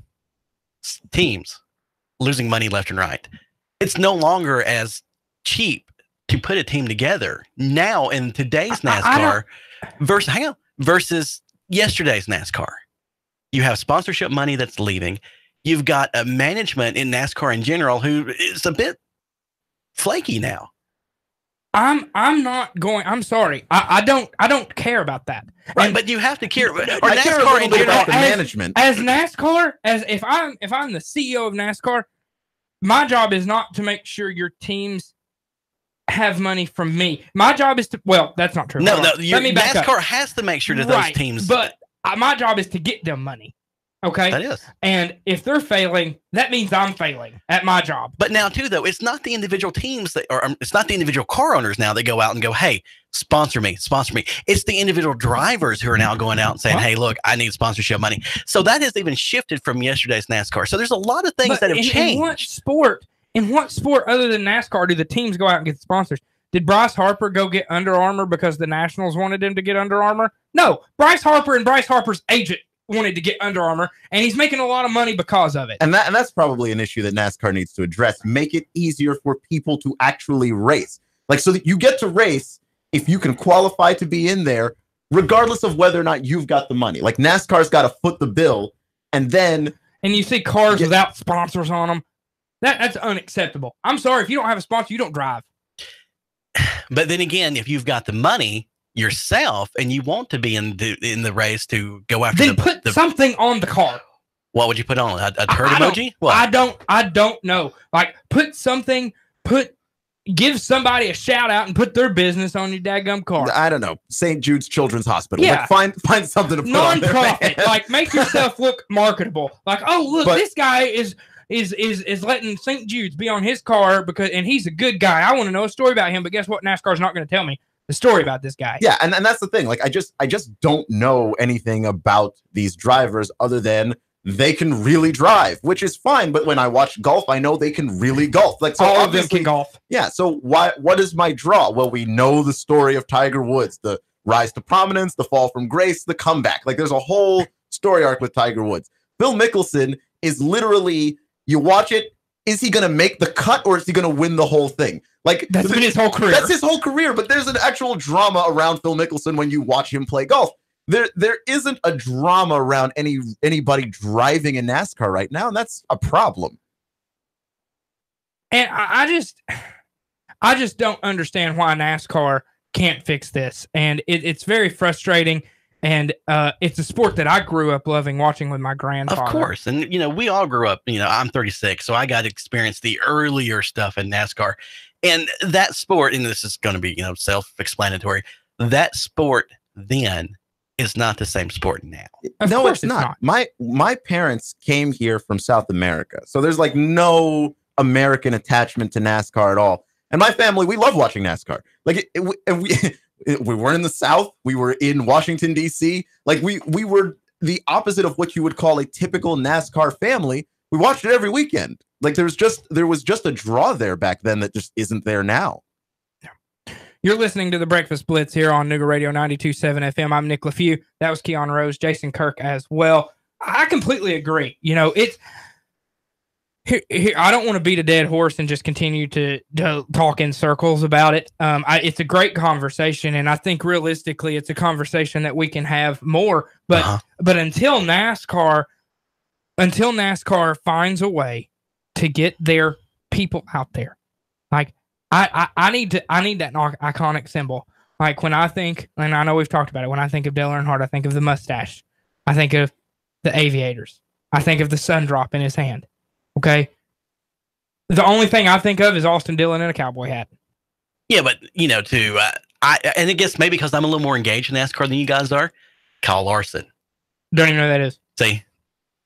[SPEAKER 5] teams losing money left and right. It's no longer as cheap to put a team together now in today's NASCAR versus yesterday's NASCAR. You have sponsorship money that's leaving. You've got a management in NASCAR in general who is a bit flaky now.
[SPEAKER 4] I'm sorry. I don't care about that.
[SPEAKER 5] Right, but you have to care. Or
[SPEAKER 6] I care a little bit about the management.
[SPEAKER 4] As NASCAR, if I'm the CEO of NASCAR, my job is not to make sure your teams have money from me. My job is to, well, that's not true.
[SPEAKER 5] No, NASCAR has to make sure that those teams.
[SPEAKER 4] But my job is to get them money. Okay.
[SPEAKER 5] That is.
[SPEAKER 4] And if they're failing, that means I'm failing at my job.
[SPEAKER 5] But now too, though, it's not the individual teams it's not the individual car owners now that go out and go, hey, sponsor me. It's the individual drivers who are now going out and saying, hey, look, I need sponsorship money. So that has even shifted from yesterday's NASCAR. So there's a lot of things that have changed.
[SPEAKER 4] In what sport other than NASCAR do the teams go out and get sponsors? Did Bryce Harper go get Under Armour because the Nationals wanted him to get Under Armour? No, Bryce Harper and Bryce Harper's agent wanted to get Under Armour, and he's making a lot of money because of it.
[SPEAKER 6] And that's probably an issue that NASCAR needs to address. Make it easier for people to actually race. Like, so that you get to race if you can qualify to be in there, regardless of whether or not you've got the money. Like, NASCAR's got to foot the bill, and
[SPEAKER 4] you see cars without sponsors on them. That's unacceptable. I'm sorry, if you don't have a sponsor, you don't drive.
[SPEAKER 5] But then again, if you've got the money yourself and you want to be in the race to go after,
[SPEAKER 4] then put something on the car.
[SPEAKER 5] What would you put on? A turd emoji? What?
[SPEAKER 4] I don't know. Like, give somebody a shout out and put their business on your daggum car.
[SPEAKER 6] I don't know. St. Jude's Children's Hospital. Yeah. Like, find something to put on there.
[SPEAKER 4] Non-profit. Like, make yourself look marketable. Like, oh, look, this guy is letting St. Jude's be on his car and he's a good guy. I want to know a story about him, but guess what? NASCAR's not going to tell me the story about this guy.
[SPEAKER 6] Yeah, and that's the thing. Like, I just don't know anything about these drivers other than they can really drive, which is fine. But when I watch golf, I know they can really golf. Like, so
[SPEAKER 4] all of them can golf.
[SPEAKER 6] Yeah. So what is my draw? Well, we know the story of Tiger Woods, the rise to prominence, the fall from grace, the comeback. Like, there's a whole story arc with Tiger Woods. Phil Mickelson is literally, you watch it, is he going to make the cut or is he going to win the whole thing? Like,
[SPEAKER 4] that's been his whole career.
[SPEAKER 6] That's his whole career, but there's an actual drama around Phil Mickelson when you watch him play golf. There isn't a drama around anybody driving in NASCAR right now, and that's a problem.
[SPEAKER 4] And I just don't understand why NASCAR can't fix this. And it's very frustrating. And it's a sport that I grew up loving watching with my grandfather.
[SPEAKER 5] Of course. And, we all grew up, I'm 36, so I got to experience the earlier stuff in NASCAR. And that sport, and this is going to be, self-explanatory, that sport then is not the same sport now.
[SPEAKER 6] No, it's not. My parents came here from South America. So there's like no American attachment to NASCAR at all. And my family, we love watching NASCAR. Like, we weren't in the South. We were in Washington, D.C. Like, we were the opposite of what you would call a typical NASCAR family. We watched it every weekend. Like, there was just a draw there back then that just isn't there now.
[SPEAKER 4] You're listening to the Breakfast Blitz here on Nougat Radio 92.7 FM. I'm Nick LaFew. That was Keon Rose, Jason Kirk as well. I completely agree. You know, it's here, I don't want to beat a dead horse and just continue to talk in circles about it. It's a great conversation, and I think realistically, it's a conversation that we can have more. But until NASCAR finds a way to get their people out there, like I need that iconic symbol. Like when I think, and I know we've talked about it, when I think of Dale Earnhardt, I think of the mustache. I think of the aviators. I think of the sun drop in his hand. Okay. The only thing I think of is Austin Dillon in a cowboy hat.
[SPEAKER 5] Yeah, but and I guess maybe because I'm a little more engaged in NASCAR than you guys are. Kyle Larson.
[SPEAKER 4] Don't even know who that is.
[SPEAKER 5] See.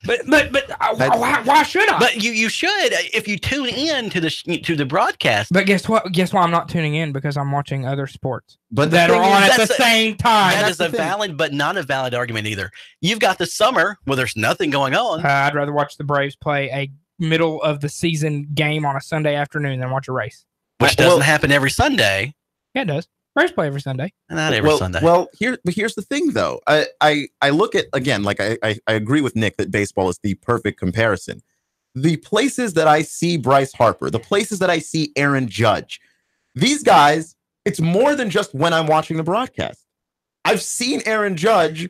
[SPEAKER 4] But why should I?
[SPEAKER 5] But you should if you tune in to the broadcast.
[SPEAKER 4] But guess what? Guess why I'm not tuning in? Because I'm watching other sports
[SPEAKER 6] but
[SPEAKER 4] that are on at the same time.
[SPEAKER 5] That is a valid but not a valid argument either. You've got the summer where there's nothing going on.
[SPEAKER 4] I'd rather watch the Braves play a middle of the season game on a Sunday afternoon than watch a race.
[SPEAKER 5] Which doesn't happen every Sunday.
[SPEAKER 4] Yeah, it does. Braves play every Sunday.
[SPEAKER 5] Not every Sunday.
[SPEAKER 6] Well, here's the thing, though. I look at, again, like I agree with Nick that baseball is the perfect comparison. The places that I see Bryce Harper, the places that I see Aaron Judge, these guys, it's more than just when I'm watching the broadcast. I've seen Aaron Judge,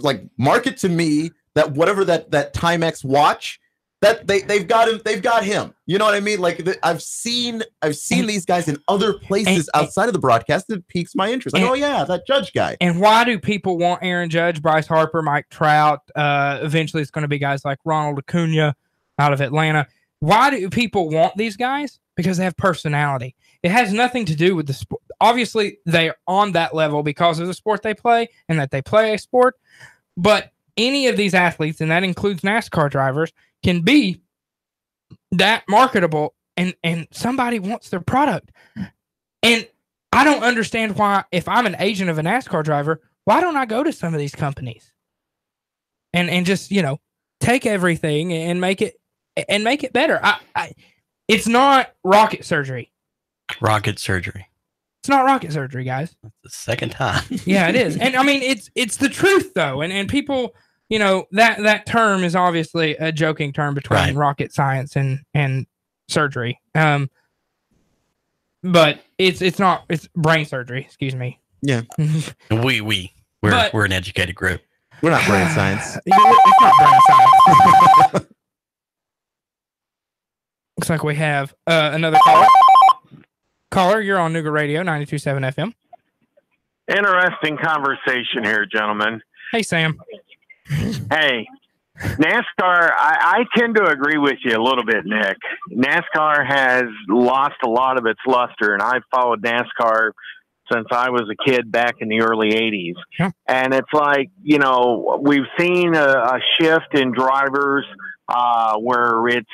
[SPEAKER 6] like, market to me that whatever that Timex watch, that they've got him. You know what I mean? Like I've seen these guys in other places outside of the broadcast that piques my interest. Like, oh yeah, that Judge guy.
[SPEAKER 4] And why do people want Aaron Judge, Bryce Harper, Mike Trout? Eventually, it's going to be guys like Ronald Acuna out of Atlanta. Why do people want these guys? Because they have personality. It has nothing to do with the sport. Obviously, they're on that level because of the sport they play and that they play a sport. But any of these athletes, and that includes NASCAR drivers, can be that marketable and somebody wants their product. And I don't understand why, if I'm an agent of a NASCAR driver, why don't I go to some of these companies and just, take everything and make it better. It's not rocket surgery.
[SPEAKER 5] Rocket surgery.
[SPEAKER 4] It's not rocket surgery, guys.
[SPEAKER 5] That's the second time.
[SPEAKER 4] Yeah, it is. And I mean, it's the truth though. And people, that term is obviously a joking term between rocket science and surgery. But it's not, it's brain surgery, excuse me.
[SPEAKER 6] Yeah.
[SPEAKER 5] We're an educated group.
[SPEAKER 6] We're not brain science.
[SPEAKER 4] It's not brain science. Looks like we have another caller. Caller, you're on Nougat Radio 92.7 FM.
[SPEAKER 9] Interesting conversation here, gentlemen.
[SPEAKER 4] Hey, Sam.
[SPEAKER 9] Hey, NASCAR, I tend to agree with you a little bit, Nick. NASCAR has lost a lot of its luster, and I've followed NASCAR since I was a kid back in the early 80s.
[SPEAKER 4] Yeah.
[SPEAKER 9] And it's like, we've seen a shift in drivers where it's,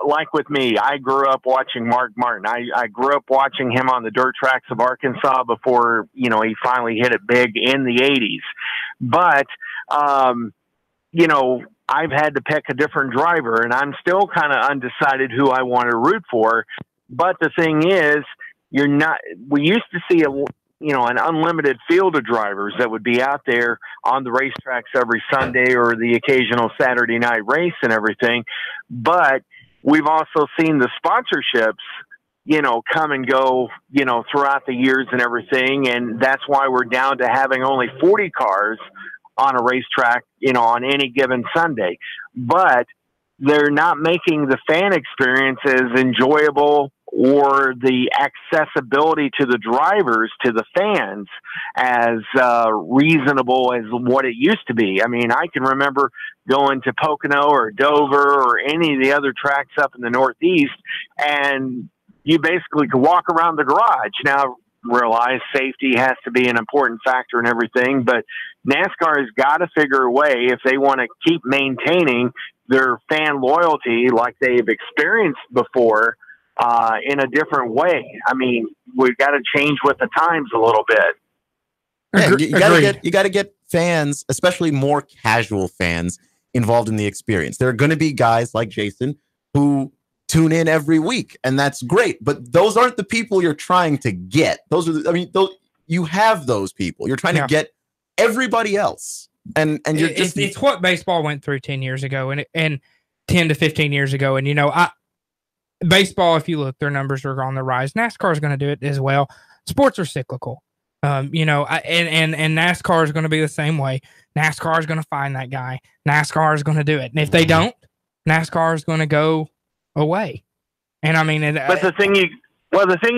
[SPEAKER 9] like with me, I grew up watching Mark Martin. I grew up watching him on the dirt tracks of Arkansas before, he finally hit it big in the 80s. But, I've had to pick a different driver, and I'm still kind of undecided who I want to root for. But the thing is, we used to see an unlimited field of drivers that would be out there on the racetracks every Sunday or the occasional Saturday night race and everything. But we've also seen the sponsorships, come and go, throughout the years and everything. And that's why we're down to having only 40 cars on a racetrack, on any given Sunday. But they're not making the fan experience as enjoyable or the accessibility to the drivers, to the fans, as reasonable as what it used to be. I mean, I can remember going to Pocono or Dover or any of the other tracks up in the Northeast, and you basically could walk around the garage. Now, realize safety has to be an important factor in everything, but NASCAR has got to figure a way, if they want to keep maintaining their fan loyalty like they've experienced before in a different way. I mean, we've got to change with the times a little bit.
[SPEAKER 6] Yeah, you got to get fans, especially more casual fans, involved in the experience. There are going to be guys like Jason who tune in every week, and that's great. But those aren't the people you're trying to get. Those are, you have those people. You're trying to get everybody else, and you're just.
[SPEAKER 4] It's what baseball went through 10 years ago, and 10 to 15 years ago, and baseball. If you look, their numbers are on the rise. NASCAR is going to do it as well. Sports are cyclical. And NASCAR is going to be the same way. NASCAR is going to find that guy. NASCAR is going to do it. And if they don't, NASCAR is going to go away. And I mean,
[SPEAKER 9] but the thing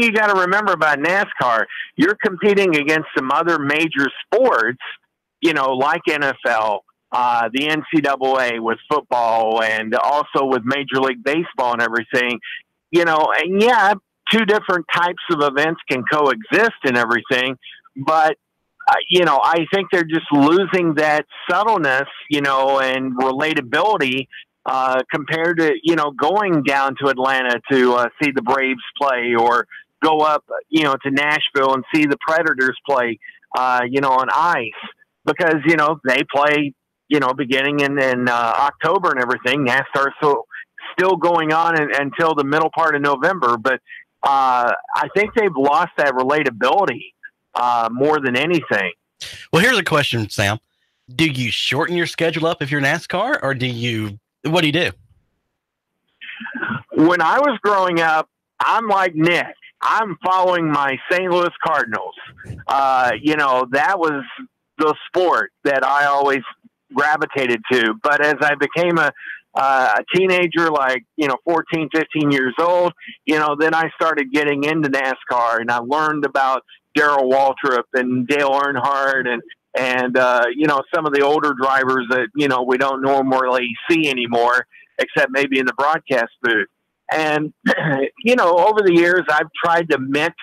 [SPEAKER 9] you got to remember about NASCAR, you're competing against some other major sports, like NFL, the NCAA with football, and also with Major League Baseball and everything, and yeah, two different types of events can coexist and everything, but I think they're just losing that subtleness, and relatability compared to going down to Atlanta to see the Braves play, or go up to Nashville and see the Predators play on ice, because they play beginning in October and everything. NASCAR still going on until the middle part of November, but I think they've lost that relatability more than anything.
[SPEAKER 5] Well, here's a question, Sam. Do you shorten your schedule up if you're NASCAR, or what do you do?
[SPEAKER 9] When I was growing up, I'm like Nick. I'm following my St. Louis Cardinals. That was the sport that I always gravitated to. But as I became a teenager, 14, 15 years old, then I started getting into NASCAR, and I learned about Darrell Waltrip and Dale Earnhardt and some of the older drivers that, we don't normally see anymore, except maybe in the broadcast booth. And, over the years, I've tried to mix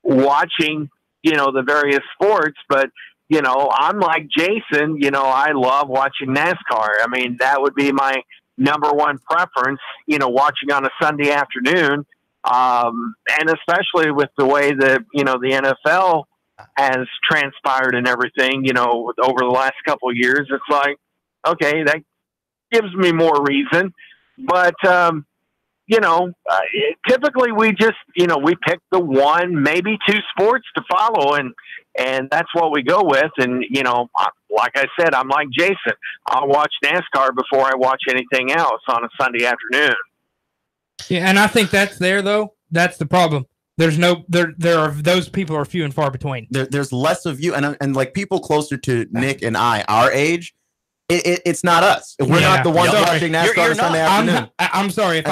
[SPEAKER 9] watching, the various sports, but, I'm like Jason, I love watching NASCAR. I mean, that would be my number one preference, watching on a Sunday afternoon. And especially with the way that, the NFL has transpired and everything, over the last couple of years, it's like, okay, that gives me more reason. But, typically we just, we pick the one, maybe two sports to follow, and that's what we go with. And, like I said, I'm like Jason. I'll watch NASCAR before I watch anything else on a Sunday afternoon.
[SPEAKER 4] Yeah, and I think that's there, though. That's the problem. There's those people are few and far between.
[SPEAKER 6] There's less of you, and like people closer to Nick and our age, it's not us. We're not the ones watching NASCAR on Sunday afternoon.
[SPEAKER 4] I'm sorry. If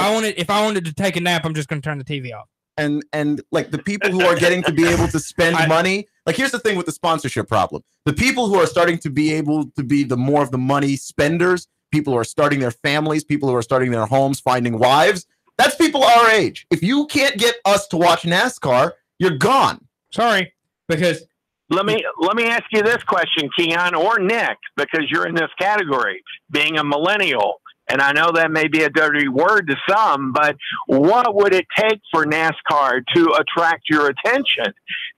[SPEAKER 4] I wanted to take a nap, I'm just going to turn the TV off.
[SPEAKER 6] And like the people who are getting to be able to spend money, like here's the thing with the sponsorship problem. The people who are starting to be able to be the more of the money spenders, people who are starting their families, people who are starting their homes, finding wives, that's people our age. If you can't get us to watch NASCAR, you're gone.
[SPEAKER 4] Sorry, because
[SPEAKER 9] let me ask you this question, Keon or Nick, because you're in this category, being a millennial. And I know that may be a dirty word to some, but what would it take for NASCAR to attract your attention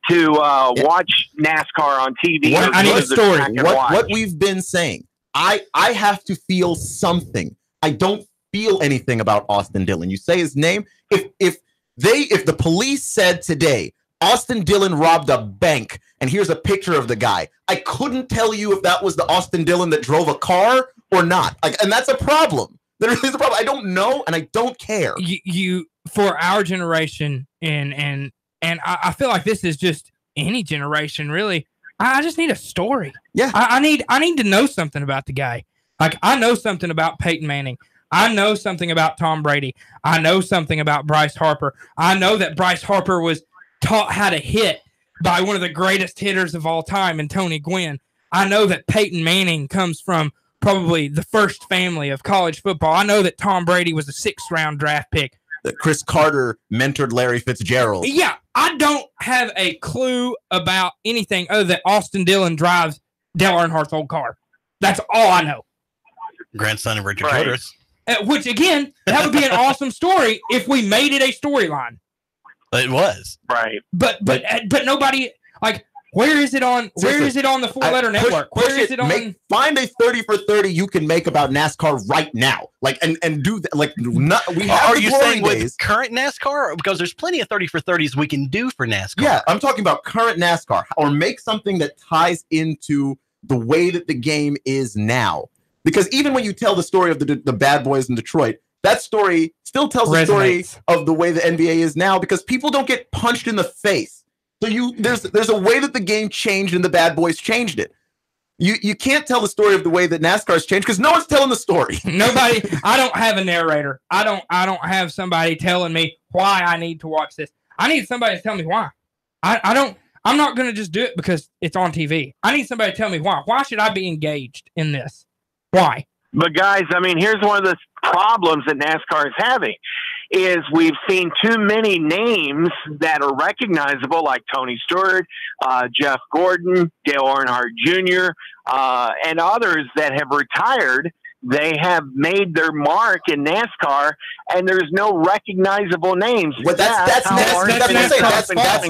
[SPEAKER 9] to watch NASCAR on TV?
[SPEAKER 6] I need a story. What we've been saying. I have to feel something. I don't feel anything about Austin Dillon. You say his name. If the police said today, Austin Dillon robbed a bank, and here's a picture of the guy, I couldn't tell you if that was the Austin Dillon that drove a car or not. And that's a problem. There is a problem. I don't know, and I don't care.
[SPEAKER 4] You for our generation, and I feel like this is just any generation, really. I just need a story.
[SPEAKER 6] Yeah.
[SPEAKER 4] I need to know something about the guy. Like, I know something about Peyton Manning. I know something about Tom Brady. I know something about Bryce Harper. I know that Bryce Harper was taught how to hit by one of the greatest hitters of all time in Tony Gwynn. I know that Peyton Manning comes from probably the first family of college football. I know that Tom Brady was a 6th-round draft pick.
[SPEAKER 6] That Chris Carter mentored Larry Fitzgerald.
[SPEAKER 4] Yeah, I don't have a clue about anything other than Austin Dillon drives Dale Earnhardt's old car. That's all I know.
[SPEAKER 5] Grandson of Richard Childress.
[SPEAKER 4] Which again, that would be an awesome story if we made it a storyline.
[SPEAKER 5] It was
[SPEAKER 9] right,
[SPEAKER 4] but nobody like. Where is it on? Where is it on the 4-letter network? Where is it on?
[SPEAKER 6] Find a 30 for 30 you can make about NASCAR right now. Like and do that. Like we have.
[SPEAKER 5] Are you saying with current NASCAR? Because there's plenty of 30 for 30s we can do for NASCAR.
[SPEAKER 6] Yeah, I'm talking about current NASCAR, or make something that ties into the way that the game is now. Because even when you tell the story of the bad boys in Detroit, that story still tells the story of the way the NBA is now, because people don't get punched in the face. So there's a way that the game changed and the bad boys changed it. You can't tell the story of the way that NASCAR's changed because no one's telling the story.
[SPEAKER 4] Nobody. I don't have a narrator. I don't have somebody telling me why I need to watch this. I need somebody to tell me why. I'm not going to just do it because it's on TV. I need somebody to tell me why. Why should I be engaged in this? Why?
[SPEAKER 9] But guys, I mean, here's one of the problems that NASCAR is having is we've seen too many names that are recognizable, like Tony Stewart, Jeff Gordon, Dale Earnhardt Jr., and others that have retired. They have made their mark in NASCAR, and there's no recognizable names.
[SPEAKER 6] Well, that's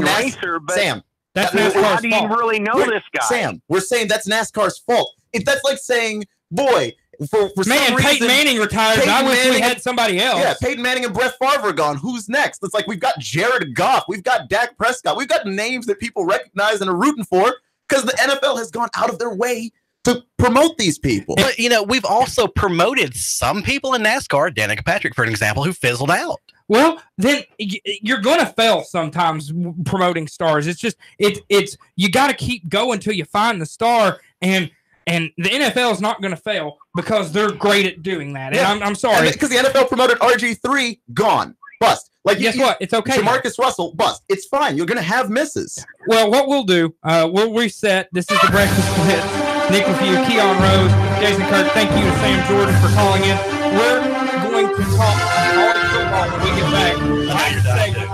[SPEAKER 9] racer, but
[SPEAKER 6] Sam.
[SPEAKER 9] That's how do you really know this guy?
[SPEAKER 6] Sam, we're saying that's NASCAR's fault. That's like saying, boy, for some reason,
[SPEAKER 4] Peyton Manning retired. I wish we had somebody else.
[SPEAKER 6] Yeah, Peyton Manning and Brett Favre are gone. Who's next? It's like we've got Jared Goff, we've got Dak Prescott, we've got names that people recognize and are rooting for because the NFL has gone out of their way to promote these people.
[SPEAKER 5] But we've also promoted some people in NASCAR, Danica Patrick, for an example, who fizzled out.
[SPEAKER 4] Well, then you're going to fail sometimes promoting stars. It's just it's you got to keep going till you find the star, and the NFL is not going to fail because they're great at doing that. And I'm sorry.
[SPEAKER 6] Because the NFL promoted RG3, gone. Bust. Like,
[SPEAKER 4] guess what? It's okay.
[SPEAKER 6] Jamarcus Russell, bust. It's fine. You're going to have misses.
[SPEAKER 4] Well, what we'll do, we'll reset. This is the Breakfast Blitz. Nick with you, Keon Rose, Jason Kirk. Thank you to Sam Jordan for calling in. We're going to talk college football when we get back.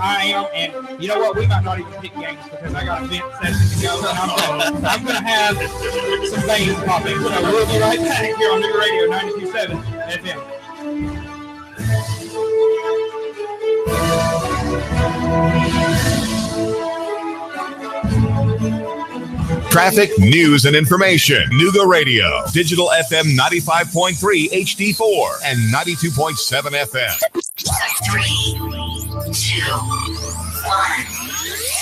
[SPEAKER 4] I am, and you know what? We might not even pick games because I got a vent session to go. And I'm going to have some veins popping. So we'll be right back here on New Radio 92.7 FM.
[SPEAKER 7] Traffic, news, and information. Nuga Radio. Digital FM 95.3 HD4 and 92.7 FM.
[SPEAKER 27] 3, 2, 1.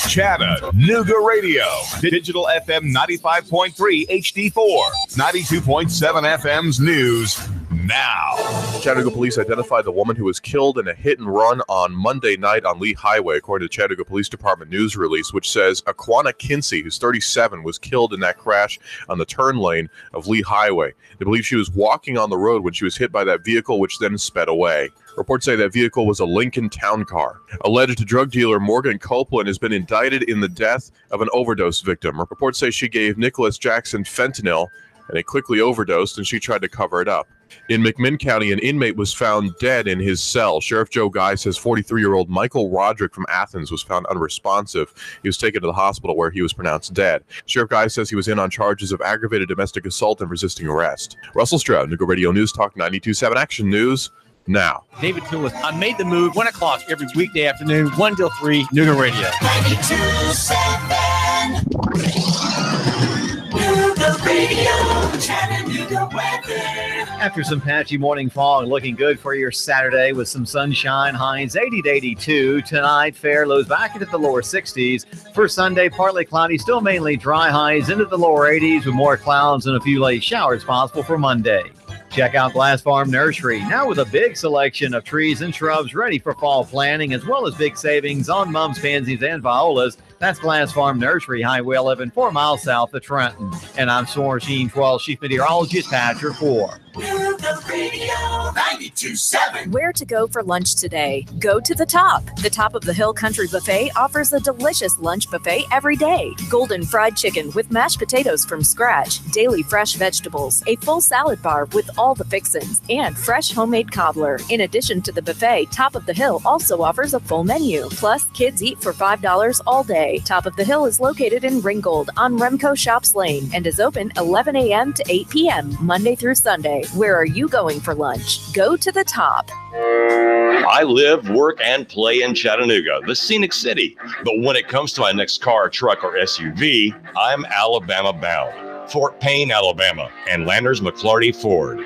[SPEAKER 7] Chatter, Nuga Radio. Digital FM 95.3 HD4. 92.7 FM's news now.
[SPEAKER 14] Chattanooga police identified the woman who was killed in a hit and run on Monday night on Lee Highway, according to Chattanooga Police Department news release, which says Aquana Kinsey, who's 37, was killed in that crash on the turn lane of Lee Highway. They believe she was walking on the road when she was hit by that vehicle, which then sped away. Reports say that vehicle was a Lincoln Town Car. Alleged drug dealer Morgan Copeland has been indicted in the death of an overdose victim. Reports say she gave Nicholas Jackson fentanyl, and he quickly overdosed, and she tried to cover it up. In McMinn County, an inmate was found dead in his cell. Sheriff Joe Guy says 43-year-old Michael Roderick from Athens was found unresponsive. He was taken to the hospital where he was pronounced dead. Sheriff Guy says he was in on charges of aggravated domestic assault and resisting arrest. Russell Stroud, Nuga Radio News Talk 92.7 Action News now.
[SPEAKER 10] David Toulis, I made the move 1 o'clock every weekday afternoon, 1 till 3, Nuga Radio.
[SPEAKER 27] 92.7 Nuga Radio, Chattanooga weather.
[SPEAKER 1] After some patchy morning fog, looking good for your Saturday with some sunshine. Highs 80 to 82. Tonight, fair lows back into the lower 60s. For Sunday, partly cloudy, still mainly dry. Highs into the lower 80s with more clouds and a few late showers possible for Monday. Check out Glass Farm Nursery, now with a big selection of trees and shrubs ready for fall planting, as well as big savings on mums, pansies, and violas. That's Glass Farm Nursery, Highway 11, 4 miles south of Trenton. And I'm Soren Sheen, 12 Chief Meteorologist, Patrick 4.
[SPEAKER 27] Nuga Radio 92.7.
[SPEAKER 11] Where to go for lunch today? Go to the Top. The Top of the Hill Country Buffet offers a delicious lunch buffet every day. Golden fried chicken with mashed potatoes from scratch, daily fresh vegetables, a full salad bar with all the fixins, and fresh homemade cobbler. In addition to the buffet, Top of the Hill also offers a full menu. Plus, kids eat for $5 all day. Top of the Hill is located in Ringgold on Remco Shops Lane and is open 11 a.m. to 8 p.m. Monday through Sunday. Where are you going for lunch? Go go to the top.
[SPEAKER 8] I live, work, and play in Chattanooga, the scenic city. But when it comes to my next car, truck, or SUV, I'm Alabama bound. Fort Payne, Alabama, and Landers McClarty Ford.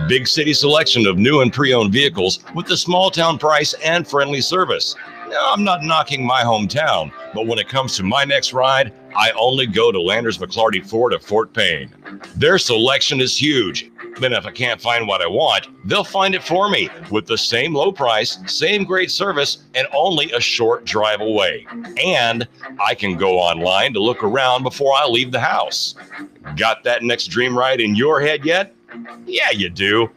[SPEAKER 8] Big city selection of new and pre-owned vehicles with the small town price and friendly service. Now, I'm not knocking my hometown, but when it comes to my next ride, I only go to Landers McClarty Ford of Fort Payne. Their selection is huge. Then if I can't find what I want, they'll find it for me with the same low price, same great service, and only a short drive away. And I can go online to look around before I leave the house. Got that next dream ride in your head yet? Yeah, you do.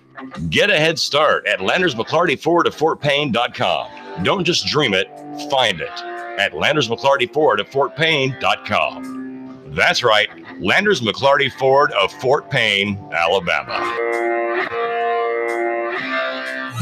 [SPEAKER 8] Get a head start at Landers McClarty Ford of FortPayne.com. Don't just dream it, find it at Landers McClarty Ford of FortPayne.com. That's right, Landers McClarty Ford of Fort Payne, Alabama.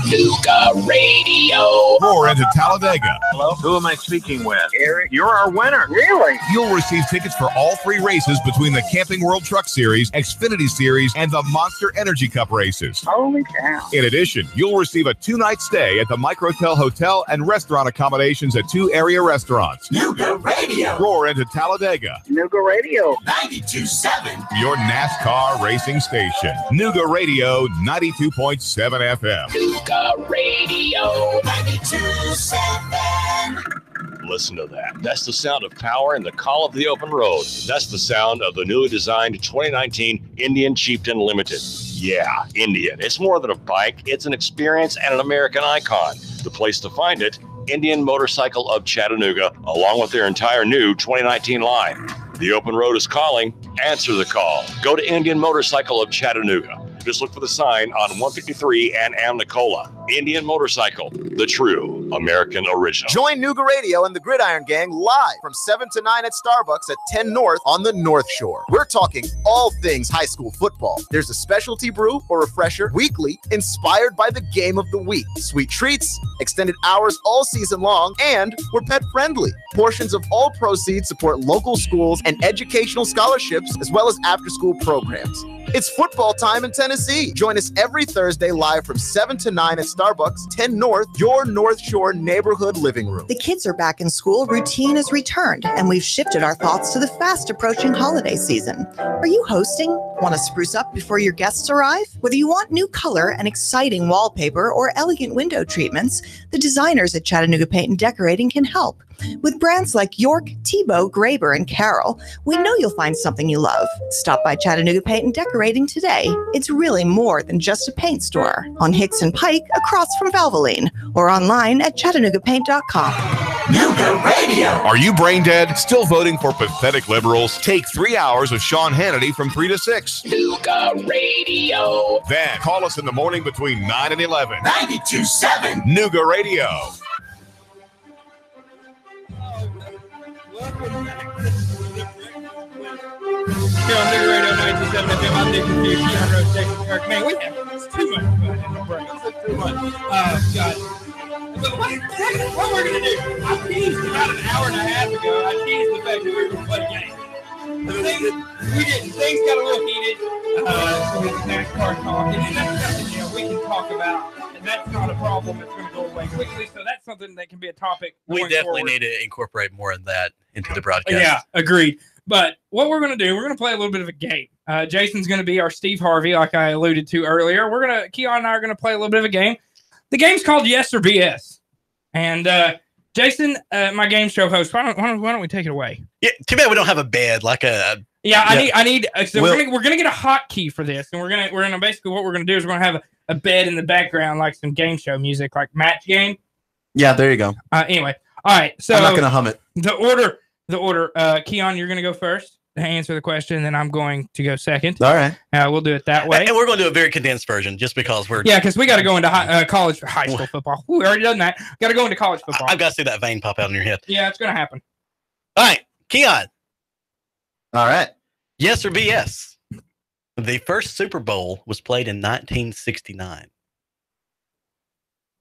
[SPEAKER 27] Nuga Radio.
[SPEAKER 7] Roar into Talladega.
[SPEAKER 10] Hello? Who am I speaking with? Eric, you're our winner.
[SPEAKER 7] Really? You'll receive tickets for all 3 races between the Camping World Truck Series, Xfinity Series, and the Monster Energy Cup races.
[SPEAKER 12] Holy cow.
[SPEAKER 7] In addition, you'll receive a 2-night stay at the Microtel Hotel and restaurant accommodations at 2 area restaurants.
[SPEAKER 27] Nuga Radio.
[SPEAKER 7] Roar into Talladega.
[SPEAKER 12] Nuga Radio.
[SPEAKER 27] 92.7.
[SPEAKER 7] Your NASCAR racing station. Nuga Radio 92.7 FM.
[SPEAKER 27] Nuga Radio 92.7.
[SPEAKER 8] Listen to that. That's the sound of power and the call of the open road. That's the sound of the newly designed 2019 Indian Chieftain Limited. Yeah, Indian. It's more than a bike. It's an experience and an American icon. The place to find it, Indian Motorcycle of Chattanooga, along with their entire new 2019 line. The open road is calling. Answer the call. Go to Indian Motorcycle of Chattanooga. Just look for the sign on 153 and Amnicola. Indian Motorcycle, the true American original.
[SPEAKER 13] Join Nuga Radio and the Gridiron Gang live from 7 to 9 at Starbucks at 10 North on the North Shore. We're talking all things high school football. There's a specialty brew or refresher weekly inspired by the game of the week. Sweet treats, extended hours all season long, and we're pet friendly. Portions of all proceeds support local schools and educational scholarships as well as after-school programs. It's football time in Tennessee. Join us every Thursday live from 7 to 9 at Starbucks, 10 North, your North Shore neighborhood living room.
[SPEAKER 3] The kids are back in school, routine has returned, and we've shifted our thoughts to the fast approaching holiday season. Are you hosting? Want to spruce up before your guests arrive? Whether you want new color and exciting wallpaper or elegant window treatments, the designers at Chattanooga Paint and Decorating can help. With brands like York, Tebow, Graber, and Carroll, we know you'll find something you love. Stop by Chattanooga Paint and Decorating today. It's really more than just a paint store. On Hicks and Pike, across from Valvoline, or online at ChattanoogaPaint.com.
[SPEAKER 27] Nuga Radio.
[SPEAKER 7] Are you brain dead? Still voting for pathetic liberals? Take 3 hours of Sean Hannity from 3 to 6.
[SPEAKER 27] Nuga Radio.
[SPEAKER 7] Then call us in the morning between 9 and 11.
[SPEAKER 27] 92.7.
[SPEAKER 7] Nuga Radio.
[SPEAKER 4] Here on Nuga Radio 97 FM, I'm Nick Review, Keon Rose, Jason Kirk. Man, we have too much fun in the break. It's too much. God. So what we're going to do, I teased about an hour and a half ago, I teased the fact that we were going to play games. The thing that we didn't, things got a little heated. So we had NASCAR talk, and that's something, we can talk about. And that's not a problem. It's going to go away quickly. So that's something that can be a topic.
[SPEAKER 5] We definitely
[SPEAKER 4] forward.
[SPEAKER 5] need to incorporate more of that into the broadcast.
[SPEAKER 4] Yeah, agreed. But what we're going to do, we're going to play a little bit of a game. Jason's going to be our Steve Harvey, like I alluded to earlier. Keon and I are going to play a little bit of a game. The game's called Yes or BS. And Jason, my game show host, why don't we take it away?
[SPEAKER 5] Yeah, too bad we don't have a bed like a.
[SPEAKER 4] Yeah, I need. So we're gonna get a hotkey for this, and we're gonna basically what we're gonna do is we're gonna have a bed in the background, like some game show music, like match game.
[SPEAKER 6] Yeah, there you go.
[SPEAKER 4] Anyway, all right. So
[SPEAKER 6] I'm not gonna hum it.
[SPEAKER 4] The order. Keon, you're gonna go first to answer the question, and then I'm going to go second.
[SPEAKER 6] All right.
[SPEAKER 4] We'll do it that way.
[SPEAKER 5] And we're going to do a very condensed version, just because we're.
[SPEAKER 4] Yeah, because we got to go into high school football. We already done that. Got to go into college football.
[SPEAKER 5] I've got to see that vein pop out in your head.
[SPEAKER 4] Yeah, it's gonna happen.
[SPEAKER 5] All right, Keon.
[SPEAKER 6] All right.
[SPEAKER 5] Yes or BS? The first Super Bowl was played in 1969.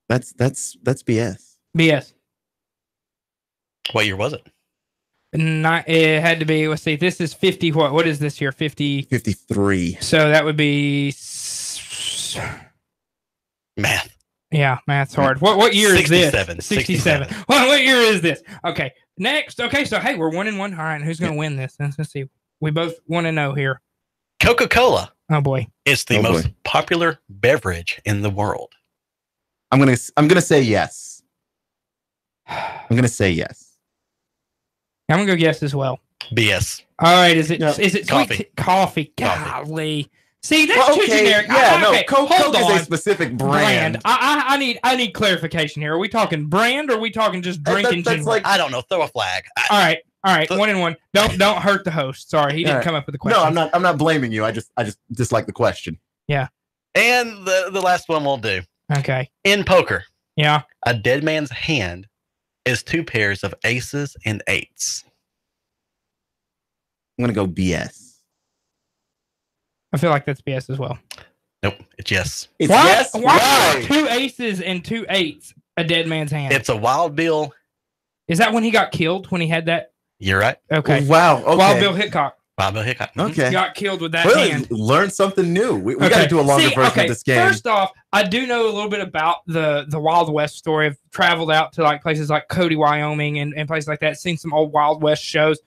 [SPEAKER 6] That's BS.
[SPEAKER 4] BS.
[SPEAKER 5] What year was it?
[SPEAKER 4] It had to be. Let's see. This is 50. What is this here? 50.
[SPEAKER 6] 53.
[SPEAKER 4] So that would be
[SPEAKER 5] Math.
[SPEAKER 4] Yeah, math's hard. What year is this?
[SPEAKER 5] 67.
[SPEAKER 4] What year is this? Okay, next. Okay, so hey, we're 1-1. All right, who's going to win this? Let's see. We both want to know here.
[SPEAKER 5] Coca-Cola.
[SPEAKER 4] Oh boy,
[SPEAKER 5] it's the most popular beverage in the world.
[SPEAKER 6] I'm gonna say yes. I'm gonna say yes.
[SPEAKER 4] I'm gonna go yes as well.
[SPEAKER 5] BS.
[SPEAKER 4] All right, is it
[SPEAKER 5] coffee?
[SPEAKER 4] Coffee. Golly. See, that's too generic.
[SPEAKER 6] Yeah,
[SPEAKER 4] okay,
[SPEAKER 6] Coke
[SPEAKER 4] hold
[SPEAKER 6] is
[SPEAKER 4] on.
[SPEAKER 6] a specific brand.
[SPEAKER 4] I need clarification here. Are we talking brand or are we talking just drinking?
[SPEAKER 6] That's like,
[SPEAKER 5] I don't know. Throw a flag.
[SPEAKER 4] All right. 1-1. Don't hurt the host. Sorry, he didn't come up with the question.
[SPEAKER 6] No, I'm not blaming you. I just dislike the question.
[SPEAKER 4] Yeah.
[SPEAKER 5] And the last one we'll do.
[SPEAKER 4] Okay.
[SPEAKER 5] In poker.
[SPEAKER 4] Yeah.
[SPEAKER 5] A dead man's hand is 2 pairs of aces and 8s.
[SPEAKER 6] I'm gonna go BS.
[SPEAKER 4] I feel like that's BS as well.
[SPEAKER 5] Nope, it's yes.
[SPEAKER 6] It's
[SPEAKER 4] why,
[SPEAKER 6] yes.
[SPEAKER 4] Why are 2 aces and 2 8s a dead man's hand?
[SPEAKER 5] It's a Wild Bill.
[SPEAKER 4] Is that when he got killed? When he had that?
[SPEAKER 5] You're right.
[SPEAKER 4] Okay.
[SPEAKER 6] Wow. Okay.
[SPEAKER 4] Wild Bill Hickok.
[SPEAKER 5] Wild Bill Hickok.
[SPEAKER 6] Okay.
[SPEAKER 4] He got killed with that
[SPEAKER 6] Really
[SPEAKER 4] hand.
[SPEAKER 6] learn something new. We got to do a longer version of this game.
[SPEAKER 4] First off, I do know a little bit about the Wild West story. I've traveled out to like places like Cody, Wyoming, and places like that. Seen some old Wild West shows.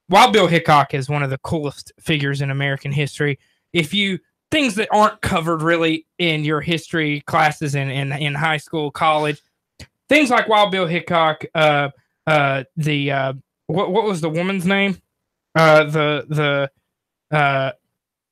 [SPEAKER 4] Wild Bill Hickok is one of the coolest figures in American history. Things that aren't covered really in your history classes in high school, college, things like Wild Bill Hickok. What was the woman's name? The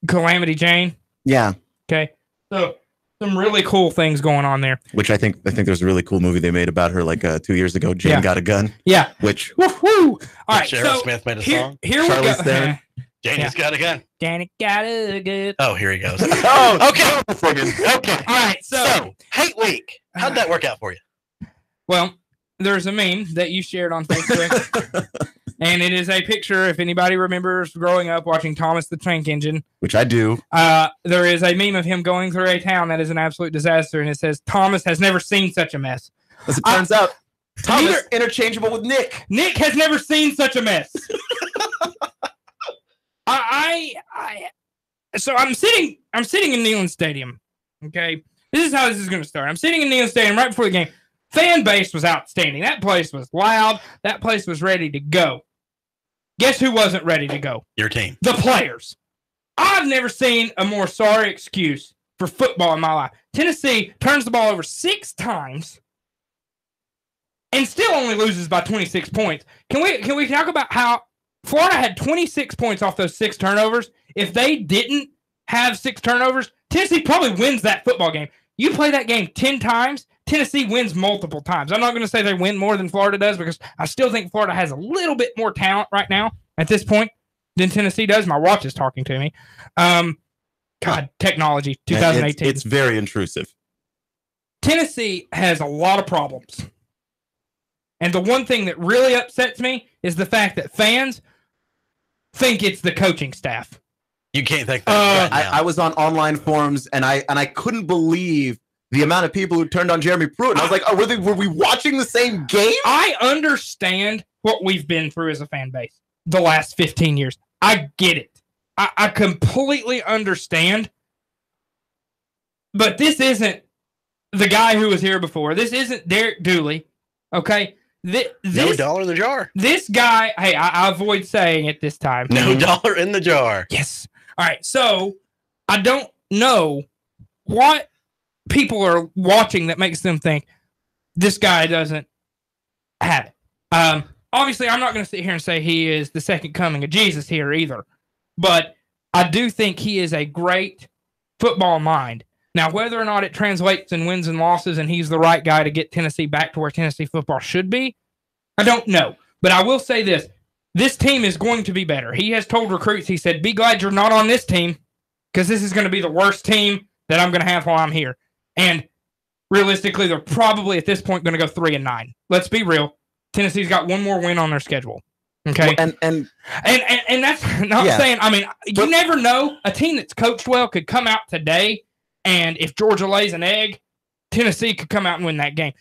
[SPEAKER 4] Calamity Jane.
[SPEAKER 6] Yeah.
[SPEAKER 4] Okay. So some really cool things going on there.
[SPEAKER 6] Which I think there's a really cool movie they made about her like 2 years ago. Jane Got a Gun.
[SPEAKER 4] Yeah.
[SPEAKER 6] Which.
[SPEAKER 4] Woo-hoo. All right.
[SPEAKER 5] Sheriff Smith made a song.
[SPEAKER 4] Here we go.
[SPEAKER 5] Janie's got a gun.
[SPEAKER 4] Janet got a gun.
[SPEAKER 5] Oh, here he goes.
[SPEAKER 6] Oh,
[SPEAKER 5] okay.
[SPEAKER 6] Okay.
[SPEAKER 4] All right. So
[SPEAKER 5] hate week. How'd that work out for you?
[SPEAKER 4] Well, there's a meme that you shared on Facebook. And it is a picture, if anybody remembers growing up watching Thomas the Tank Engine.
[SPEAKER 6] Which I do.
[SPEAKER 4] There is a meme of him going through a town that is an absolute disaster. And it says, Thomas has never seen such a mess.
[SPEAKER 6] As it turns out, Thomas interchangeable with Nick.
[SPEAKER 4] Nick has never seen such a mess. So I'm sitting in Neyland Stadium. Okay. This is how this is going to start. I'm sitting in Neyland Stadium right before the game. Fan base was outstanding. That place was loud. That place was ready to go. Guess who wasn't ready to go?
[SPEAKER 5] Your team.
[SPEAKER 4] The players. I've never seen a more sorry excuse for football in my life. Tennessee turns the ball over 6 times and still only loses by 26 points. Can we talk about how Florida had 26 points off those 6 turnovers? If they didn't have 6 turnovers, Tennessee probably wins that football game. You play that game 10 times, Tennessee wins multiple times. I'm not going to say they win more than Florida does because I still think Florida has a little bit more talent right now at this point than Tennessee does. My watch is talking to me. God, technology, 2018.
[SPEAKER 6] It's very intrusive.
[SPEAKER 4] Tennessee has a lot of problems. And the one thing that really upsets me is the fact that fans think it's the coaching staff.
[SPEAKER 5] You can't think that.
[SPEAKER 6] I was on online forums and I couldn't believe the amount of people who turned on Jeremy Pruitt. And I was like, were we watching the same game?
[SPEAKER 4] I understand what we've been through as a fan base the last 15 years. I get it. I completely understand. But this isn't the guy who was here before. This isn't Derek Dooley. Okay?
[SPEAKER 5] No dollar in the jar.
[SPEAKER 4] This guy, hey, I avoid saying it this time.
[SPEAKER 5] No dollar in the jar.
[SPEAKER 4] Yes. All right. So I don't know what people are watching that makes them think this guy doesn't have it. Obviously, I'm not going to sit here and say he is the second coming of Jesus here either. But I do think he is a great football mind. Now, whether or not it translates in wins and losses and he's the right guy to get Tennessee back to where Tennessee football should be, I don't know. But I will say this. This team is going to be better. He has told recruits, he said, be glad you're not on this team because this is going to be the worst team that I'm going to have while I'm here. And realistically, they're probably at this point going to go 3-9. Let's be real. Tennessee's got one more win on their schedule. Okay.
[SPEAKER 6] And
[SPEAKER 4] that's not saying, I mean, you never know. A team that's coached well could come out today, and if Georgia lays an egg, Tennessee could come out and win that game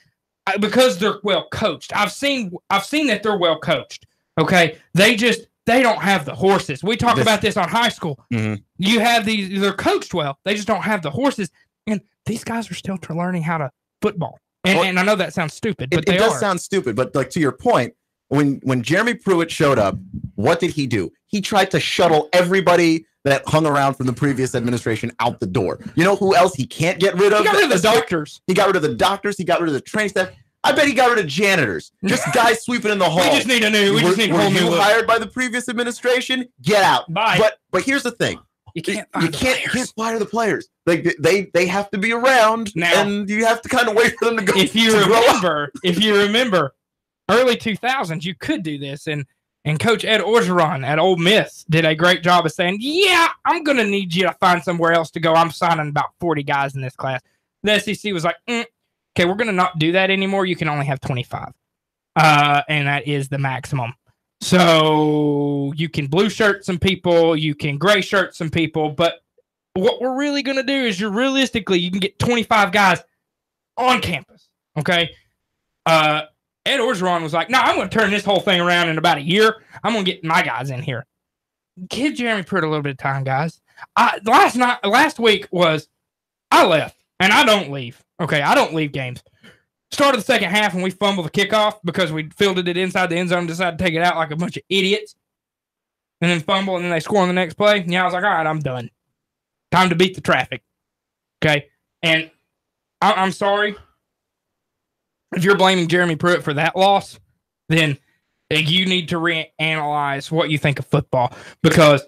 [SPEAKER 4] because they're well coached. I've seen that they're well coached. Okay. They don't have the horses. We talk about this on high school.
[SPEAKER 6] Mm-hmm.
[SPEAKER 4] You have they're coached well. They just don't have the horses. And these guys are still learning how to football. And I know that sounds stupid, but
[SPEAKER 6] it does sound stupid. But like to your point, when Jeremy Pruitt showed up, what did he do? He tried to shuttle everybody that hung around from the previous administration out the door. You know who else he can't get rid of?
[SPEAKER 4] He got rid of the doctors.
[SPEAKER 6] He got rid of the doctors. He got rid of the training staff. I bet he got rid of janitors. Just guys sweeping in the hall.
[SPEAKER 4] We just need a whole new look.
[SPEAKER 6] Hired by the previous administration? Get out.
[SPEAKER 4] Bye.
[SPEAKER 6] But here's the thing.
[SPEAKER 4] You can't
[SPEAKER 6] fire the players. Like they have to be around now, and you have to kind of wait for them to go.
[SPEAKER 4] If you remember, early 2000s, you could do this, and Coach Ed Orgeron at Ole Miss did a great job of saying, "Yeah, I'm gonna need you to find somewhere else to go. I'm signing about 40 guys in this class." The SEC was like, "Okay, we're gonna not do that anymore. You can only have 25, and that is the maximum." So you can blue shirt some people, you can gray shirt some people, but what we're really going to do is you can get 25 guys on campus, okay? Ed Orgeron was like, no, I'm going to turn this whole thing around in about a year. I'm going to get my guys in here. Give Jeremy Pruitt a little bit of time, guys. Last week was I left, and I don't leave, okay? I don't leave games. Started the second half and we fumbled the kickoff because we fielded it inside the end zone and decided to take it out like a bunch of idiots. And then fumble, and then they score on the next play. And I was like, all right, I'm done. Time to beat the traffic. Okay? And I'm sorry. If you're blaming Jeremy Pruitt for that loss, then you need to reanalyze what you think of football. Because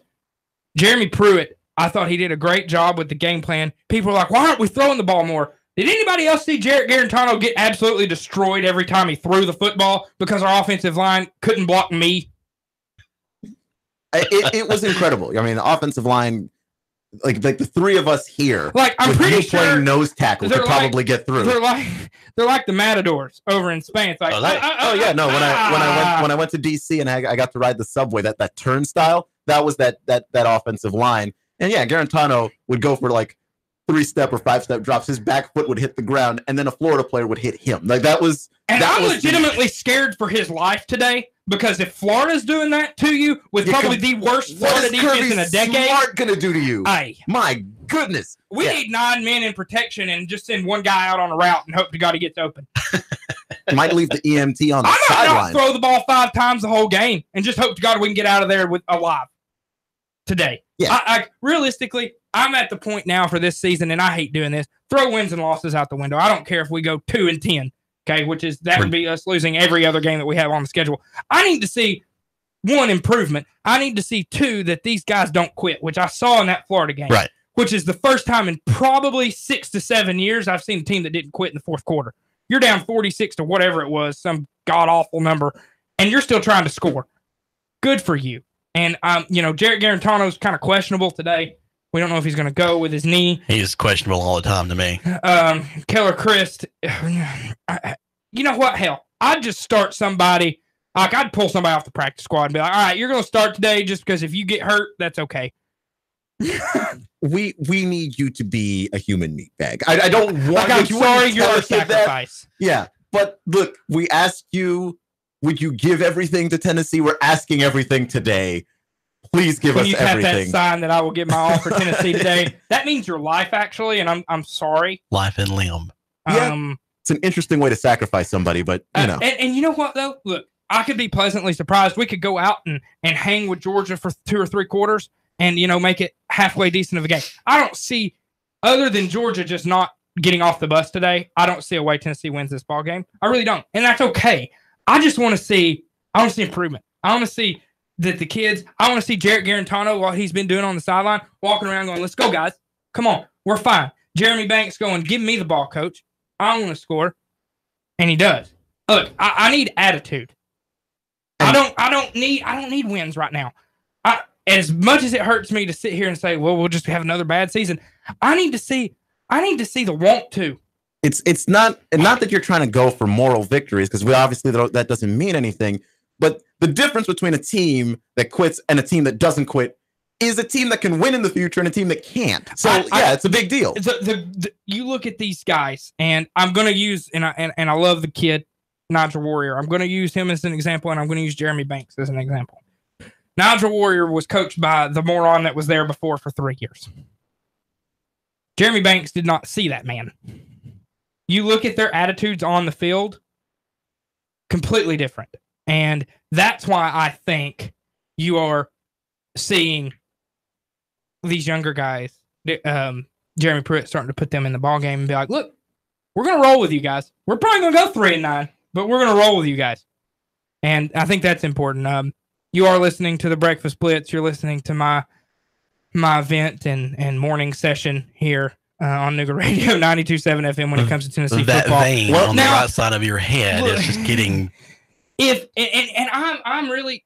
[SPEAKER 4] Jeremy Pruitt, I thought he did a great job with the game plan. People are like, why aren't we throwing the ball more? Did anybody else see Jarrett Garantano get absolutely destroyed every time he threw the football because our offensive line couldn't block me?
[SPEAKER 6] It was incredible. I mean, the offensive line, like the three of us here,
[SPEAKER 4] like I'm pretty sure
[SPEAKER 6] playing nose tackle could probably get through.
[SPEAKER 4] They're like the Matadors over in Spain. It's like,
[SPEAKER 6] when I went to DC and I got to ride the subway, that turnstile, that was that offensive line, and yeah, Garantano would go for like 3-step or 5-step drops. His back foot would hit the ground, and then a Florida player would hit him. Like that was.
[SPEAKER 4] And I'm legitimately scared for his life today because if Florida's doing that to you with probably the worst Florida defense in a decade,
[SPEAKER 6] Smart gonna do to you? My goodness,
[SPEAKER 4] we need 9 men in protection and just send one guy out on a route and hope to God he gets open.
[SPEAKER 6] Might leave the EMT on the sideline.
[SPEAKER 4] I might not throw the ball 5 times the whole game and just hope to God we can get out of there alive today. Yeah, realistically, I'm at the point now for this season, and I hate doing this. Throw wins and losses out the window. I don't care if we go 2-10, okay, that would be us losing every other game that we have on the schedule. I need to see 1, improvement. I need to see 2, that these guys don't quit, which I saw in that Florida game,
[SPEAKER 5] right?
[SPEAKER 4] Which is the first time in probably 6 to 7 years I've seen a team that didn't quit in the fourth quarter. You're down 46 to whatever it was, some god-awful number, and you're still trying to score. Good for you. And, Jarrett Garantano's kind of questionable today. We don't know if he's going to go with his knee.
[SPEAKER 5] He's questionable all the time to me.
[SPEAKER 4] Keller Christ, you know what? Hell, I'd just start somebody. Like, I'd pull somebody off the practice squad and be like, all right, you're going to start today just because if you get hurt, that's okay.
[SPEAKER 6] We need you to be a human meat bag. I don't want.
[SPEAKER 4] I'm sorry, you're a sacrifice.
[SPEAKER 6] Yeah, but look, we asked you, would you give everything to Tennessee? We're asking everything today. Please give us everything. When you have that
[SPEAKER 4] sign that I will give my all for Tennessee today, that means your life, actually, and I'm sorry.
[SPEAKER 5] Life and limb.
[SPEAKER 6] Yeah, it's an interesting way to sacrifice somebody, but you know.
[SPEAKER 4] And you know what though? Look, I could be pleasantly surprised. We could go out and hang with Georgia for 2 or 3 quarters and make it halfway decent of a game. I don't see, other than Georgia just not getting off the bus today, I don't see a way Tennessee wins this ball game. I really don't, and that's okay. I just want to see. I want to see improvement. I want to see that the kids. I want to see Jarrett Garantano, what he's been doing on the sideline, walking around going, "Let's go, guys! Come on, we're fine." Jeremy Banks going, "Give me the ball, coach. I want to score," and he does. Look, I need attitude. I don't need wins right now. As much as it hurts me to sit here and say, "Well, we'll just have another bad season," I need to see the want to.
[SPEAKER 6] It's not that you're trying to go for moral victories, because we obviously that doesn't mean anything. But the difference between a team that quits and a team that doesn't quit is a team that can win in the future and a team that can't. So it's a big deal.
[SPEAKER 4] You look at these guys, and I'm going to use and I love the kid Nigel Warrior. I'm going to use him as an example, and I'm going to use Jeremy Banks as an example. Nigel Warrior was coached by the moron that was there before for 3 years. Jeremy Banks did not see that man. You look at their attitudes on the field, completely different. And that's why I think you are seeing these younger guys, Jeremy Pruitt, starting to put them in the ball game and be like, look, we're going to roll with you guys. We're probably going to go 3-9, but we're going to roll with you guys. And I think that's important. You are listening to the Breakfast Blitz. You're listening to my event and morning session here on Nougat Radio 92.7 FM when it comes to Tennessee
[SPEAKER 5] that
[SPEAKER 4] football.
[SPEAKER 5] Vein on the right side of your head is just getting.
[SPEAKER 4] I'm really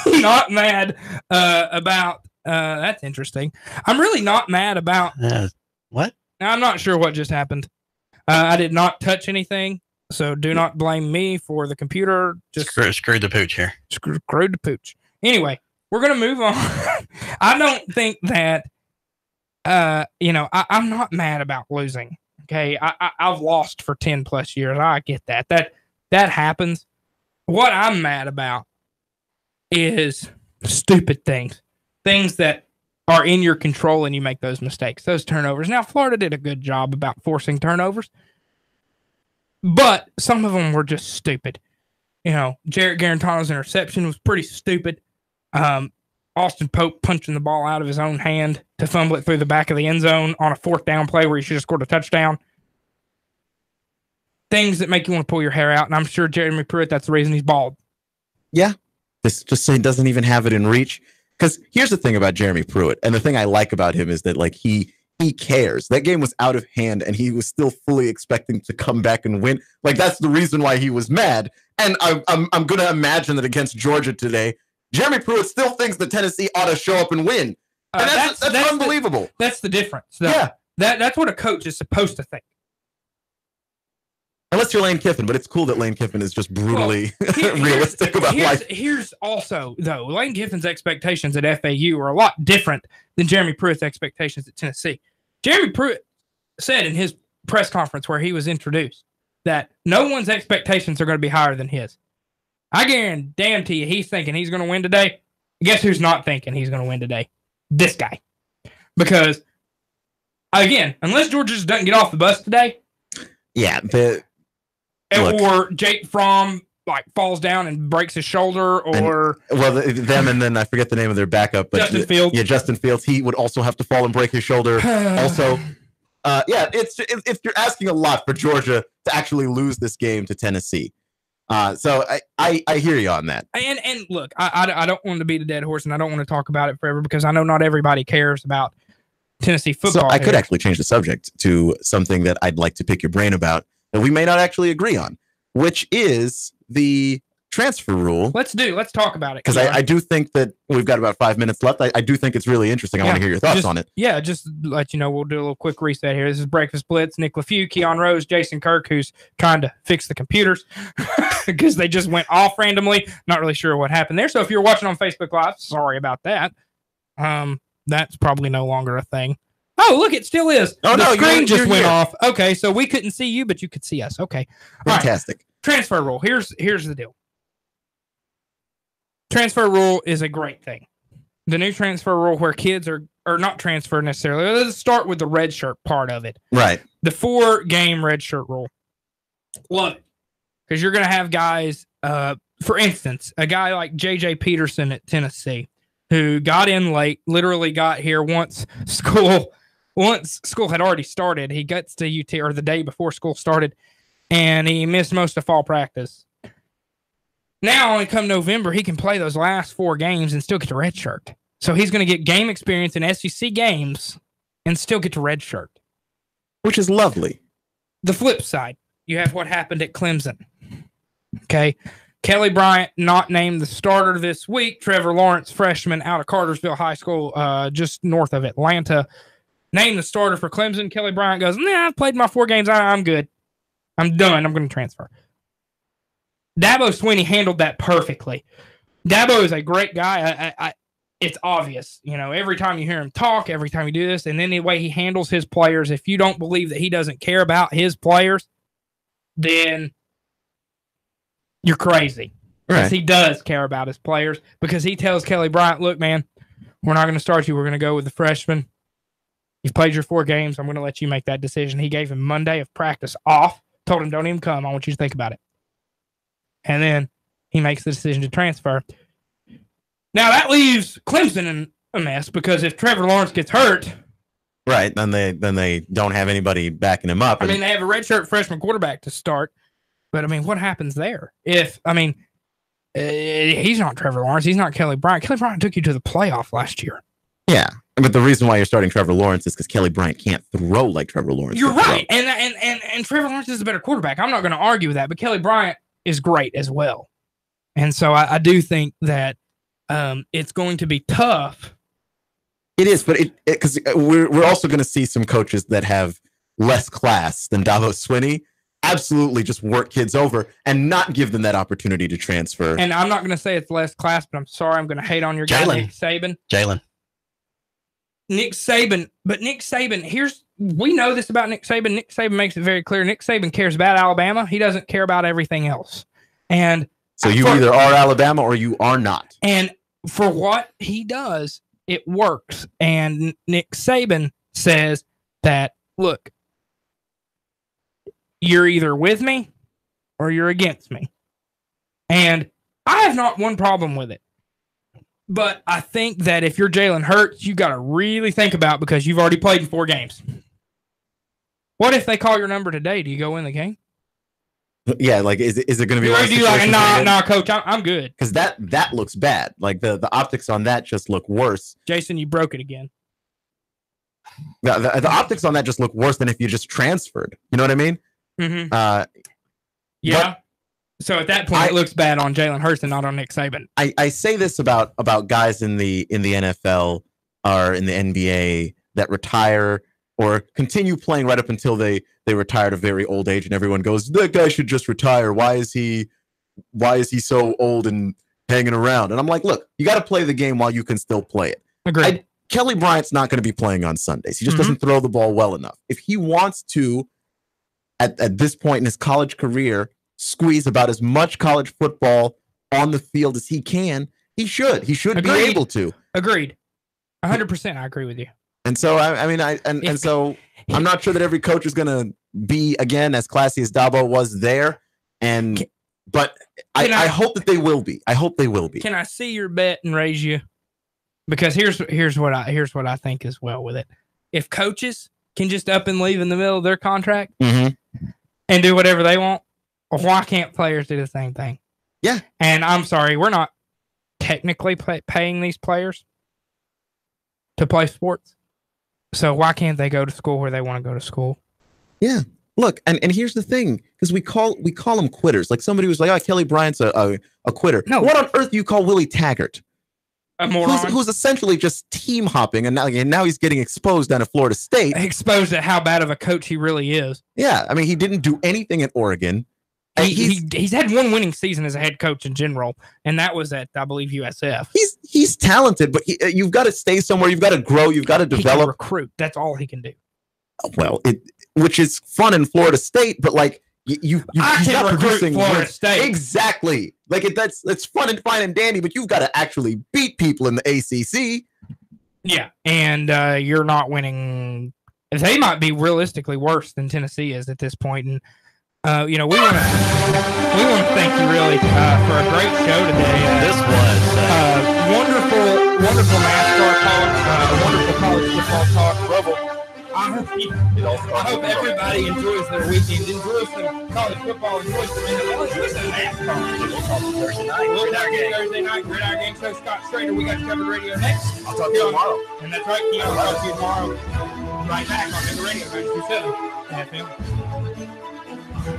[SPEAKER 4] not mad about. That's interesting. I'm really not mad about
[SPEAKER 5] what.
[SPEAKER 4] Now, I'm not sure what just happened. I did not touch anything, so do not blame me for the computer. Just
[SPEAKER 5] screwed the pooch here.
[SPEAKER 4] Screwed the pooch. Anyway, we're gonna move on. I don't think that. I'm not mad about losing. Okay, I've lost for 10 plus years. I get that. That happens. What I'm mad about is stupid things that are in your control, and you make those mistakes, those turnovers. Now, Florida did a good job about forcing turnovers, but some of them were just stupid. Jarrett Garantano's interception was pretty stupid. Austin Pope punching the ball out of his own hand to fumble it through the back of the end zone on a 4th down play where he should have scored a touchdown. Things that make you want to pull your hair out, and I'm sure Jeremy Pruitt, that's the reason he's bald.
[SPEAKER 6] Yeah. Just so he doesn't even have it in reach. Because here's the thing about Jeremy Pruitt, and the thing I like about him is that he cares. That game was out of hand, and he was still fully expecting to come back and win. That's the reason why he was mad. And I'm going to imagine that against Georgia today, Jeremy Pruitt still thinks that Tennessee ought to show up and win. And that's unbelievable.
[SPEAKER 4] That's the difference.
[SPEAKER 6] Yeah.
[SPEAKER 4] That's what a coach is supposed to think.
[SPEAKER 6] Unless you're Lane Kiffin, but it's cool that Lane Kiffin is just brutally realistic about life.
[SPEAKER 4] Here's also, though, Lane Kiffin's expectations at FAU are a lot different than Jeremy Pruitt's expectations at Tennessee. Jeremy Pruitt said in his press conference where he was introduced that no one's expectations are going to be higher than his. I guarantee you he's thinking he's going to win today. Guess who's not thinking he's going to win today? This guy. Because, again, unless Georgia just doesn't get off the bus today.
[SPEAKER 6] Yeah.
[SPEAKER 4] Or Jake Fromm falls down and breaks his shoulder, or
[SPEAKER 6] them, and then I forget the name of their backup, but
[SPEAKER 4] Justin Fields.
[SPEAKER 6] Yeah, Justin Fields. He would also have to fall and break his shoulder. Also, it's you're asking a lot for Georgia to actually lose this game to Tennessee. So I hear you on that.
[SPEAKER 4] And look, I don't want to beat a dead horse, and I don't want to talk about it forever because I know not everybody cares about Tennessee football.
[SPEAKER 6] So I could actually change the subject to something that I'd like to pick your brain about that we may not actually agree on, which is the transfer rule.
[SPEAKER 4] Let's talk about it.
[SPEAKER 6] Because I do think that we've got about 5 minutes left. I do think it's really interesting. I want to hear your thoughts on it.
[SPEAKER 4] Yeah, just let you know, we'll do a little quick reset here. This is Breakfast Blitz. Nick LaFew, Keon Rose, Jason Kirk, who's trying to fix the computers because they just went off randomly. Not really sure what happened there. So if you're watching on Facebook Live, sorry about that. That's probably no longer a thing. Oh, look, it still is.
[SPEAKER 6] Oh,
[SPEAKER 4] the screen just
[SPEAKER 6] you're
[SPEAKER 4] went
[SPEAKER 6] here.
[SPEAKER 4] off. Okay, so we couldn't see you, but you could see us. Okay.
[SPEAKER 6] Fantastic.
[SPEAKER 4] Right. Transfer rule. Here's the deal. Transfer rule is a great thing. The new transfer rule where kids are not transferred necessarily. Let's start with the red shirt part of it.
[SPEAKER 6] Right.
[SPEAKER 4] The 4-game red shirt rule. Love it. Because you're going to have guys, for instance, a guy like J.J. Peterson at Tennessee, who got in late, literally got here once school had already started. He gets to UT, or the day before school started, and he missed most of fall practice. Now, only come November, he can play those last 4 games and still get to redshirt. So he's going to get game experience in SEC games and still get to redshirt.
[SPEAKER 6] Which is lovely.
[SPEAKER 4] The flip side, you have what happened at Clemson. Okay. Kelly Bryant not named the starter this week. Trevor Lawrence, freshman out of Cartersville High School, just north of Atlanta, named the starter for Clemson. Kelly Bryant goes, I've played my 4 games. I'm good. I'm done. I'm going to transfer. Dabo Swinney handled that perfectly. Dabo is a great guy. It's obvious. Every time you hear him talk, every time you do this, and then the way he handles his players, if you don't believe that he doesn't care about his players, then you're crazy. Because he does care about his players, because he tells Kelly Bryant, look, man, we're not going to start you. We're going to go with the freshman. You've played your 4 games. I'm going to let you make that decision. He gave him Monday of practice off, told him, don't even come. I want you to think about it. And then he makes the decision to transfer. Now, that leaves Clemson in a mess because if Trevor Lawrence gets hurt...
[SPEAKER 6] Right, then they don't have anybody backing him up.
[SPEAKER 4] I mean, they have a redshirt freshman quarterback to start, but, I mean, what happens there? He's not Trevor Lawrence. He's not Kelly Bryant. Kelly Bryant took you to the playoff last year.
[SPEAKER 6] Yeah, but the reason why you're starting Trevor Lawrence is because Kelly Bryant can't throw like Trevor Lawrence.
[SPEAKER 4] You're right, and Trevor Lawrence is a better quarterback. I'm not going to argue with that, but Kelly Bryant is great as well. And so I do think that it's going to be tough.
[SPEAKER 6] It is, but because we're also going to see some coaches that have less class than Davos Swinney absolutely just work kids over and not give them that opportunity to transfer.
[SPEAKER 4] And I'm not going to say it's less class, but I'm sorry, I'm going to hate on your guy, Nick Saban. Nick Saban, we know this about Nick Saban. Nick Saban makes it very clear. Nick Saban cares about Alabama. He doesn't care about everything else. And
[SPEAKER 6] so you either are Alabama or you are not.
[SPEAKER 4] And for what he does, it works. And Nick Saban says that, look, you're either with me or you're against me. And I have not one problem with it. But I think that if you're Jalen Hurts, you got to really think about, because you've already played in 4 games. What if they call your number today? Do you go win the game?
[SPEAKER 6] Yeah, like is it going to be?
[SPEAKER 4] Do like nah, coach, I'm good.
[SPEAKER 6] Because that looks bad. Like the optics on that just look worse.
[SPEAKER 4] Jason, you broke it again.
[SPEAKER 6] The optics on that just look worse than if you just transferred. You know what I mean?
[SPEAKER 4] Mm-hmm. Yeah. So at that point, it looks bad on Jalen Hurts and not on Nick Saban.
[SPEAKER 6] I say this about guys in the NFL or in the NBA that retire or continue playing right up until they retire at a very old age, and everyone goes, that guy should just retire. Why is he so old and hanging around? And I'm like, look, you got to play the game while you can still play it.
[SPEAKER 4] Agreed.
[SPEAKER 6] Kelly Bryant's not going to be playing on Sundays. He just doesn't throw the ball well enough. If he wants to, at this point in his college career, squeeze about as much college football on the field as he can, he should. He should be able to.
[SPEAKER 4] Agreed. 100%. I agree with you.
[SPEAKER 6] And so so I'm not sure that every coach is going to be again as classy as Dabo was there, but I hope that they will be. I hope they will be.
[SPEAKER 4] Can I see your bet and raise you? Because here's what I think as well with it. If coaches can just up and leave in the middle of their contract and do whatever they want, why can't players do the same thing?
[SPEAKER 6] Yeah.
[SPEAKER 4] And I'm sorry, we're not technically paying these players to play sports. So why can't they go to school where they want to go to school?
[SPEAKER 6] Yeah. Look, and here's the thing, because we call them quitters. Like somebody was like, "Oh, Kelly Bryant's a quitter." No. What on earth do you call Willie Taggart?
[SPEAKER 4] A moron.
[SPEAKER 6] Who's essentially just team hopping, and now he's getting exposed down at Florida State.
[SPEAKER 4] Exposed at how bad of a coach he really is.
[SPEAKER 6] Yeah, I mean, he didn't do anything at Oregon.
[SPEAKER 4] He's had one winning season as a head coach in general, and that was at, I believe, USF.
[SPEAKER 6] He's talented, but you've got to stay somewhere. You've got to grow. You've got to develop.
[SPEAKER 4] He can recruit. That's all he can do.
[SPEAKER 6] Well, which is fun in Florida State, but like you
[SPEAKER 4] can recruit Florida State.
[SPEAKER 6] Exactly. Like that's fun and fine and dandy, but you've got to actually beat people in the ACC.
[SPEAKER 4] Yeah, and you're not winning. They might be realistically worse than Tennessee is at this point, and. We want to thank you really for a great show today.
[SPEAKER 5] This was
[SPEAKER 4] wonderful NASCAR talk, wonderful college football talk. I hope everybody enjoys their weekend, enjoys some college football, enjoys some NFL, enjoys some NASCAR. We'll talk Thursday night, Gridiron Gang Show. Scott Schrader, we got you covered radio next.
[SPEAKER 6] I'll talk to you tomorrow.
[SPEAKER 4] And that's right, Keon, I'll talk to you tomorrow. Right back on the radio, 92.7 FM.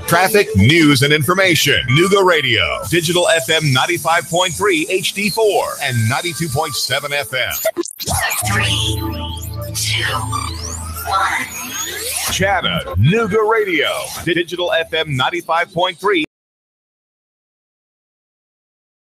[SPEAKER 7] Traffic, news, and information. Nuga Radio. Digital FM 95.3 HD4 and 92.7 FM.
[SPEAKER 27] 3, 2, 1.
[SPEAKER 7] Chatter, Nuga Radio. Digital FM 95.3